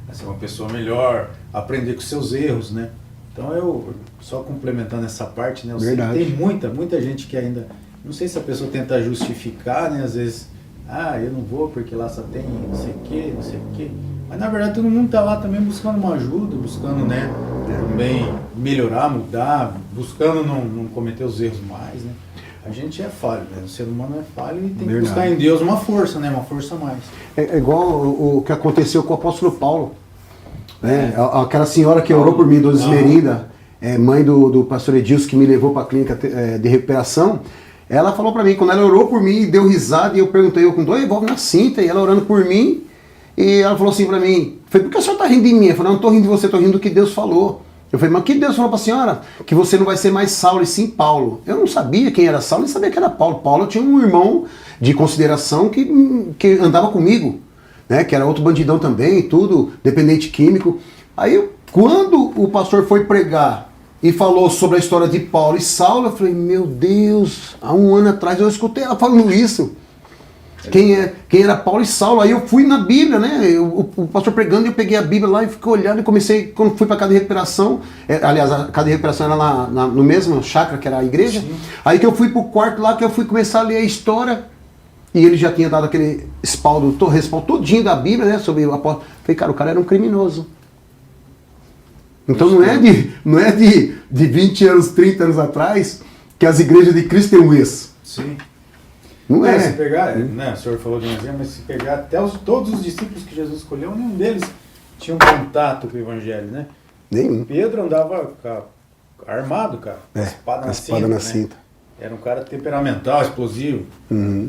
A: a ser uma pessoa melhor, aprender com seus erros, né? Então eu, só complementando essa parte, né, eu sei que tem muita gente que ainda, não sei se a pessoa tenta justificar, né, às vezes, eu não vou porque lá só tem não sei o que. Mas na verdade todo mundo está lá também buscando uma ajuda, buscando, né, também melhorar, mudar, buscando não cometer os erros mais, né. A gente é falho, né? O ser humano é falho e tem que buscar em Deus uma força, né, uma força a mais. É igual o que aconteceu com o apóstolo Paulo, né? Aquela senhora que orou por mim, Dona Esmeralda, mãe do pastor Edilson, que me levou para a clínica de recuperação. Ela falou pra mim, quando ela orou por mim, deu risada, e eu perguntei, eu com dor, envolve na cinta, e ela orando por mim, e ela falou assim pra mim, por que a senhora tá rindo de mim? Eu falei, não tô rindo de você, tô rindo do que Deus falou. Eu falei, mas o que Deus falou pra senhora? Que você não vai ser mais Saulo e sim Paulo. Eu não sabia quem era Saulo, nem sabia que era Paulo. Paulo tinha um irmão de consideração que andava comigo, né, que era outro bandidão também, tudo, dependente químico. Aí, quando o pastor foi pregar, e falou sobre a história de Paulo e Saulo, eu falei, meu Deus, há um ano atrás eu escutei ela falando isso. Quem era Paulo e Saulo? Aí eu fui na Bíblia, né? O pastor pregando, eu peguei a Bíblia lá e fiquei olhando e comecei, quando fui para a casa de recuperação, aliás, a casa de recuperação era no mesmo chácara que era a igreja. Sim. Aí que eu fui pro quarto lá, que eu fui começar a ler a história, e ele já tinha dado aquele respaldo todinho da Bíblia, né? Sobre o apóstolo. Falei, cara, o cara era um criminoso. Então não é de 20 anos, 30 anos atrás que as igrejas de Cristo têm um ex. Sim. Não é. Se pegar, né, o senhor falou de um exemplo, mas se pegar até todos os discípulos que Jesus escolheu, nenhum deles tinha um contato com o evangelho, né? Nenhum. Pedro andava armado, cara, espada na cinta. Era um cara temperamental, explosivo,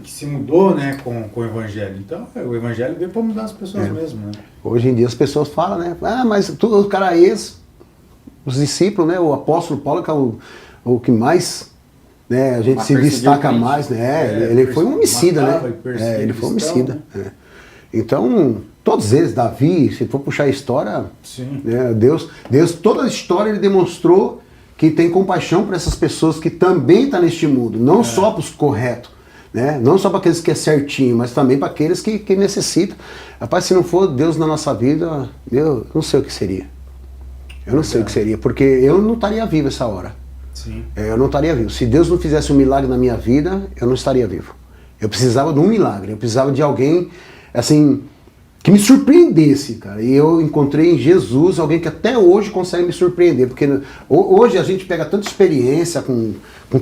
A: que se mudou, né, com o evangelho. Então, o evangelho veio para mudar as pessoas mesmo, né? Hoje em dia as pessoas falam, né? Mas o cara os discípulos, né? O apóstolo Paulo, que é o que mais, né, a gente se destaca mais, né? Ele foi um homicida, né? Ele foi um homicida. Né? Então, todos eles, Davi, se for puxar a história, né, Deus, toda a história ele demonstrou que tem compaixão para essas pessoas que também estão neste mundo, não só para os corretos.
C: né? Não só para aqueles que é certinho, mas também para aqueles que necessitam. Rapaz, se não for Deus na nossa vida, eu não sei o que seria. Eu não sei o que seria, porque eu não estaria vivo essa hora.
A: Sim.
C: Eu não estaria vivo. Se Deus não fizesse um milagre na minha vida, eu não estaria vivo. Eu precisava de um milagre, eu precisava de alguém, assim, que me surpreendesse, cara. E eu encontrei em Jesus alguém que até hoje consegue me surpreender, porque hoje a gente pega tanta experiência com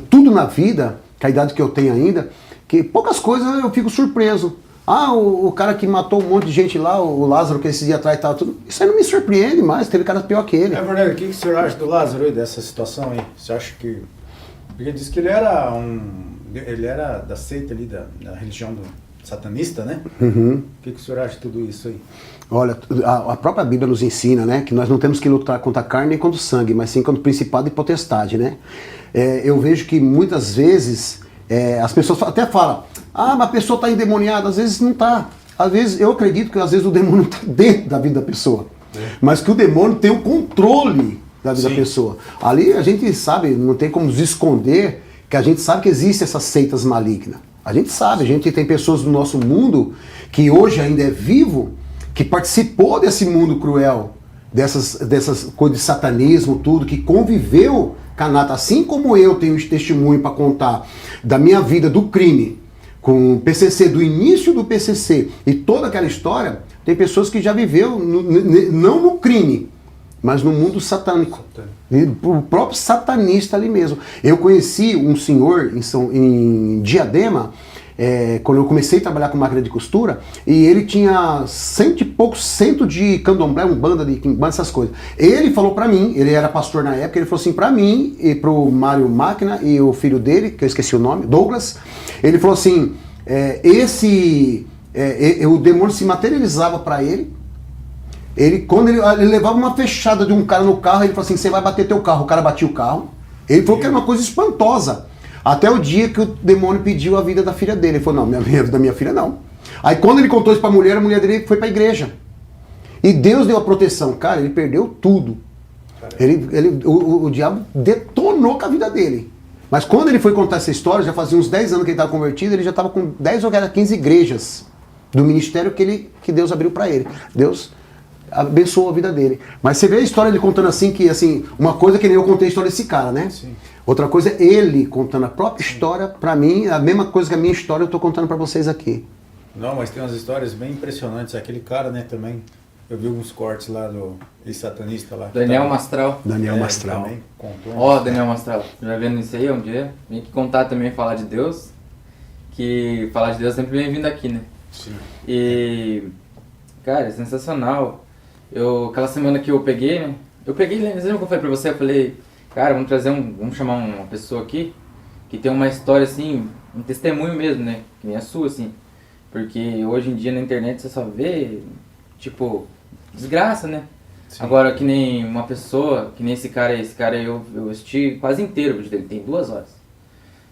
C: tudo na vida, com a idade que eu tenho ainda, que poucas coisas eu fico surpreso. Ah, o cara que matou um monte de gente lá, o Lázaro, que esse dia atrás estava tudo. Isso aí não me surpreende mais, teve cara pior que ele.
A: É verdade, o que o senhor acha do Lázaro aí, dessa situação aí? Você acha que... Porque diz que ele era da seita ali, da religião do satanista, né?
C: Uhum.
A: O que o senhor acha de tudo isso aí?
C: Olha, a própria Bíblia nos ensina, né, que nós não temos que lutar contra a carne nem contra o sangue, mas sim contra o principado e potestade, né? Eu vejo que muitas vezes as pessoas até falam, mas a pessoa está endemoniada, às vezes não está. Às vezes, eu acredito que às vezes o demônio está dentro da vida da pessoa, mas que o demônio tem o controle da vida da pessoa. Ali a gente sabe, não tem como nos esconder, que a gente sabe que existem essas seitas malignas. A gente sabe, a gente tem pessoas do nosso mundo que hoje ainda é vivo, que participou desse mundo cruel, dessas coisas de satanismo, tudo, que conviveu com a Nata, assim como eu tenho esse testemunho para contar da minha vida do crime, com o PCC, do início do PCC e toda aquela história, tem pessoas que já viveu, não no crime, mas no mundo satânico. O próprio satanista ali mesmo. Eu conheci um senhor em Diadema, quando eu comecei a trabalhar com máquina de costura, e ele tinha 100 e poucos cento de candomblé, umbanda, essas coisas. Ele falou pra mim, ele era pastor na época, ele falou assim pra mim e pro Mário Máquina e o filho dele, que eu esqueci o nome, Douglas, ele falou assim, o demônio se materializava pra ele. Quando ele levava uma fechada de um cara no carro, ele falou assim, você vai bater teu carro. O cara batia o carro. Ele falou que era uma coisa espantosa. Até o dia que o demônio pediu a vida da filha dele. Ele falou, não, da minha filha não. Aí quando ele contou isso pra mulher, a mulher dele foi pra igreja. E Deus deu a proteção. Cara, ele perdeu tudo. O diabo detonou com a vida dele. Mas quando ele foi contar essa história, já fazia uns 10 anos que ele estava convertido, ele já estava com 10 ou 15 igrejas do ministério que Deus abriu pra ele. Deus abençoou a vida dele. Mas você vê a história dele contando assim, que assim, uma coisa que nem eu contei a história desse cara, né?
A: Sim.
C: Outra coisa é ele contando a própria história pra mim, a mesma coisa que a minha história eu tô contando pra vocês aqui.
A: Não, mas tem umas histórias bem impressionantes. Aquele cara, né, também, eu vi alguns cortes lá do ex-satanista lá.
B: Daniel Mastral.
C: Daniel Mastral.
A: Também contou.
B: Ó, Daniel Mastral, já vendo isso aí um dia, vem que contar também, falar de Deus, que falar de Deus é sempre bem-vindo aqui, né?
A: Sim.
B: E, cara, é sensacional. Aquela semana que eu peguei, né? Lembra que eu falei pra você? Eu falei, cara, vamos chamar uma pessoa aqui que tem uma história assim, um testemunho mesmo, né? Que nem a sua, assim. Porque hoje em dia na internet você só vê, tipo, desgraça, né? Sim. Agora, que nem uma pessoa, que nem esse cara aí, eu assisti quase inteiro o vídeo dele, tem 2 horas.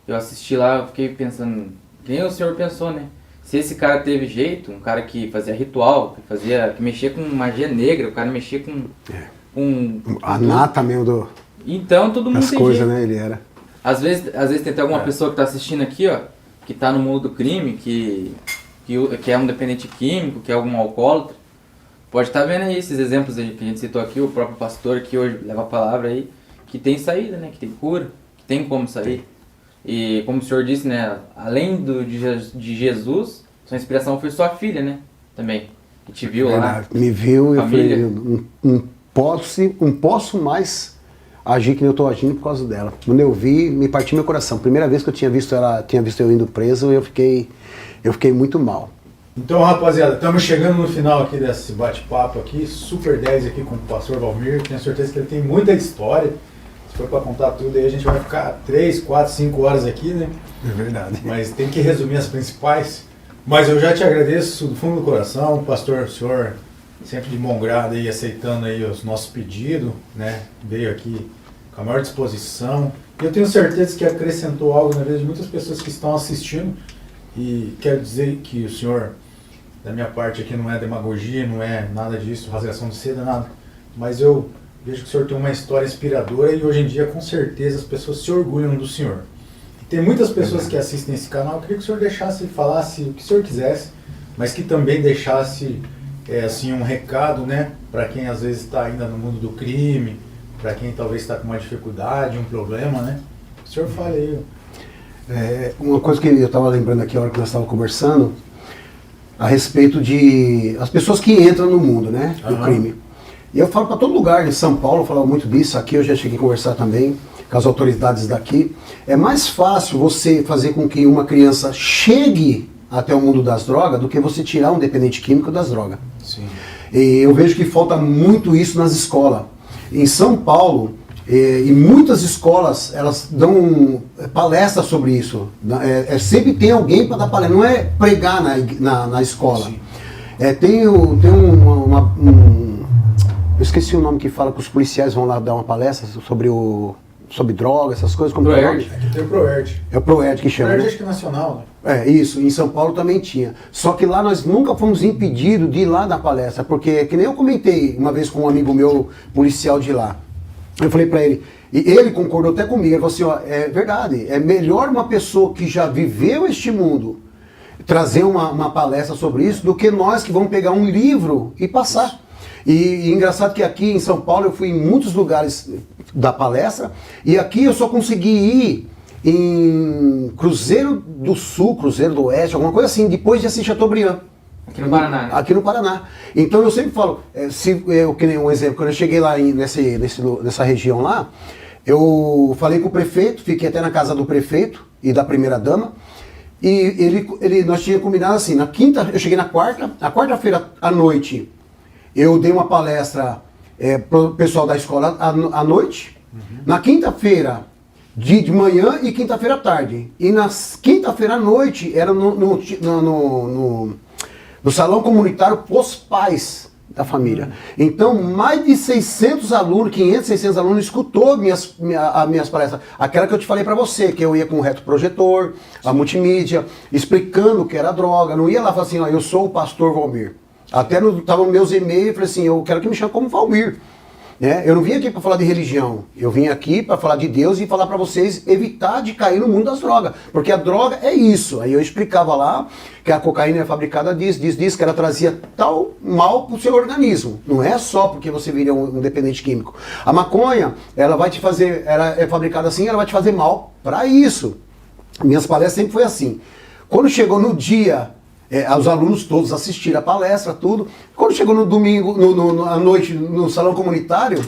B: Eu assisti lá, eu fiquei pensando, que nem o senhor pensou, né? Se esse cara teve jeito, um cara que fazia ritual, que mexia com magia negra, o cara mexia com
C: a nata mesmo
B: então todo mundo
C: das
B: tem
C: coisas,
B: jeito.
C: né? Ele era.
B: Às vezes tem até alguma pessoa que tá assistindo aqui, ó, que tá no mundo do crime, que é um dependente químico, que é algum alcoólatra. Pode estar vendo aí esses exemplos aí que a gente citou aqui, o próprio pastor que hoje leva a palavra aí, que tem saída, né? Que tem cura, que tem como sair. E como o senhor disse, né, além de Jesus, sua inspiração foi sua filha, né, também, que te viu lá.
C: Me viu e eu
B: família.
C: falei, não posso mais agir que eu estou agindo por causa dela. Quando eu vi, me partiu meu coração. Primeira vez que eu tinha visto eu indo preso, eu fiquei muito mal.
A: Então, rapaziada, estamos chegando no final aqui desse bate-papo aqui, super 10 aqui com o pastor Valmir. Tenho certeza que ele tem muita história. Se for para contar tudo aí, a gente vai ficar 3, 4, 5 horas aqui, né?
C: É verdade.
A: Mas tem que resumir as principais. Mas eu já te agradeço do fundo do coração, pastor, o senhor sempre de bom grado aí, aceitando aí os nossos pedidos, né? Veio aqui com a maior disposição. E eu tenho certeza que acrescentou algo na vida de muitas pessoas que estão assistindo. E quero dizer que o senhor, da minha parte aqui, não é demagogia, não é nada disso, rasgação de seda, nada. Mas eu vejo que o senhor tem uma história inspiradora e hoje em dia, com certeza, as pessoas se orgulham do senhor. Tem muitas pessoas que assistem esse canal. Eu queria que o senhor falasse o que o senhor quisesse, mas que também deixasse assim, um recado, né, para quem às vezes está ainda no mundo do crime, para quem talvez está com uma dificuldade, um problema, né? O senhor fala aí.
C: Uma coisa que eu estava lembrando aqui, a hora que nós estávamos conversando, a respeito de as pessoas que entram no mundo, né, do crime. E eu falo para todo lugar, em São Paulo, eu falava muito disso, aqui eu já cheguei a conversar também com as autoridades daqui. É mais fácil você fazer com que uma criança chegue até o mundo das drogas do que você tirar um dependente químico das drogas.
A: Sim.
C: E eu vejo que falta muito isso nas escolas. Em São Paulo, e muitas escolas, elas dão palestras sobre isso. Sempre tem alguém para dar palestra, não é pregar na escola. Eu esqueci o nome que fala que os policiais vão lá dar uma palestra sobre drogas, essas coisas. Como
A: Proerd. Aqui tem o Proerd.
C: É o Proerd que chama.
A: Proerd,
C: né?
A: acho que é nacional,
C: É,
A: né?
C: isso. Em São Paulo também tinha. Só que lá nós nunca fomos impedidos de ir lá dar palestra, porque, que nem eu comentei uma vez com um amigo meu, policial de lá. Eu falei pra ele, e ele concordou até comigo, ele falou assim, ó, é verdade, é melhor uma pessoa que já viveu este mundo trazer uma palestra sobre isso do que nós que vamos pegar um livro e passar. E engraçado que aqui em São Paulo eu fui em muitos lugares da palestra e aqui eu só consegui ir em Cruzeiro do Sul, Cruzeiro do Oeste, alguma coisa assim, depois de assistir Chateaubriand.
B: Aqui no Paraná. Né?
C: Aqui no Paraná. Então eu sempre falo, que nem um exemplo, quando eu cheguei lá nessa região lá, eu falei com o prefeito, fiquei até na casa do prefeito e da primeira-dama, e nós tínhamos combinado assim, na quinta, eu cheguei na quarta-feira à noite, eu dei uma palestra para o pessoal da escola à noite, na quinta-feira de manhã e quinta-feira à tarde, e na quinta-feira à noite era no salão comunitário pros pais da família. Então, mais de 600 alunos, 500, 600 alunos escutou minhas palestras. Aquela que eu te falei para você, que eu ia com o retroprojetor, a multimídia, explicando o que era droga. Não ia lá e falar assim, ó, eu sou o pastor Valmir. Até estavam meus e-mails e falei assim, eu quero que me chame como Valmir. Eu não vim aqui para falar de religião, eu vim aqui para falar de Deus e falar para vocês evitar de cair no mundo das drogas, porque a droga é isso. Aí eu explicava lá que a cocaína é fabricada disso, que ela trazia tal mal para o seu organismo. Não é só porque você vira um dependente químico. A maconha, ela vai te fazer, ela é fabricada assim, ela vai te fazer mal para isso. Minhas palestras sempre foi assim. Quando chegou no dia, os alunos todos assistiram a palestra, tudo. Quando chegou no domingo, à noite, no salão comunitário,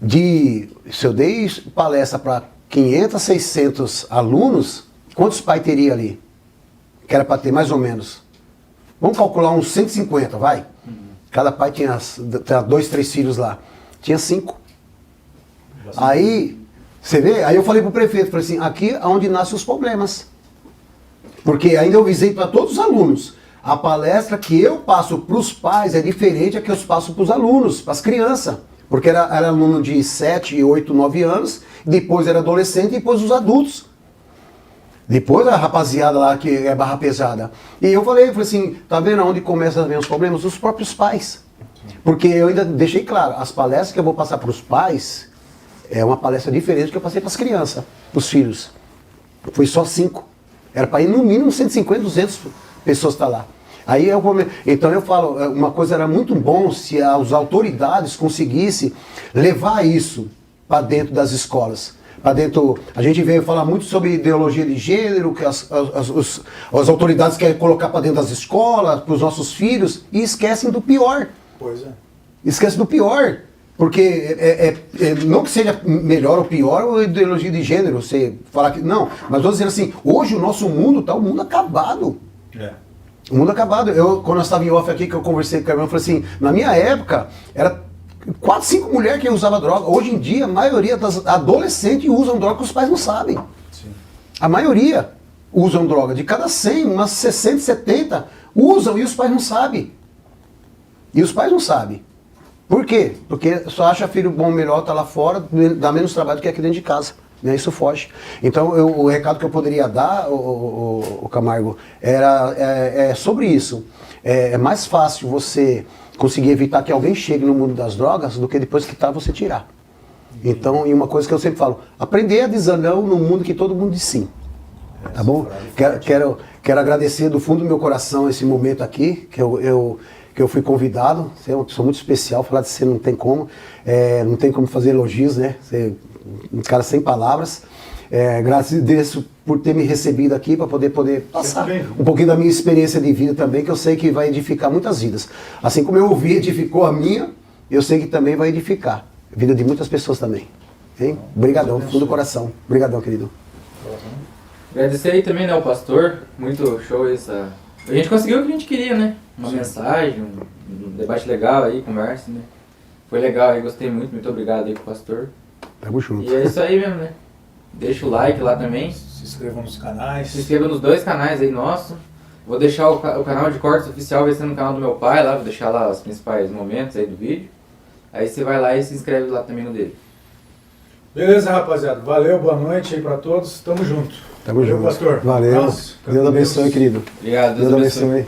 C: se eu dei palestra para 500, 600 alunos, quantos pais teria ali? Que era para ter mais ou menos. Vamos calcular uns 150, vai? Cada pai tinha 2, 3 filhos lá. Tinha 5. Aí, você vê? Aí eu falei pro prefeito, falei assim, aqui é onde nascem os problemas. Porque ainda eu visei para todos os alunos. A palestra que eu passo para os pais é diferente da que eu passo para os alunos, para as crianças. Porque era aluno de 7, 8, 9 anos, depois era adolescente e depois os adultos. Depois a rapaziada lá que é barra pesada. E eu falei assim, tá vendo onde começam a ver os problemas? Os próprios pais. Porque eu ainda deixei claro, as palestras que eu vou passar para os pais é uma palestra diferente do que eu passei para as crianças, para os filhos. Foi só 5. Era para ir no mínimo 150, 200 pessoas estar lá. Então eu falo, uma coisa era muito bom se as autoridades conseguissem levar isso para dentro das escolas. Para dentro, a gente veio falar muito sobre ideologia de gênero, que as autoridades querem colocar para dentro das escolas, para os nossos filhos, e esquecem do pior.
A: Pois é.
C: Esquecem do pior. Porque não que seja melhor ou pior a ideologia de gênero, você falar que. Não, mas estou dizendo assim, hoje o nosso mundo está um mundo acabado. O mundo acabado. Quando eu estava em off aqui, que eu conversei com a irmã, eu falei assim, na minha época, era 4, 5 mulheres que usavam droga. Hoje em dia, a maioria das adolescentes usam droga que os pais não sabem.
A: Sim.
C: A maioria usam droga. De cada 100, umas 60, 70 usam e os pais não sabem. E os pais não sabem. Por quê? Porque só acha filho bom, melhor, tá lá fora, dá menos trabalho do que aqui dentro de casa. Né? Isso foge. Então, o recado que eu poderia dar, o Camargo, era sobre isso. É mais fácil você conseguir evitar que alguém chegue no mundo das drogas do que depois que tá, você tirar. Então, e uma coisa que eu sempre falo, aprender a dizer não no mundo que todo mundo diz sim. Tá bom? Quero agradecer do fundo do meu coração esse momento aqui, que eu fui convidado. Você é uma pessoa muito especial, falar de você não tem como. Não tem como fazer elogios, né? Você é um cara sem palavras. Agradeço por ter me recebido aqui para poder passar um pouquinho da minha experiência de vida também, que eu sei que vai edificar muitas vidas. Assim como eu ouvi, edificou a minha, eu sei que também vai edificar a vida de muitas pessoas também. Hein? Obrigadão, do fundo do coração. Obrigadão, querido.
B: Agradecer aí também, né, o pastor. Muito show essa. A gente conseguiu o que a gente queria, né? Uma mensagem, um debate legal aí, conversa, né? Foi legal aí, gostei muito. Muito obrigado aí pro pastor.
C: Tamo junto.
B: E é isso aí mesmo, né? Deixa o like lá também.
A: Se inscrevam nos canais.
B: Se inscreva nos 2 canais aí nossos. Vou deixar o canal de cortes oficial, vai ser no canal do meu pai lá. Vou deixar lá os principais momentos aí do vídeo. Aí você vai lá e se inscreve lá também no dele.
A: Beleza, rapaziada. Valeu, boa noite aí pra todos. Tamo junto.
C: Tamo junto.
A: Pastor.
C: Valeu.
A: Abraço.
C: Deus abençoe, querido.
B: Obrigado,
C: Deus abençoe.